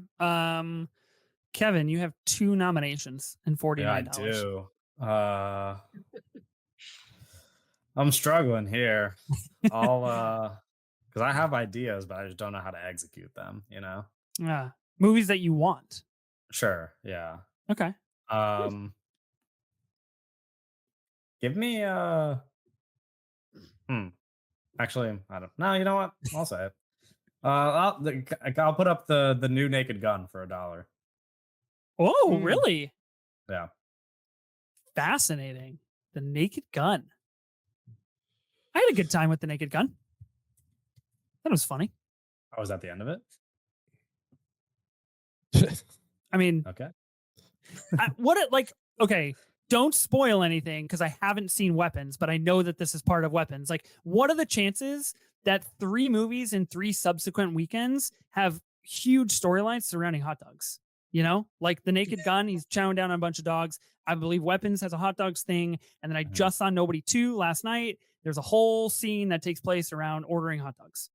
Speaker 1: Kevin, you have 2 nominations and
Speaker 4: Yeah, I
Speaker 1: $49.
Speaker 4: do. I'm struggling here. I'll because I have ideas, but I just don't know how to execute them, you know?
Speaker 1: Movies that you want.
Speaker 4: Sure, yeah.
Speaker 1: Okay.
Speaker 4: Um give me actually I don't no, you know what? I'll say it. I'll put up the new Naked Gun for $1.
Speaker 1: Oh,
Speaker 3: Mm.
Speaker 1: really?
Speaker 4: Yeah.
Speaker 1: Fascinating. The Naked Gun. I had a good time with the Naked Gun. That was funny.
Speaker 4: I was at the end of it.
Speaker 1: I mean,
Speaker 4: Okay.
Speaker 1: okay, don't spoil anything because I haven't seen Weapons, but I know that this is part of Weapons. Like, what are the chances that 3 movies in 3 subsequent weekends have huge storylines surrounding hot dogs? You know, like the Naked Gun, he's chowing down on a bunch of dogs. I believe Weapons has a hot dogs thing. And then I
Speaker 4: Mhm.
Speaker 1: just saw Nobody 2 last night. There's a whole scene that takes place around ordering hot dogs.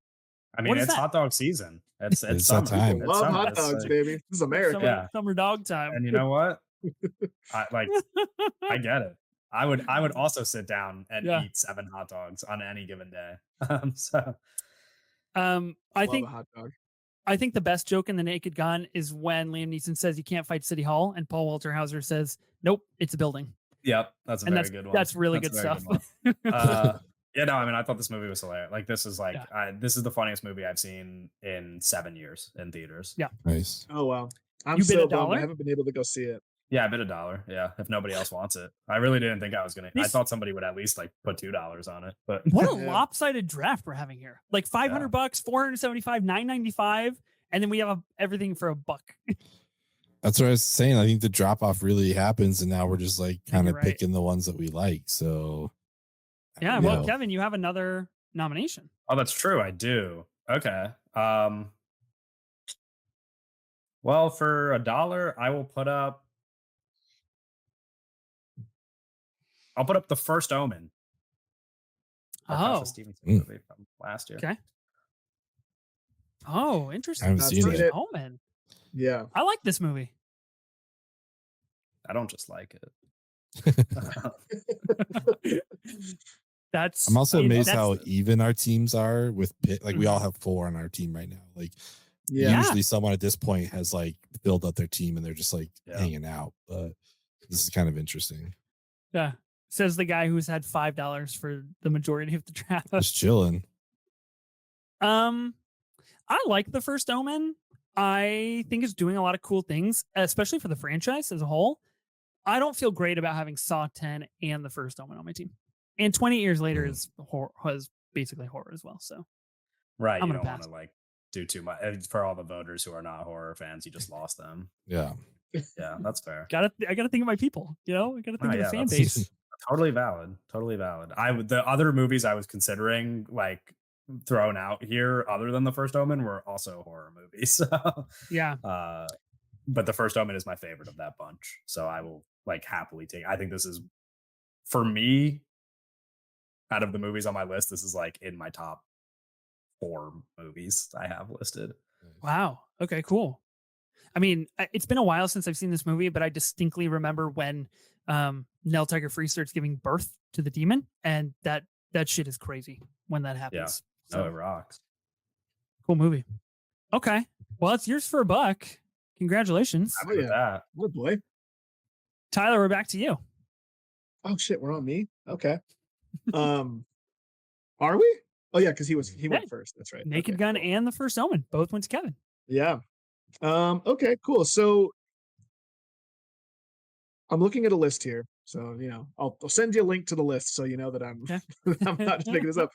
Speaker 4: I mean,
Speaker 1: What is
Speaker 4: it's
Speaker 1: that?
Speaker 4: hot dog season. It's
Speaker 2: It's that
Speaker 4: summer.
Speaker 2: time.
Speaker 3: People
Speaker 4: It's
Speaker 3: love
Speaker 4: summer.
Speaker 3: hot
Speaker 4: It's
Speaker 3: dogs,
Speaker 4: like,
Speaker 3: baby. This is America.
Speaker 4: yeah.
Speaker 1: Summer dog time.
Speaker 4: And you know what? I get it. I would also sit down and
Speaker 1: Yeah.
Speaker 4: eat 7 hot dogs on any given day. So
Speaker 1: I
Speaker 3: Love a
Speaker 1: think
Speaker 3: hot dog.
Speaker 1: I think the best joke in The Naked Gun is when Liam Neeson says you can't fight City Hall, and Paul Walter Hauser says, "Nope, it's a building."
Speaker 4: yep, that's a
Speaker 1: And
Speaker 4: very good one.
Speaker 1: that's really
Speaker 4: That's
Speaker 1: good
Speaker 4: a very
Speaker 1: stuff.
Speaker 4: good one. Yeah, no, I mean, I thought this movie was hilarious. Like, this is this is the funniest movie I've seen in 7 years in theaters.
Speaker 1: Yeah.
Speaker 2: Nice.
Speaker 3: Oh wow, I'm
Speaker 1: You bid
Speaker 3: so bummed I
Speaker 1: $1?
Speaker 3: haven't been able to go see it.
Speaker 4: Yeah, I bid $1. Yeah, if nobody else wants it, I really didn't think I was gonna. I
Speaker 1: This-
Speaker 4: thought somebody would at least like put $2 on it, but
Speaker 1: What a
Speaker 3: Yeah.
Speaker 1: lopsided draft we're having here! Like $500, 475, $995, and then we have everything for $1.
Speaker 2: That's what I was saying. I think the drop off really happens, and now we're just like kind of
Speaker 1: you're right.
Speaker 2: picking the ones that we like. So
Speaker 1: Yeah.
Speaker 2: you
Speaker 1: Well,
Speaker 2: know,
Speaker 1: Kevin, you have another nomination.
Speaker 4: oh, that's true. I do. Okay. Well, for $1, I will put up. I'll put up The First Omen. That Tasha
Speaker 1: Oh.
Speaker 4: Stevenson
Speaker 2: Mm.
Speaker 4: movie from last year.
Speaker 1: Okay. Oh,
Speaker 2: I
Speaker 1: interesting.
Speaker 2: haven't
Speaker 3: I've
Speaker 2: seen
Speaker 3: seen
Speaker 2: it.
Speaker 3: it.
Speaker 1: Oh man,
Speaker 3: Yeah,
Speaker 1: I like this movie.
Speaker 4: I don't just like it.
Speaker 1: That's
Speaker 2: I'm also amazed
Speaker 1: that's-
Speaker 2: how even our teams are with pick. Like we all have 4 on our team right now. Like
Speaker 3: yeah.
Speaker 2: usually someone at this point has like filled up their team and they're just like
Speaker 4: Yeah.
Speaker 2: hanging out. But this is kind of interesting.
Speaker 1: Yeah. Says the guy who's had $5 for the majority of the draft.
Speaker 2: Just chilling.
Speaker 1: I like The First Omen. I think it's doing a lot of cool things, especially for the franchise as a whole. I don't feel great about having Saw 10 and The First Omen on my team. And 20 years later is basically horror as well. So
Speaker 4: Right.
Speaker 1: I'm
Speaker 4: You
Speaker 1: gonna
Speaker 4: don't want
Speaker 1: pass.
Speaker 4: to like do too much for all the voters who are not horror fans. You just lost them.
Speaker 2: Yeah.
Speaker 4: Yeah, that's fair.
Speaker 1: I gotta think of my people. You know, I gotta think
Speaker 4: Oh,
Speaker 1: of
Speaker 4: yeah,
Speaker 1: the fan
Speaker 4: that's-
Speaker 1: base.
Speaker 4: Totally valid. Totally valid. The other movies I was considering like thrown out here, other than The First Omen, were also horror movies. So,
Speaker 1: Yeah.
Speaker 4: but The First Omen is my favorite of that bunch. So I will like happily take. I think this is for me. Out of the movies on my list, this is like in my top 4 movies I have listed.
Speaker 1: Wow. Okay, cool. I mean, it's been a while since I've seen this movie, but I distinctly remember when Nell Tiger Free starts giving birth to the demon, and that shit is crazy when that happens.
Speaker 4: Oh,
Speaker 1: So
Speaker 4: it rocks.
Speaker 1: cool movie. Okay. Well, it's yours for $1. Congratulations.
Speaker 3: Oh,
Speaker 4: With
Speaker 3: yeah.
Speaker 4: that.
Speaker 3: Oh boy.
Speaker 1: Tyler, we're back to you.
Speaker 3: Oh shit, we're on me. Okay. Are we? Oh yeah, because he went first. That's right.
Speaker 1: Naked
Speaker 3: Okay,
Speaker 1: Gun
Speaker 3: cool.
Speaker 1: and The First Omen both went to Kevin.
Speaker 3: Yeah. Okay, cool. So I'm looking at a list here. So, I'll send you a link to the list so you know that I'm
Speaker 1: Okay.
Speaker 3: I'm not just making this up.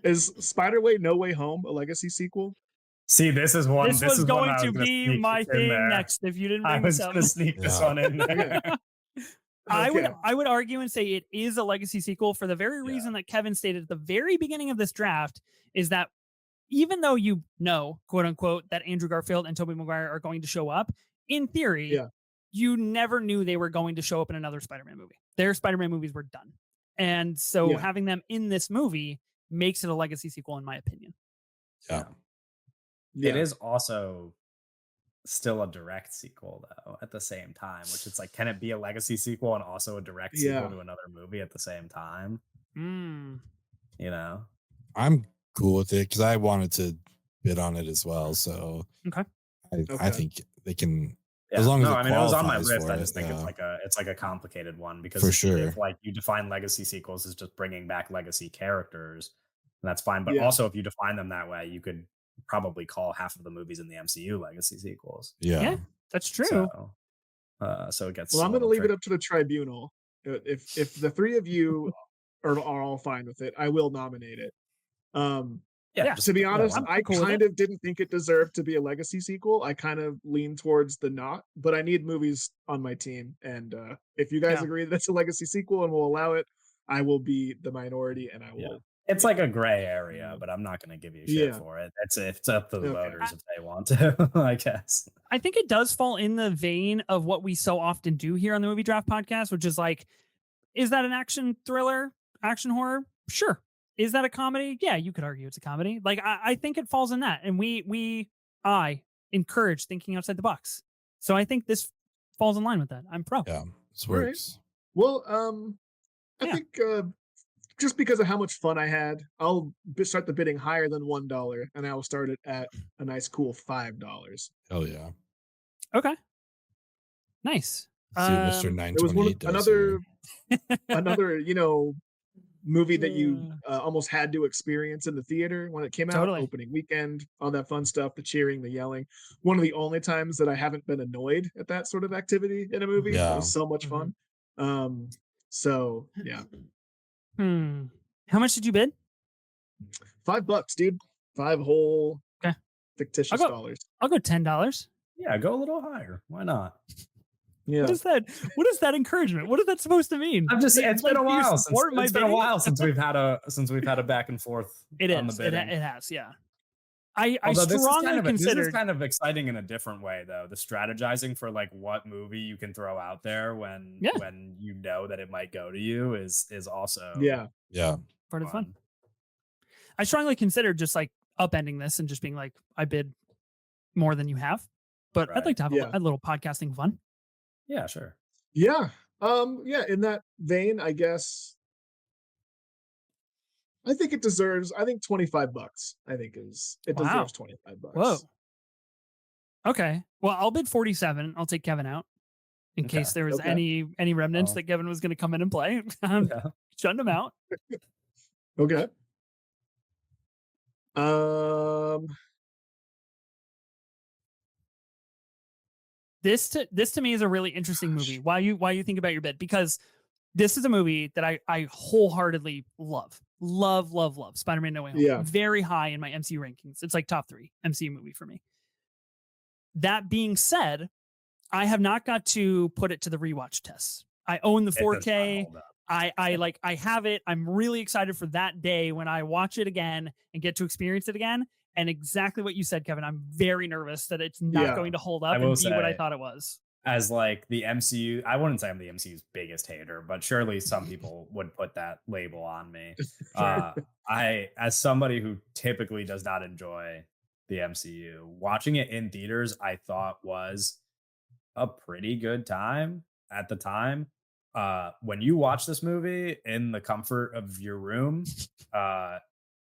Speaker 3: Is Spider-Way No Way Home a legacy sequel?
Speaker 4: See, this is one.
Speaker 1: This
Speaker 4: This
Speaker 1: was
Speaker 4: is one
Speaker 1: going
Speaker 4: I was
Speaker 1: to
Speaker 4: gonna
Speaker 1: be
Speaker 4: sneak
Speaker 1: my
Speaker 4: in
Speaker 1: thing
Speaker 4: there.
Speaker 1: next if you didn't
Speaker 4: I
Speaker 1: bring
Speaker 4: was
Speaker 1: this up.
Speaker 4: gonna sneak this
Speaker 2: Yeah.
Speaker 4: one in there.
Speaker 3: Okay.
Speaker 1: I would argue and say it is a legacy sequel for the very reason that Kevin stated at the very beginning of this draft is that even though you know, quote unquote, that Andrew Garfield and Tobey Maguire are going to show up, in theory,
Speaker 3: Yeah.
Speaker 1: you never knew they were going to show up in another Spider-Man movie. Their Spider-Man movies were done. And so
Speaker 3: Yeah.
Speaker 1: having them in this movie makes it a legacy sequel, in my opinion.
Speaker 2: Yeah.
Speaker 4: It is also still a direct sequel though at the same time, which it's like, can it be a legacy sequel and also a direct sequel to another movie at the same time?
Speaker 1: Mm.
Speaker 4: You know,
Speaker 2: I'm cool with it because I wanted to bid on it as well. So
Speaker 1: Okay.
Speaker 2: I think they can,
Speaker 4: yeah.
Speaker 2: as long as
Speaker 4: no,
Speaker 2: it
Speaker 4: I mean, it was on my
Speaker 2: qualifies
Speaker 4: list.
Speaker 2: for
Speaker 4: I
Speaker 2: it,
Speaker 4: just think
Speaker 2: yeah.
Speaker 4: it's like a complicated one because
Speaker 2: For
Speaker 4: if
Speaker 2: sure.
Speaker 4: like you define legacy sequels as just bringing back legacy characters, and that's fine. But
Speaker 3: Yeah.
Speaker 4: also, if you define them that way, you could probably call half of the movies in the MCU legacy sequels.
Speaker 2: Yeah.
Speaker 1: That's true.
Speaker 4: So it gets.
Speaker 3: Well,
Speaker 4: a
Speaker 3: I'm going to
Speaker 4: little
Speaker 3: leave it
Speaker 4: tricky.
Speaker 3: up to the tribunal. If the three of you are all fine with it, I will nominate it.
Speaker 1: Yeah.
Speaker 3: To be honest,
Speaker 1: I'm
Speaker 3: I
Speaker 1: cool with
Speaker 3: kind
Speaker 1: it.
Speaker 3: of didn't think it deserved to be a legacy sequel. I kind of lean towards the not, but I need movies on my team. And if you guys
Speaker 1: Yeah.
Speaker 3: agree that it's a legacy sequel and will allow it, I will be the minority and I will.
Speaker 4: It's like a gray area, but I'm not going to give you shit for it. It's up to the voters if they want to, I guess.
Speaker 1: I think it does fall in the vein of what we so often do here on the Movie Draft Podcast, which is like, is that an action thriller, action horror? Sure. Is that a comedy? Yeah, you could argue it's a comedy. Like, I think it falls in that. And I encourage thinking outside the box. So I think this falls in line with that. I'm pro.
Speaker 2: Yeah. This works.
Speaker 3: Well, I think just because of how much fun I had, I'll start the bidding higher than $1 and I will start it at a nice cool $5.
Speaker 2: Hell yeah.
Speaker 1: Okay. Nice.
Speaker 2: See what Mr.
Speaker 3: There was
Speaker 2: 928 does here.
Speaker 3: another, movie that you almost had to experience in the theater when it came out,
Speaker 1: Totally.
Speaker 3: opening weekend, all that fun stuff, the cheering, the yelling. One of the only times that I haven't been annoyed at that sort of activity in a movie. It
Speaker 2: Yeah.
Speaker 3: was so much fun. So yeah.
Speaker 1: How much did you bid?
Speaker 3: $5, dude. 5 whole fictitious dollars.
Speaker 1: I'll go $10.
Speaker 4: Yeah, go a little higher. Why not?
Speaker 3: Yeah.
Speaker 1: What is that? What is that encouragement? What is that supposed to mean?
Speaker 4: It's been a while since we've had a back and forth.
Speaker 1: It
Speaker 4: on
Speaker 1: is.
Speaker 4: The bidding.
Speaker 1: It has. Yeah. I
Speaker 4: Although
Speaker 1: strongly
Speaker 4: this
Speaker 1: considered.
Speaker 4: is kind of exciting in a different way, though. The strategizing for like what movie you can throw out there when you know that it might go to you is also
Speaker 1: part of fun. I strongly considered just like upending this and just being like, I bid more than you have, but I'd like to have a little podcasting fun.
Speaker 4: Yeah, sure.
Speaker 3: Yeah. In that vein, I guess I think it deserves, I think $25. I think deserves $25.
Speaker 1: Whoa. Okay. Well, I'll bid 47. I'll take Kevin out in case there was any remnants that Kevin was going to come in and play. Shutting him out.
Speaker 3: Okay.
Speaker 1: This to me is a really interesting movie. Why you think about your bid? Because this is a movie that I wholeheartedly love. Spider-Man No Way Home.
Speaker 3: Yeah.
Speaker 1: Very high in my MCU rankings. It's like top 3 MCU movie for me. That being said, I have not got to put it to the rewatch tests. I own the 4K. I have it. I'm really excited for that day when I watch it again and get to experience it again. And exactly what you said, Kevin. I'm very nervous that it's not going to hold up and be what I thought it was.
Speaker 4: As like the MCU, I wouldn't say I'm the MCU's biggest hater, but surely some people would put that label on me. As somebody who typically does not enjoy the MCU. Watching it in theaters, I thought was a pretty good time at the time. When you watch this movie in the comfort of your room,
Speaker 3: It's a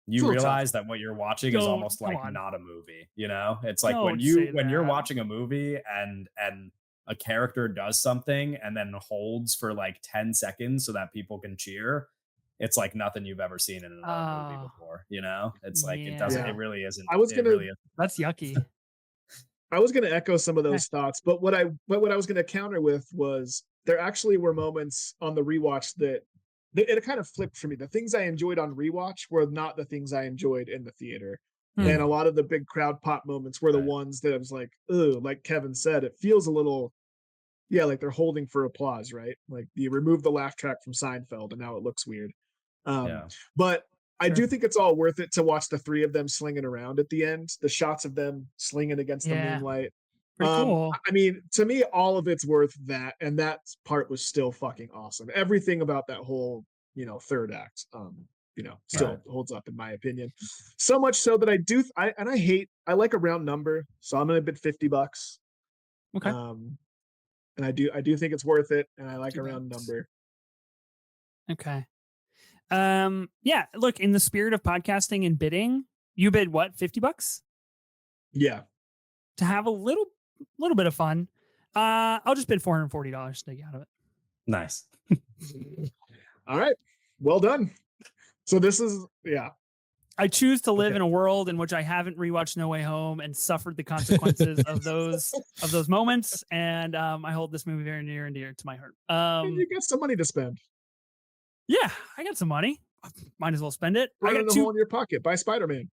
Speaker 4: you
Speaker 3: little tough.
Speaker 4: realize that what you're watching is
Speaker 1: Don't-
Speaker 4: almost
Speaker 1: come
Speaker 4: like
Speaker 1: on.
Speaker 4: not a movie. You know, it's like when
Speaker 1: Don't say
Speaker 4: you're
Speaker 1: that.
Speaker 4: watching a movie and a character does something and then holds for like 10 seconds so that people can cheer. It's like nothing you've ever seen in another movie
Speaker 1: Oh.
Speaker 4: before. You know, it's like it
Speaker 1: Yeah.
Speaker 4: doesn't.
Speaker 3: Yeah.
Speaker 4: It really isn't.
Speaker 3: I was
Speaker 4: it
Speaker 3: gonna-
Speaker 4: really isn't.
Speaker 1: That's yucky.
Speaker 3: I was going to echo some of those thoughts, but what I was going to counter with was there actually were moments on the rewatch that it kind of flipped for me. The things I enjoyed on rewatch were not the things I enjoyed in the theater.
Speaker 1: Hmm.
Speaker 3: And a lot of the big crowd pop moments were the
Speaker 4: Right.
Speaker 3: ones that I was like, "Ugh," like Kevin said, it feels a little, yeah, like they're holding for applause, right? Like you remove the laugh track from Seinfeld and now it looks weird.
Speaker 4: Yeah.
Speaker 3: But I
Speaker 1: Sure.
Speaker 3: do think it's all worth it to watch the three of them slinging around at the end, the shots of them slinging against the
Speaker 1: Yeah.
Speaker 3: moonlight.
Speaker 1: Pretty cool.
Speaker 3: I mean, to me, all of it's worth that, and that part was still fucking awesome. Everything about that whole, third act, still
Speaker 4: Right.
Speaker 3: holds up in my opinion. So much so that I like a round number, so I'm gonna bid $50.
Speaker 1: Okay.
Speaker 3: And I do think it's worth it, and I like a round
Speaker 1: $50.
Speaker 3: number.
Speaker 1: Okay. Yeah, look, in the spirit of podcasting and bidding, you bid what, $50
Speaker 3: Yeah,
Speaker 1: to have a little bit of fun. I'll just bid $440 to get out of it.
Speaker 4: Nice.
Speaker 3: all right, well done. So this is
Speaker 1: I choose to live
Speaker 3: Okay.
Speaker 1: in a world in which I haven't rewatched No Way Home and suffered the consequences of those moments, and I hold this movie very near and dear to my heart.
Speaker 3: you got some money to spend.
Speaker 1: Yeah, I got some money. Might as well spend it. I
Speaker 3: Right in
Speaker 1: got
Speaker 3: the hole in your pocket. Buy Spider-Man.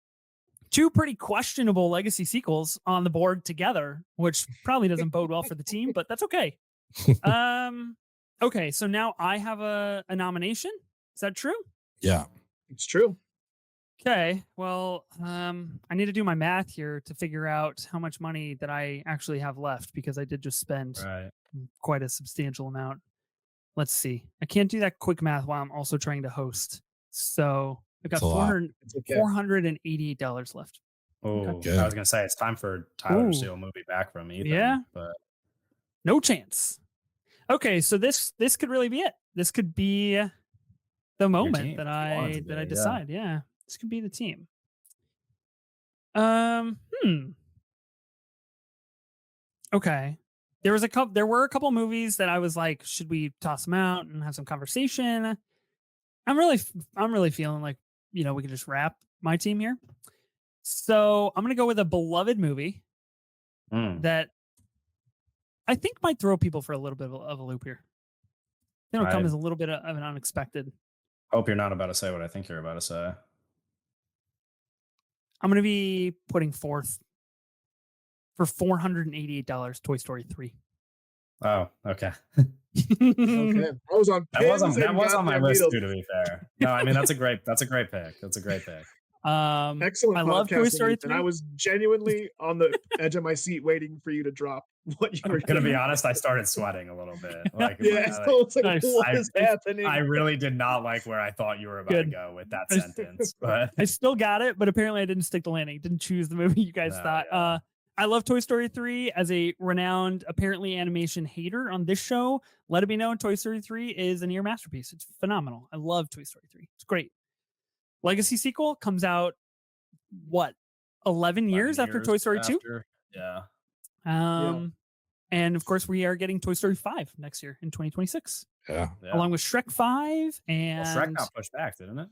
Speaker 1: two pretty questionable legacy sequels on the board together, which probably doesn't bode well for the team, but that's okay. Okay, so now I have a nomination. Is that true?
Speaker 2: Yeah.
Speaker 3: It's true.
Speaker 1: Okay, well, I need to do my math here to figure out how much money that I actually have left because I did just spend
Speaker 4: Right.
Speaker 1: quite a substantial amount. Let's see. I can't do that quick math while I'm also trying to host. So I've got
Speaker 2: It's a lot.
Speaker 3: It's okay.
Speaker 1: $488 left.
Speaker 4: Oh,
Speaker 2: Okay.
Speaker 4: I was gonna say it's time for Tyler
Speaker 1: Ooh.
Speaker 4: to steal a movie back from Ethan.
Speaker 1: Yeah.
Speaker 4: But
Speaker 1: No chance. Okay, so this could really be it. This could be the moment
Speaker 4: team,
Speaker 1: that
Speaker 4: if you want it to
Speaker 1: I
Speaker 4: be, yeah.
Speaker 1: decide. Yeah, this could be the team. Okay. There were a couple movies that I was like, should we toss them out and have some conversation? I'm really feeling like, we can just wrap my team here. So I'm gonna go with a beloved movie that I think might throw people for a little bit of a loop here. It'll come
Speaker 4: I-
Speaker 1: as a little bit of an unexpected.
Speaker 4: hope you're not about to say what I think you're about to say.
Speaker 1: I'm gonna be putting forth for $488 Toy Story 3.
Speaker 4: Oh, okay.
Speaker 3: Okay. I was on
Speaker 4: That was on
Speaker 3: pins and
Speaker 4: my
Speaker 3: goddamn
Speaker 4: list
Speaker 3: needles.
Speaker 4: too, to be fair. No, I mean that's a great pick. That's a great pick.
Speaker 3: Excellent.
Speaker 1: I love Toy
Speaker 3: podcasting,
Speaker 1: Story
Speaker 3: Ethan.
Speaker 1: 3.
Speaker 3: I was genuinely on the edge of my seat waiting for you to drop what you were
Speaker 4: I'm gonna be
Speaker 3: doing.
Speaker 4: honest, I started sweating a little bit. Like,
Speaker 3: Yeah,
Speaker 4: like,
Speaker 3: so it's like,
Speaker 1: Nice.
Speaker 3: what is happening?
Speaker 4: I really did not like where I thought you were about to
Speaker 1: Good.
Speaker 4: go with that sentence. But
Speaker 1: I still got it, but apparently I didn't stick the landing. Didn't choose the movie you guys
Speaker 4: No,
Speaker 1: thought.
Speaker 4: yeah.
Speaker 1: I love Toy Story 3 as a renowned, apparently animation hater on this show. Let it be known, Toy Story 3 is a near masterpiece. It's phenomenal. I love Toy Story 3. It's great. Legacy sequel comes out, what, 11 years after Toy Story 2?
Speaker 4: Yeah.
Speaker 1: And of course, we are getting Toy Story 5 next year in 2026,
Speaker 2: Yeah.
Speaker 1: along with Shrek 5 and
Speaker 4: Well, Shrek got pushed back, didn't it?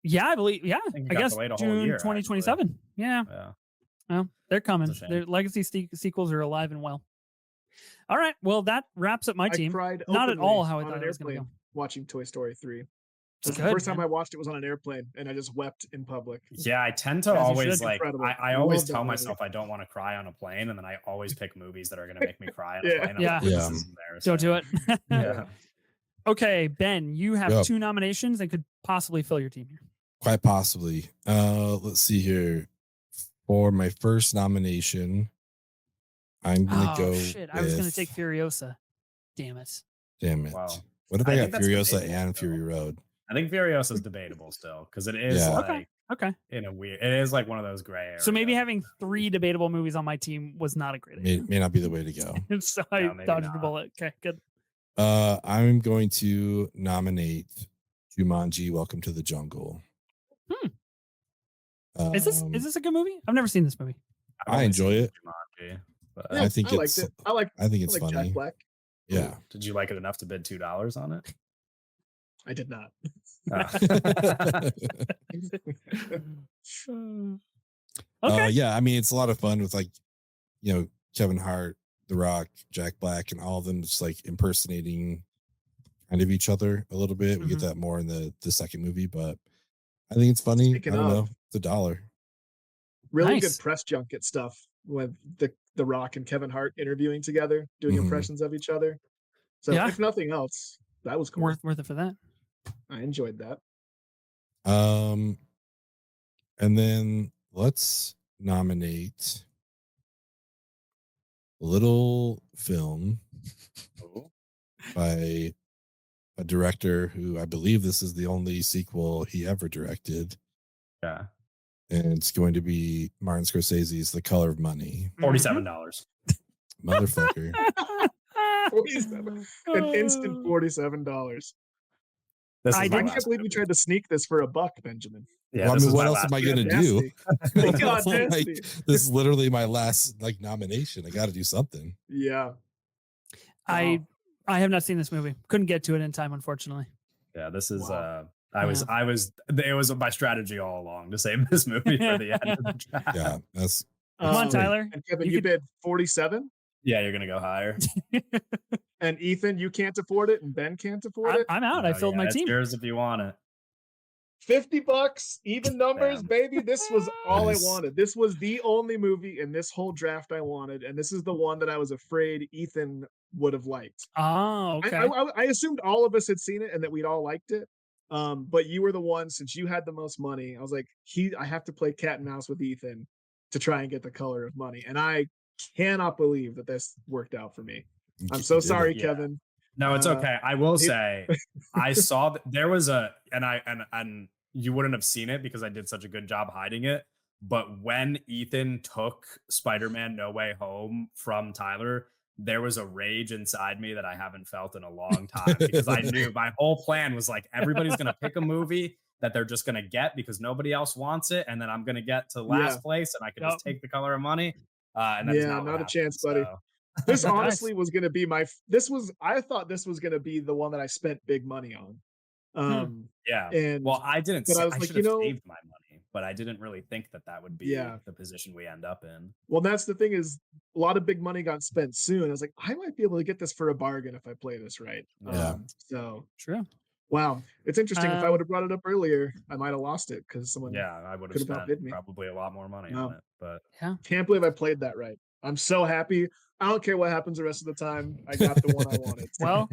Speaker 1: yeah, I believe, yeah,
Speaker 4: think it
Speaker 1: I
Speaker 4: got
Speaker 1: guess
Speaker 4: delayed a whole
Speaker 1: June
Speaker 4: year,
Speaker 1: 2027. Yeah.
Speaker 4: Yeah.
Speaker 1: Well, they're coming.
Speaker 4: It's a shame.
Speaker 1: Their legacy sequels are alive and well. All right. Well, that wraps up my
Speaker 3: I
Speaker 1: team.
Speaker 3: cried
Speaker 1: Not at
Speaker 3: openly
Speaker 1: all how I
Speaker 3: on
Speaker 1: thought
Speaker 3: an
Speaker 1: it was going to
Speaker 3: airplane
Speaker 1: go.
Speaker 3: watching Toy Story 3.
Speaker 1: It's
Speaker 3: The
Speaker 1: good,
Speaker 3: first time
Speaker 1: man.
Speaker 3: I watched it was on an airplane, and I just wept in public.
Speaker 4: Yeah, I tend to
Speaker 1: As you
Speaker 4: always
Speaker 1: should.
Speaker 4: like
Speaker 3: Incredible.
Speaker 4: I always
Speaker 3: Love that
Speaker 4: tell
Speaker 3: movie.
Speaker 4: myself I don't want to cry on a plane, and then I always pick movies that are gonna make me cry on a
Speaker 3: Yeah.
Speaker 4: plane. I'm
Speaker 1: Yeah.
Speaker 4: like, this
Speaker 2: Yeah.
Speaker 4: is embarrassing.
Speaker 1: Don't do it.
Speaker 4: Yeah.
Speaker 1: Okay, Ben, you have
Speaker 2: Yep.
Speaker 1: 2 nominations and could possibly fill your team here.
Speaker 2: Quite possibly. Let's see here. For my first nomination, I'm gonna
Speaker 1: Oh,
Speaker 2: go.
Speaker 1: shit. I was going to
Speaker 2: with-
Speaker 1: take Furiosa. Damn it.
Speaker 2: Damn it.
Speaker 4: Wow.
Speaker 2: What if
Speaker 4: I
Speaker 2: I
Speaker 4: think
Speaker 2: got
Speaker 4: that's
Speaker 2: Furiosa
Speaker 4: debatable
Speaker 2: and
Speaker 4: still.
Speaker 2: Fury Road?
Speaker 4: I think Furiosa is debatable still because it is
Speaker 2: Yeah.
Speaker 4: like
Speaker 1: Okay. Okay.
Speaker 4: in a weird. It is like one of those gray areas.
Speaker 1: So maybe having 3 debatable movies on my team was not a great idea.
Speaker 2: May not be the way to go.
Speaker 1: So I
Speaker 4: No, maybe
Speaker 1: dodged a
Speaker 4: not.
Speaker 1: bullet. Okay, good.
Speaker 2: I'm going to nominate Jumanji: Welcome to the Jungle.
Speaker 1: Is this a good movie? I've never seen this movie.
Speaker 4: I've
Speaker 2: I
Speaker 4: only
Speaker 2: enjoy
Speaker 4: seen
Speaker 2: it.
Speaker 4: Jumanji, but
Speaker 3: Yeah,
Speaker 2: I think
Speaker 3: I liked
Speaker 2: it's
Speaker 3: it.
Speaker 2: I think it's
Speaker 3: I like
Speaker 2: funny.
Speaker 3: Jack Black.
Speaker 2: Yeah.
Speaker 4: Did you like it enough to bid $2 on it?
Speaker 3: I did not.
Speaker 1: Okay.
Speaker 2: Yeah, I mean it's a lot of fun with like, Kevin Hart, The Rock, Jack Black, and all of them just like impersonating kind of each other a little bit. We get that more in the second movie, but I think it's funny.
Speaker 3: Speaking
Speaker 2: I don't
Speaker 3: of,
Speaker 2: know. It's $1.
Speaker 3: Really
Speaker 1: Nice.
Speaker 3: good press junket stuff with the Rock and Kevin Hart interviewing together, doing
Speaker 2: Mhm.
Speaker 3: impressions of each other. So
Speaker 1: Yeah.
Speaker 3: if nothing else, that was cool.
Speaker 1: Worth it for that.
Speaker 3: I enjoyed that.
Speaker 2: And then let's nominate a little film by a director who I believe this is the only sequel he ever directed.
Speaker 4: Yeah.
Speaker 2: And it's going to be Martin Scorsese's The Color of Money.
Speaker 4: $47.
Speaker 2: Motherfucker.
Speaker 3: 47. An instant $47.
Speaker 4: This
Speaker 1: I
Speaker 4: is my
Speaker 3: I
Speaker 1: didn't-
Speaker 3: can't
Speaker 4: last
Speaker 3: believe you
Speaker 4: movie.
Speaker 3: tried to sneak this for $1, Benjamin.
Speaker 4: Yeah,
Speaker 2: Well, I
Speaker 4: this
Speaker 2: mean,
Speaker 4: is
Speaker 2: what
Speaker 4: my
Speaker 2: else
Speaker 4: last
Speaker 2: am I
Speaker 4: movie.
Speaker 2: gonna do?
Speaker 3: Nasty. God,
Speaker 2: Like,
Speaker 3: nasty.
Speaker 2: this is literally my last like nomination. I got to do something.
Speaker 3: Yeah.
Speaker 1: I
Speaker 3: Wow.
Speaker 1: have not seen this movie. Couldn't get to it in time, unfortunately.
Speaker 4: Yeah, this is
Speaker 3: Wow.
Speaker 4: it was my strategy all along to save this movie for the end of the draft.
Speaker 2: Yeah, that's
Speaker 1: Come on,
Speaker 3: Um,
Speaker 1: Tyler.
Speaker 3: And Kevin,
Speaker 1: You
Speaker 3: you
Speaker 1: could-
Speaker 3: bid 47,
Speaker 4: Yeah, you're gonna go higher.
Speaker 3: and Ethan, you can't afford it, and Ben can't afford it.
Speaker 1: I'm out. I
Speaker 4: Oh,
Speaker 1: filled
Speaker 4: yeah,
Speaker 1: my
Speaker 4: it's
Speaker 1: team.
Speaker 4: yours if you want it.
Speaker 3: $50, even numbers,
Speaker 4: Damn.
Speaker 3: baby. This was all
Speaker 2: Nice.
Speaker 3: I wanted. This was the only movie in this whole draft I wanted, and this is the one that I was afraid Ethan would have liked.
Speaker 1: Oh, okay.
Speaker 3: I assumed all of us had seen it and that we'd all liked it. But you were the one, since you had the most money. I was like, I have to play cat and mouse with Ethan to try and get The Color of Money, and I cannot believe that this worked out for me. I'm
Speaker 2: You
Speaker 3: so
Speaker 2: did it.
Speaker 3: sorry,
Speaker 4: Yeah.
Speaker 3: Kevin.
Speaker 4: No, it's okay. I will
Speaker 3: he-
Speaker 4: say I saw that there was and you wouldn't have seen it because I did such a good job hiding it. But when Ethan took Spider-Man No Way Home from Tyler, there was a rage inside me that I haven't felt in a long time because I knew my whole plan was like everybody's gonna pick a movie that they're just gonna get because nobody else wants it, and then I'm gonna get to last place and I can just take The Color of Money. And that is
Speaker 3: Yeah,
Speaker 4: not, what
Speaker 3: not a chance,
Speaker 4: happened,
Speaker 3: buddy.
Speaker 4: so.
Speaker 3: This
Speaker 1: Nice.
Speaker 3: honestly was going to be I thought this was going to be the one that I spent big money on.
Speaker 4: Yeah.
Speaker 3: And
Speaker 4: Well, I didn't.
Speaker 3: but I was
Speaker 4: I
Speaker 3: like,
Speaker 4: should have
Speaker 3: you know-
Speaker 4: saved my money, but I didn't really think that would be
Speaker 3: Yeah.
Speaker 4: the position we end up in.
Speaker 3: well, that's the thing, is a lot of big money got spent soon. I was like, I might be able to get this for a bargain if I play this right.
Speaker 2: Yeah.
Speaker 3: So
Speaker 1: True.
Speaker 3: wow, it's interesting. If I
Speaker 1: Um,
Speaker 3: would have brought it up earlier, I might have lost it because someone
Speaker 4: Yeah, I would have
Speaker 3: Could've
Speaker 4: spent
Speaker 3: outbid me.
Speaker 4: probably a lot more money
Speaker 3: No.
Speaker 4: on it, but
Speaker 3: can't believe I played that right. I'm so happy. I don't care what happens the rest of the time. I got the one I wanted.
Speaker 1: Well,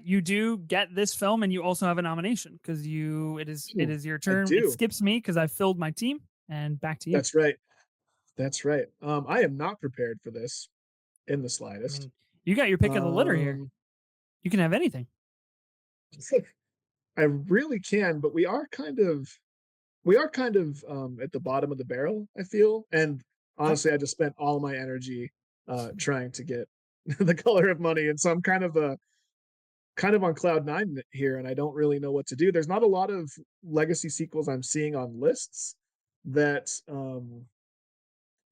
Speaker 1: you do get this film, and you also have a nomination because it is your turn. It
Speaker 3: do.
Speaker 1: skips me because I filled my team, and back to you.
Speaker 3: That's right. That's right. I am not prepared for this in the
Speaker 1: I
Speaker 3: slightest.
Speaker 1: mean, you got your pick of the litter here.
Speaker 3: Um,
Speaker 1: You can have anything.
Speaker 3: I really can, but we are kind of at the bottom of the barrel, I feel. And honestly, I just spent all my energy trying to get The Color of Money. And so I'm kind of on cloud nine here, and I don't really know what to do. There's not a lot of legacy sequels I'm seeing on lists that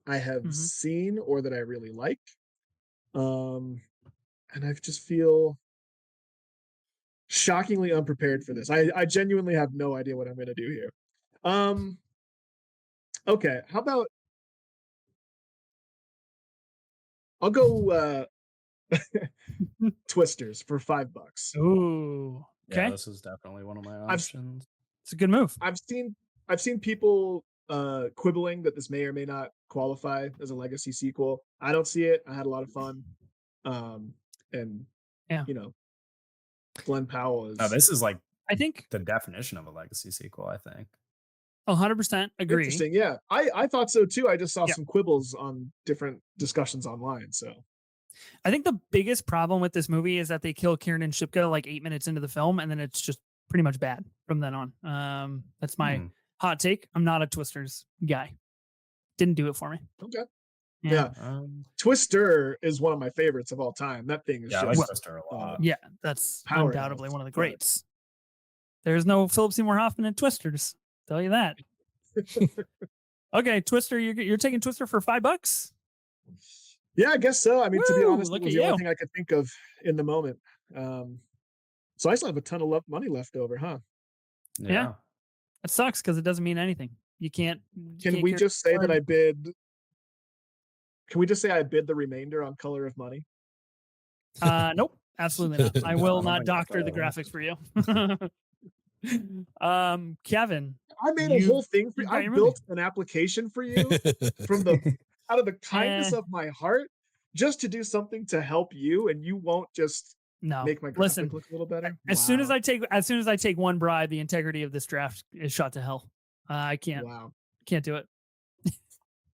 Speaker 3: I have seen or that I really like. And I just feel shockingly unprepared for this. I genuinely have no idea what I'm going to do here. Okay, how about I'll go Twisters for $5.
Speaker 1: Ooh.
Speaker 4: yeah,
Speaker 1: Okay.
Speaker 4: this is definitely one of my options.
Speaker 1: It's a good move.
Speaker 3: I've seen people quibbling that this may or may not qualify as a legacy sequel. I don't see it. I had a lot of fun. And
Speaker 1: Yeah.
Speaker 3: Glenn Powell is
Speaker 4: No, this is like
Speaker 1: I think
Speaker 4: the definition of a legacy sequel, I think.
Speaker 1: 100% agree.
Speaker 3: interesting. Yeah, I thought so too. I just saw
Speaker 1: Yeah.
Speaker 3: some quibbles on different discussions online. So
Speaker 1: I think the biggest problem with this movie is that they kill Kiernan Shipka like 8 minutes into the film, and then it's just pretty much bad from then on. That's my Hot take. I'm not a Twisters guy. Didn't do it for me.
Speaker 3: Okay.
Speaker 1: Yeah.
Speaker 3: Yeah. Twister is one of my favorites of all time. That thing is
Speaker 4: Yeah, I like
Speaker 3: just
Speaker 4: Twister a lot.
Speaker 1: Yeah, that's
Speaker 3: Powerhouse,
Speaker 1: undoubtedly one of the
Speaker 3: but-
Speaker 1: greats. There's no Philip Seymour Hoffman in Twisters. Tell you that. Okay, Twister, you're taking Twister for $5?
Speaker 3: Yeah, I guess so. I mean, to be
Speaker 1: Woo,
Speaker 3: honest, it
Speaker 1: look
Speaker 3: was
Speaker 1: at
Speaker 3: the only
Speaker 1: you.
Speaker 3: thing I could think of in the moment. So I still have a ton of money left over, huh?
Speaker 1: Yeah. It sucks because it doesn't mean anything. You can't.
Speaker 3: Can we just say that I bid? Can we just say I bid the remainder on Color of Money?
Speaker 1: Nope, absolutely not. I will
Speaker 4: No,
Speaker 1: not
Speaker 4: my
Speaker 1: doctor the
Speaker 4: God.
Speaker 1: graphics for you. Kevin,
Speaker 3: I made a whole thing for
Speaker 1: you
Speaker 3: you.
Speaker 1: got
Speaker 3: I
Speaker 1: your movie.
Speaker 3: built an application for you from the out of the kindness of my heart, just to do something to help you, and you won't just
Speaker 1: no.
Speaker 3: make my graphic
Speaker 1: Listen,
Speaker 3: look a little better.
Speaker 1: as soon as
Speaker 3: Wow.
Speaker 1: I take one bribe, the integrity of this draft is shot to hell. I can't
Speaker 3: Wow.
Speaker 1: do it.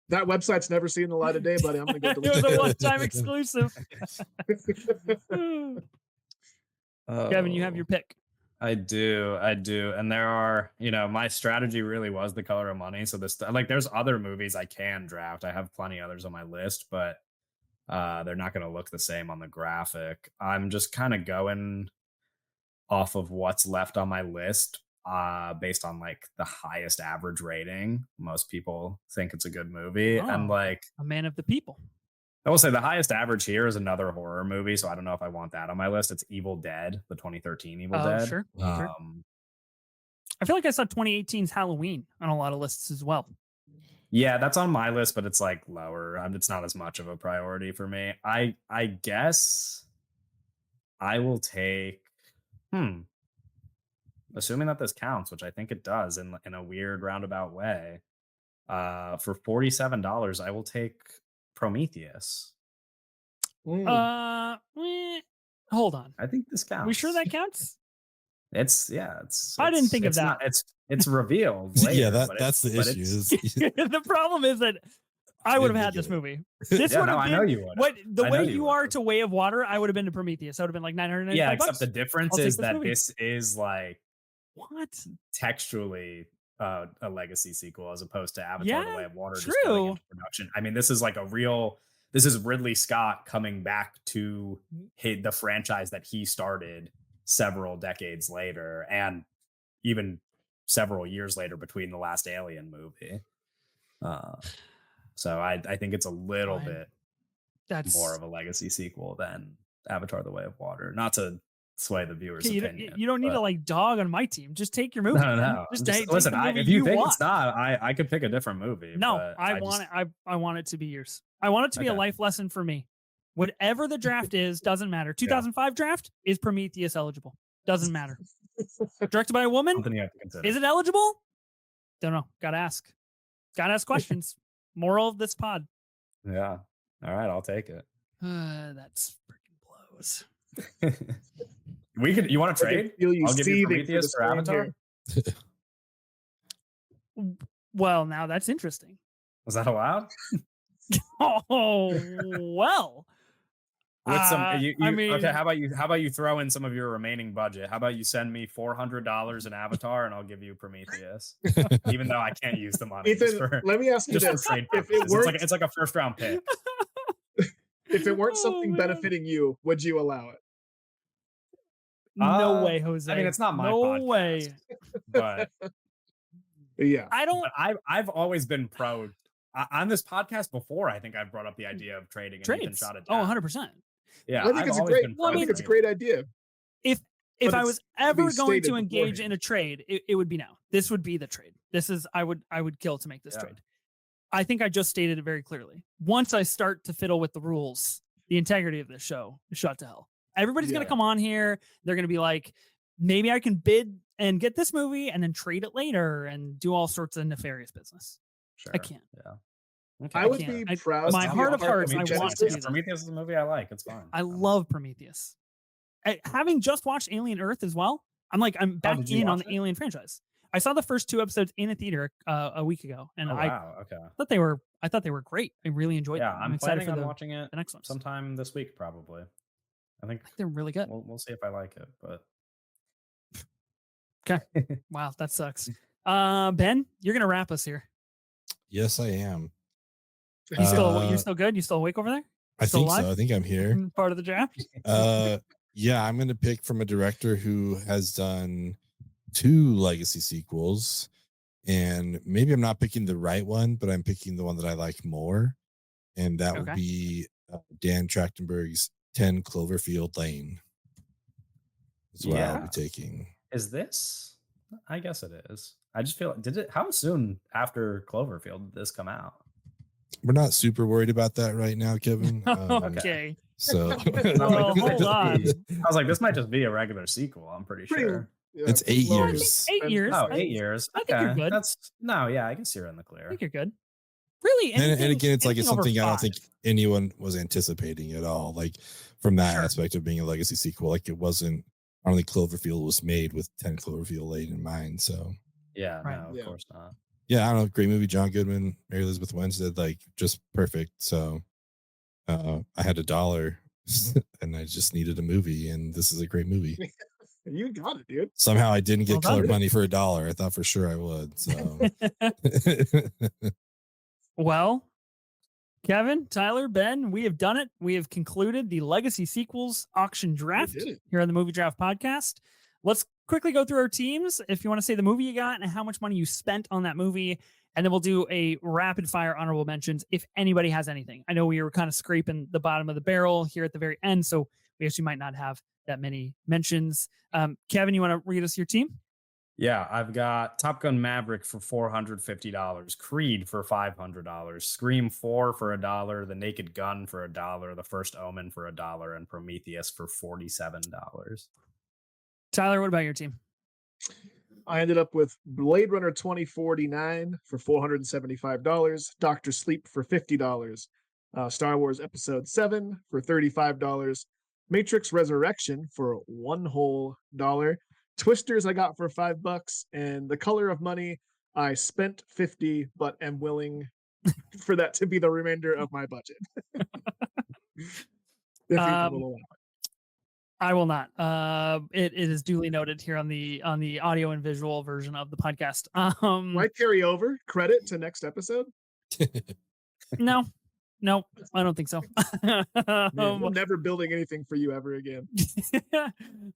Speaker 3: That website's never seen the light of day, buddy. I'm gonna go
Speaker 1: It
Speaker 3: delete
Speaker 1: was a
Speaker 3: it.
Speaker 1: one-time exclusive. Kevin, you have your pick.
Speaker 4: I do. And there are, my strategy really was The Color of Money. So there's other movies I can draft. I have plenty others on my list, but they're not going to look the same on the graphic. I'm just kind of going off of what's left on my list based on like the highest average rating. Most people think it's a good movie. And
Speaker 1: Oh.
Speaker 4: like,
Speaker 1: A man of the people.
Speaker 4: I will say the highest average here is another horror movie, so I don't know if I want that on my list. It's Evil Dead, the 2013 Evil Dead.
Speaker 1: Sure.
Speaker 4: Um,
Speaker 1: I feel like I saw 2018's Halloween on a lot of lists as well.
Speaker 4: Yeah, that's on my list, but it's like lower. It's not as much of a priority for me. I guess I will take. Assuming that this counts, which I think it does in a weird roundabout way. For $47, I will take Prometheus.
Speaker 3: Mm.
Speaker 1: Hold on.
Speaker 4: I think this counts.
Speaker 1: We sure that counts?
Speaker 4: It's
Speaker 1: I didn't think of
Speaker 4: it's
Speaker 1: that.
Speaker 4: not- it's revealed. Later,
Speaker 2: Yeah,
Speaker 4: but
Speaker 2: that's the
Speaker 4: but
Speaker 2: issue.
Speaker 4: it's-
Speaker 2: is-
Speaker 1: The problem is that I would have
Speaker 2: Didn't
Speaker 1: had
Speaker 2: think
Speaker 1: this
Speaker 2: of it.
Speaker 1: movie. This
Speaker 4: Yeah,
Speaker 1: would
Speaker 4: no,
Speaker 1: have
Speaker 4: I
Speaker 1: been
Speaker 4: know you would.
Speaker 1: what the
Speaker 4: I know
Speaker 1: way
Speaker 4: you
Speaker 1: you
Speaker 4: would.
Speaker 1: are to Way of Water. I would have been to Prometheus. I would have been like $995.
Speaker 4: Yeah, except the difference
Speaker 1: I'll take
Speaker 4: is
Speaker 1: this
Speaker 4: that
Speaker 1: movie.
Speaker 4: this is like
Speaker 1: What?
Speaker 4: textually a legacy sequel as opposed to Avatar:
Speaker 1: Yeah,
Speaker 4: The Way of Water just going
Speaker 1: true.
Speaker 4: into production. I mean, this is like this is Ridley Scott coming back to the franchise that he started several decades later, and even several years later between the last Alien movie. So I think it's a little
Speaker 1: Fine.
Speaker 4: bit
Speaker 1: That's
Speaker 4: more of a legacy sequel than Avatar: The Way of Water. Not to sway the viewers'
Speaker 1: okay,
Speaker 4: opinion.
Speaker 1: you don't need
Speaker 4: but-
Speaker 1: to like dog on my team. Just take your movie.
Speaker 4: No,
Speaker 1: man.
Speaker 4: no.
Speaker 1: Just
Speaker 4: Just-
Speaker 1: take
Speaker 4: listen,
Speaker 1: the movie
Speaker 4: if you think
Speaker 1: want.
Speaker 4: it's not, I could pick a different movie.
Speaker 1: No,
Speaker 4: but
Speaker 1: I want it. I want it to be yours. I want it to be a
Speaker 4: Okay.
Speaker 1: life lesson for me. Whatever the draft is, doesn't matter. 2005 draft is Prometheus eligible. Doesn't matter. Directed by a woman,
Speaker 4: Something you have to consider.
Speaker 1: is it eligible? Don't know. Gotta ask. Gotta ask questions. Moral of this pod.
Speaker 4: Yeah. All right, I'll take it.
Speaker 1: That's freaking blows.
Speaker 4: You want to
Speaker 3: I can
Speaker 4: trade?
Speaker 3: feel you
Speaker 4: I'll give you
Speaker 3: seething for
Speaker 4: Prometheus
Speaker 3: the
Speaker 4: for
Speaker 3: screen
Speaker 4: Avatar.
Speaker 3: here.
Speaker 1: Well, now that's interesting.
Speaker 4: Was that allowed?
Speaker 1: Oh well.
Speaker 4: With some,
Speaker 1: I mean,
Speaker 4: okay. How about you throw in some of your remaining budget? How about you send me $400 in Avatar, and I'll give you Prometheus, even though I can't use the money.
Speaker 3: Ethan,
Speaker 4: just for,
Speaker 3: let me ask you
Speaker 4: just for
Speaker 3: this:
Speaker 4: trade
Speaker 3: if it
Speaker 4: purposes.
Speaker 3: weren't
Speaker 4: It's like a first round pick.
Speaker 3: if it weren't
Speaker 1: Oh,
Speaker 3: something
Speaker 1: man.
Speaker 3: benefiting you, would you allow it?
Speaker 1: No way, Jose.
Speaker 4: I mean, it's not my
Speaker 1: no
Speaker 4: podcast,
Speaker 1: way.
Speaker 4: but
Speaker 3: Yeah.
Speaker 1: I don't.
Speaker 4: I've always been pro on this podcast before. I think I've brought up the idea of trading, and Ethan
Speaker 1: Trades.
Speaker 4: shot it
Speaker 1: Oh,
Speaker 4: down.
Speaker 1: 100%.
Speaker 4: Yeah,
Speaker 3: I think
Speaker 4: I've
Speaker 3: it's a
Speaker 4: always
Speaker 3: great.
Speaker 4: been
Speaker 1: Well, I
Speaker 3: I
Speaker 4: pro
Speaker 3: think it's a
Speaker 4: trading.
Speaker 3: great idea.
Speaker 1: If
Speaker 3: But
Speaker 1: I
Speaker 3: it's
Speaker 1: was
Speaker 3: to be
Speaker 1: ever going
Speaker 3: stated
Speaker 1: to engage in
Speaker 3: beforehand.
Speaker 1: a trade, it would be now. This would be the trade. This is I would kill to make this
Speaker 4: Yeah.
Speaker 1: trade. I think I just stated it very clearly. Once I start to fiddle with the rules, the integrity of this show is shot to hell. Everybody's gonna
Speaker 3: Yeah.
Speaker 1: come on here. They're gonna be like, maybe I can bid and get this movie and then trade it later and do all sorts of nefarious business.
Speaker 4: Sure.
Speaker 1: I can't.
Speaker 4: Yeah. Okay.
Speaker 3: I would
Speaker 1: can't.
Speaker 3: be
Speaker 1: I-
Speaker 3: proud.
Speaker 1: my
Speaker 3: to be
Speaker 1: heart
Speaker 3: a
Speaker 1: of
Speaker 3: part
Speaker 1: hearts, I want to
Speaker 3: Genesis.
Speaker 1: do that.
Speaker 4: Prometheus is a movie I like. It's fine.
Speaker 1: I love Prometheus. Having just watched Alien Earth as well, I'm back
Speaker 4: did you
Speaker 1: in on
Speaker 4: watch
Speaker 1: the
Speaker 4: it?
Speaker 1: Alien franchise. I saw the first 2 episodes in a theater a week ago, and
Speaker 4: Oh,
Speaker 1: I
Speaker 4: wow. Okay.
Speaker 1: thought they were great. I really enjoyed
Speaker 4: Yeah,
Speaker 1: them.
Speaker 4: I'm
Speaker 1: excited
Speaker 4: planning
Speaker 1: for
Speaker 4: on
Speaker 1: the
Speaker 4: watching it
Speaker 1: next ones.
Speaker 4: sometime this week, probably. I think
Speaker 1: They're really good.
Speaker 4: we'll see if I like it, but
Speaker 1: Wow, that sucks. Ben, you're gonna wrap us here.
Speaker 2: Yes, I am.
Speaker 1: You're still good? You still awake over there?
Speaker 2: I
Speaker 1: Still
Speaker 2: think
Speaker 1: alive?
Speaker 2: so. I think I'm here.
Speaker 1: Part of the draft?
Speaker 2: Yeah, I'm gonna pick from a director who has done 2 legacy sequels, and maybe I'm not picking the right one, but I'm picking the one that I like more, and that would
Speaker 1: Okay.
Speaker 2: be Dan Trachtenberg's 10 Cloverfield Lane. That's what I'll be taking.
Speaker 4: Is this? I guess it is. I just feel how soon after Cloverfield did this come out?
Speaker 2: We're not super worried about that right now, Kevin.
Speaker 1: Okay.
Speaker 2: So
Speaker 1: Well, hold on.
Speaker 4: I was like, this might just be a regular sequel. I'm pretty sure.
Speaker 2: It's 8
Speaker 3: low
Speaker 2: years.
Speaker 1: 8 years.
Speaker 4: Oh,
Speaker 1: I
Speaker 4: 8 years.
Speaker 1: I think you're good.
Speaker 4: I guess you're in the
Speaker 1: I
Speaker 4: clear.
Speaker 1: think you're good. Really?
Speaker 2: And
Speaker 1: anything-
Speaker 2: again, it's like it's
Speaker 1: anything over
Speaker 2: something I don't
Speaker 1: 5.
Speaker 2: think anyone was anticipating at all. Like from that
Speaker 1: Sure.
Speaker 2: aspect of being a legacy sequel, like it wasn't. I don't think Cloverfield was made with 10 Cloverfield Lane in mind. So
Speaker 4: Yeah,
Speaker 1: Right.
Speaker 4: no, of course not.
Speaker 2: yeah, I don't know. Great movie. John Goodman, Mary Elizabeth Winstead, like just perfect. So I had $1 and I just needed a movie, and this is a great movie.
Speaker 3: You got it, dude.
Speaker 2: Somehow I didn't get
Speaker 1: Well
Speaker 2: color
Speaker 1: done.
Speaker 2: money for $1. I thought for sure I would. So
Speaker 1: Well, Kevin, Tyler, Ben, we have done it. We have concluded the Legacy Sequels auction draft
Speaker 3: did it.
Speaker 1: here on the Movie Draft Podcast. Let's quickly go through our teams. If you want to say the movie you got and how much money you spent on that movie, and then we'll do a rapid fire honorable mentions if anybody has anything. I know we were kind of scraping the bottom of the barrel here at the very end, so we actually might not have that many mentions. Kevin, you want to read us your team?
Speaker 4: Yeah, I've got Top Gun Maverick for $450, Creed for $500, Scream 4 for $1, The Naked Gun for $1, The First Omen for $1, and Prometheus for $47.
Speaker 1: Tyler, what about your team?
Speaker 3: I ended up with Blade Runner 2049 for $475, Doctor Sleep for $50, Star Wars Episode 7 for $35, Matrix Resurrection for $1 whole dollar, Twisters I got for $5, and The Color of Money I spent $50, but am willing for that to be the remainder of my budget. If you will allow it.
Speaker 1: I will not. It is duly noted here on the audio and visual version of the podcast.
Speaker 3: Might carry over credit to next episode.
Speaker 1: No, I don't think so.
Speaker 3: Man, I'm never building anything for you ever again.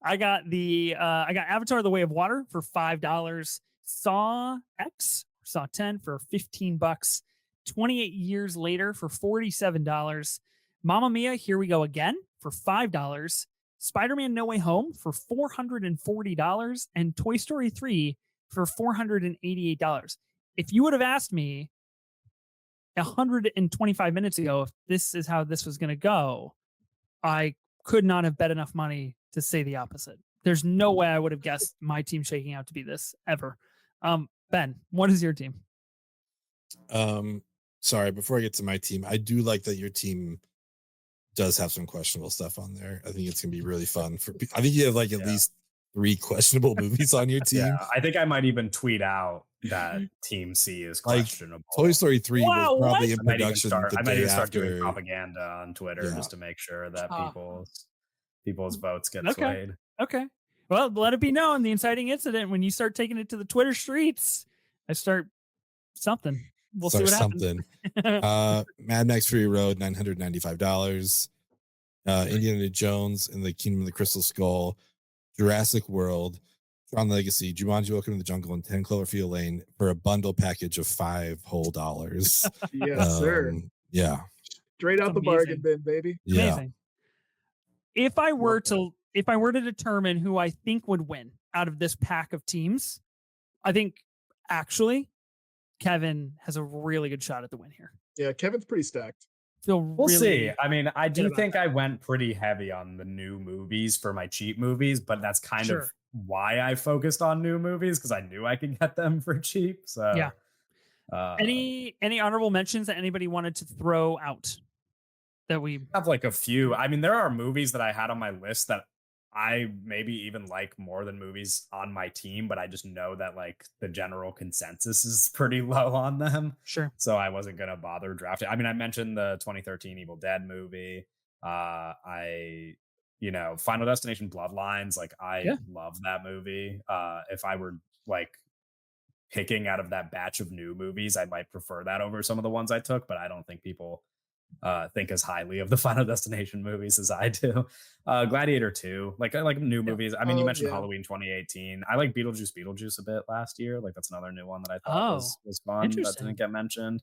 Speaker 1: I got Avatar: The Way of Water for $5, Saw X, Saw 10 for $15, 28 Years Later for $47, Mamma Mia, Here We Go Again for $5, Spider-Man No Way Home for $440, and Toy Story 3 for $488. If you would have asked me 125 minutes ago if this is how this was going to go, I could not have bet enough money to say the opposite. There's no way I would have guessed my team shaking out to be this ever. Ben, what is your team?
Speaker 2: Sorry, before I get to my team, I do like that your team does have some questionable stuff on there. I think it's gonna be really fun I think you have like at least 3 questionable movies on your team.
Speaker 4: Yeah, I think I might even tweet out that Team C is
Speaker 2: Like
Speaker 4: questionable.
Speaker 2: Toy Story 3 was probably in
Speaker 4: I might even
Speaker 2: production
Speaker 4: start,
Speaker 2: the
Speaker 4: I might
Speaker 2: day
Speaker 4: even start
Speaker 2: after.
Speaker 4: doing propaganda on Twitter
Speaker 2: Yeah.
Speaker 4: just to make sure that
Speaker 1: Ah.
Speaker 4: people's votes get
Speaker 1: Okay.
Speaker 4: swayed.
Speaker 1: Okay. Well, let it be known the inciting incident when you start taking it to the Twitter streets. I start something. We'll see what happens.
Speaker 2: Mad Max Fury Road, $995. Indiana Jones and the Kingdom of the Crystal Skull, Jurassic World, Tron Legacy, Jumanji: Welcome to the Jungle, and 10 Cloverfield Lane for a bundle package of $5 whole.
Speaker 3: Yes, sir.
Speaker 2: Yeah.
Speaker 3: Straight out
Speaker 1: That's
Speaker 3: the bargain
Speaker 1: amazing.
Speaker 3: bin, baby.
Speaker 2: Yeah.
Speaker 1: Amazing. If I were
Speaker 3: Love
Speaker 1: to determine who I think would win out of this pack of teams, I think actually Kevin has a really good shot at the win here.
Speaker 3: Yeah, Kevin's pretty stacked.
Speaker 4: We'll see. I mean, I do
Speaker 1: about
Speaker 4: think I went pretty heavy on the new movies for my cheap movies, but that's kind of why I focused on new movies, because I knew I could get them for cheap. So
Speaker 1: yeah. Any honorable mentions that anybody wanted to throw out that we
Speaker 4: have? Like a few. I mean, there are movies that I had on my list that I maybe even like more than movies on my team, but I just know that like the general consensus is pretty low on them.
Speaker 1: Sure.
Speaker 4: So I wasn't gonna bother drafting. I mean, I mentioned the 2013 Evil Dead movie. Final Destination Bloodlines. Like I love that movie. If I were like picking out of that batch of new movies, I might prefer that over some of the ones I took, but I don't think people think as highly of the Final Destination movies as I do. Gladiator 2, like I like new
Speaker 1: Yeah.
Speaker 4: movies. I mean, you mentioned
Speaker 3: Yeah.
Speaker 4: Halloween 2018. I like Beetlejuice a bit last year. Like that's another new one that I thought
Speaker 1: Oh,
Speaker 4: was fun that
Speaker 1: interesting.
Speaker 4: didn't get mentioned.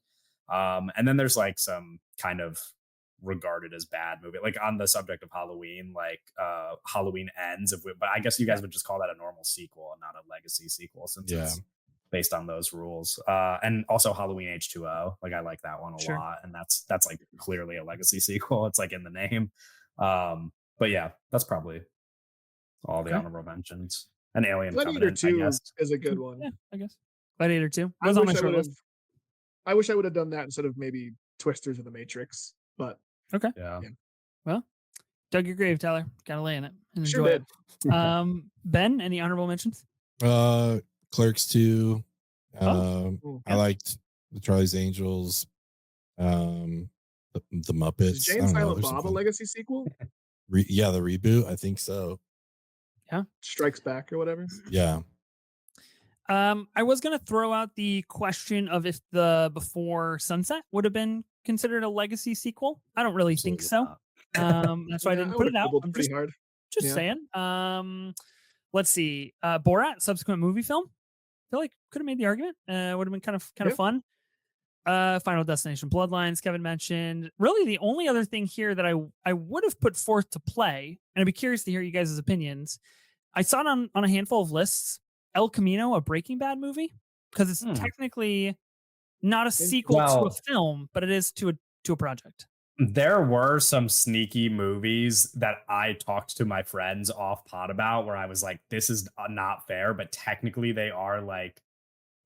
Speaker 4: And then there's like some kind of regarded as bad movie, like on the subject of Halloween, like Halloween Ends. But I guess you guys would just call that a normal sequel and not a legacy sequel since
Speaker 2: Yeah.
Speaker 4: it's based on those rules. And also Halloween H2O, like I like that one a
Speaker 1: Sure.
Speaker 4: lot, and that's like clearly a legacy sequel. It's like in the name. But yeah, that's probably all the
Speaker 1: Okay.
Speaker 4: honorable mentions. And Alien
Speaker 3: Gladiator
Speaker 4: Covenant, I
Speaker 3: 2
Speaker 4: guess.
Speaker 3: is a good one.
Speaker 1: Yeah, I guess. Gladiator 2
Speaker 3: I
Speaker 1: was on my
Speaker 3: wish I
Speaker 1: short
Speaker 3: would have.
Speaker 1: list.
Speaker 3: I wish I would have done that instead of maybe Twisters of the Matrix. But
Speaker 4: Yeah.
Speaker 1: Well, dug your grave, Tyler. Gotta lay in it and
Speaker 3: sure
Speaker 1: enjoy
Speaker 3: did.
Speaker 1: it. Ben, any honorable mentions?
Speaker 2: Clerks 2.
Speaker 3: Oh,
Speaker 2: I liked the Charlie's Angels. The Muppets.
Speaker 3: Is
Speaker 2: I
Speaker 3: Jay and
Speaker 2: don't know,
Speaker 3: Silent
Speaker 2: there's some
Speaker 3: Bob a
Speaker 2: fun-
Speaker 3: legacy sequel?
Speaker 2: Yeah, the reboot. I think so.
Speaker 3: Strikes Back or whatever.
Speaker 2: Yeah.
Speaker 1: I was gonna throw out the question of if the Before Sunset would have been considered a legacy sequel. I don't really think so. That's why I didn't put it out. I'm
Speaker 3: pretty
Speaker 1: just
Speaker 3: hard. Yeah.
Speaker 1: saying. Let's see. Borat, subsequent movie film. I feel like could have made the argument. Would have been kind of
Speaker 3: Yeah.
Speaker 1: fun. Final Destination Bloodlines, Kevin mentioned. Really, the only other thing here that I would have put forth to play, and I'd be curious to hear you guys' opinions. I saw it on a handful of lists. El Camino, a Breaking Bad movie, because it's technically not a sequel to a
Speaker 4: Well-
Speaker 1: film, but it is to a project.
Speaker 4: There were some sneaky movies that I talked to my friends off pod about where I was like, this is not fair, but technically they are like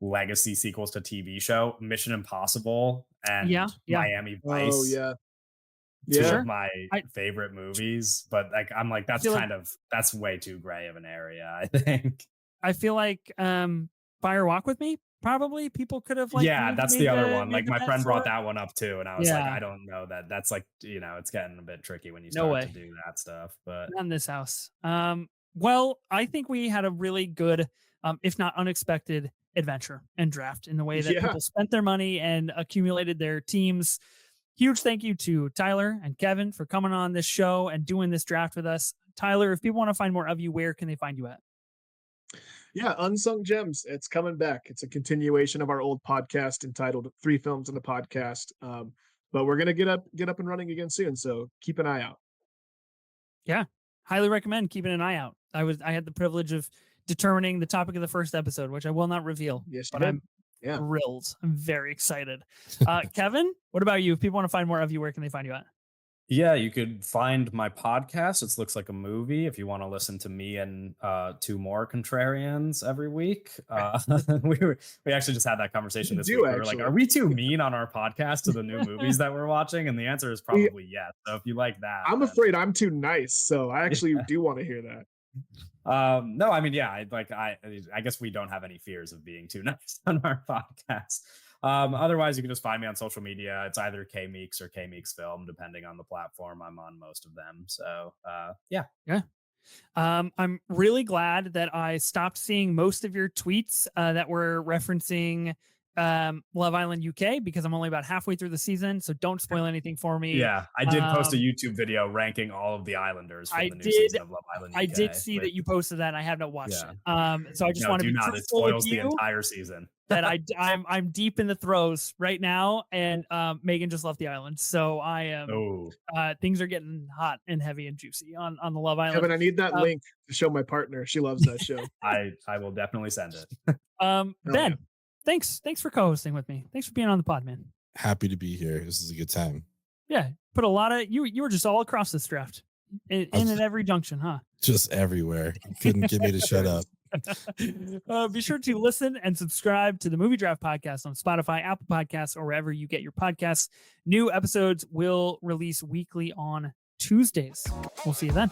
Speaker 4: legacy sequels to TV show. Mission Impossible and
Speaker 1: Yeah.
Speaker 4: Miami Vice.
Speaker 3: Oh yeah.
Speaker 4: Two
Speaker 3: Yeah.
Speaker 4: of my
Speaker 1: I-
Speaker 4: favorite movies, but like I'm like that's
Speaker 1: feel like-
Speaker 4: kind of that's way too gray of an area, I think.
Speaker 1: I feel like Fire Walk with Me. Probably people could have like
Speaker 4: Yeah, that's
Speaker 1: made
Speaker 4: the other one.
Speaker 1: made
Speaker 4: Like
Speaker 1: the
Speaker 4: my
Speaker 1: bet
Speaker 4: friend
Speaker 1: for
Speaker 4: brought
Speaker 1: it.
Speaker 4: that one up too, and I was like,
Speaker 1: Yeah.
Speaker 4: I don't know that. That's like it's getting a bit tricky when you
Speaker 1: No
Speaker 4: start
Speaker 1: way.
Speaker 4: to do that stuff. But
Speaker 1: Not in this house. Well, I think we had a really good, if not unexpected, adventure and draft in the way that
Speaker 3: Yeah.
Speaker 1: people spent their money and accumulated their teams. Huge thank you to Tyler and Kevin for coming on this show and doing this draft with us. Tyler, if people want to find more of you, where can they find you at?
Speaker 3: Yeah, Unsung Gems. It's coming back. It's a continuation of our old podcast entitled 3 Films in a Podcast. But we're gonna get up and running again soon. So keep an eye out.
Speaker 1: Highly recommend keeping an eye out. I had the privilege of determining the topic of the first episode, which I will not reveal.
Speaker 3: Yes, you
Speaker 1: but
Speaker 3: did.
Speaker 1: I'm
Speaker 3: Yeah.
Speaker 1: thrilled. I'm very excited. Kevin, what about you? If people want to find more of you, where can they find you at?
Speaker 4: yeah, you could find my podcast. It looks like a movie. If you want to listen to me and 2 more contrarians every week, we actually just had that conversation this
Speaker 3: do,
Speaker 4: week. We were like,
Speaker 3: actually.
Speaker 4: are we too mean on our podcast to the new movies that we're watching? And the answer is probably yes. So if you like that,
Speaker 3: I'm
Speaker 4: then-
Speaker 3: afraid I'm too nice, so I actually do want to hear that.
Speaker 4: No, I mean, yeah, I guess we don't have any fears of being too nice on our podcast. Otherwise, you can just find me on social media. It's either K Meeks or K Meeks Film, depending on the platform. I'm on most of them. So, yeah.
Speaker 1: I'm really glad that I stopped seeing most of your tweets that were referencing Love Island UK because I'm only about halfway through the season. So don't spoil anything for me.
Speaker 4: Yeah, I did post a YouTube video ranking all of the Islanders from
Speaker 1: I
Speaker 4: the new
Speaker 1: did-
Speaker 4: season of Love Island UK.
Speaker 1: I did see that you posted that and I have not watched
Speaker 4: Yeah.
Speaker 1: it. So I just
Speaker 4: No,
Speaker 1: want to
Speaker 4: do
Speaker 1: be
Speaker 4: not. It
Speaker 1: truthful with
Speaker 4: spoils the
Speaker 1: you
Speaker 4: entire season.
Speaker 1: that I'm deep in the throes right now, and Megan just left the island, so I am.
Speaker 4: Oh,
Speaker 1: Things are getting hot and heavy and juicy on the Love Island.
Speaker 3: Kevin, I need that link to show my partner. She loves that show.
Speaker 4: I will definitely send it.
Speaker 1: Ben,
Speaker 3: yeah.
Speaker 1: thanks for co-hosting with me. Thanks for being on the pod, man.
Speaker 2: Happy to be here. This is a good time.
Speaker 1: Yeah, put a lot of you were just all across this draft, in at every junction, huh?
Speaker 2: Just everywhere. Couldn't get me to shut up.
Speaker 1: Be sure to listen and subscribe to the Movie Draft Podcast on Spotify, Apple Podcasts, or wherever you get your podcasts. New episodes will release weekly on Tuesdays. We'll see you then.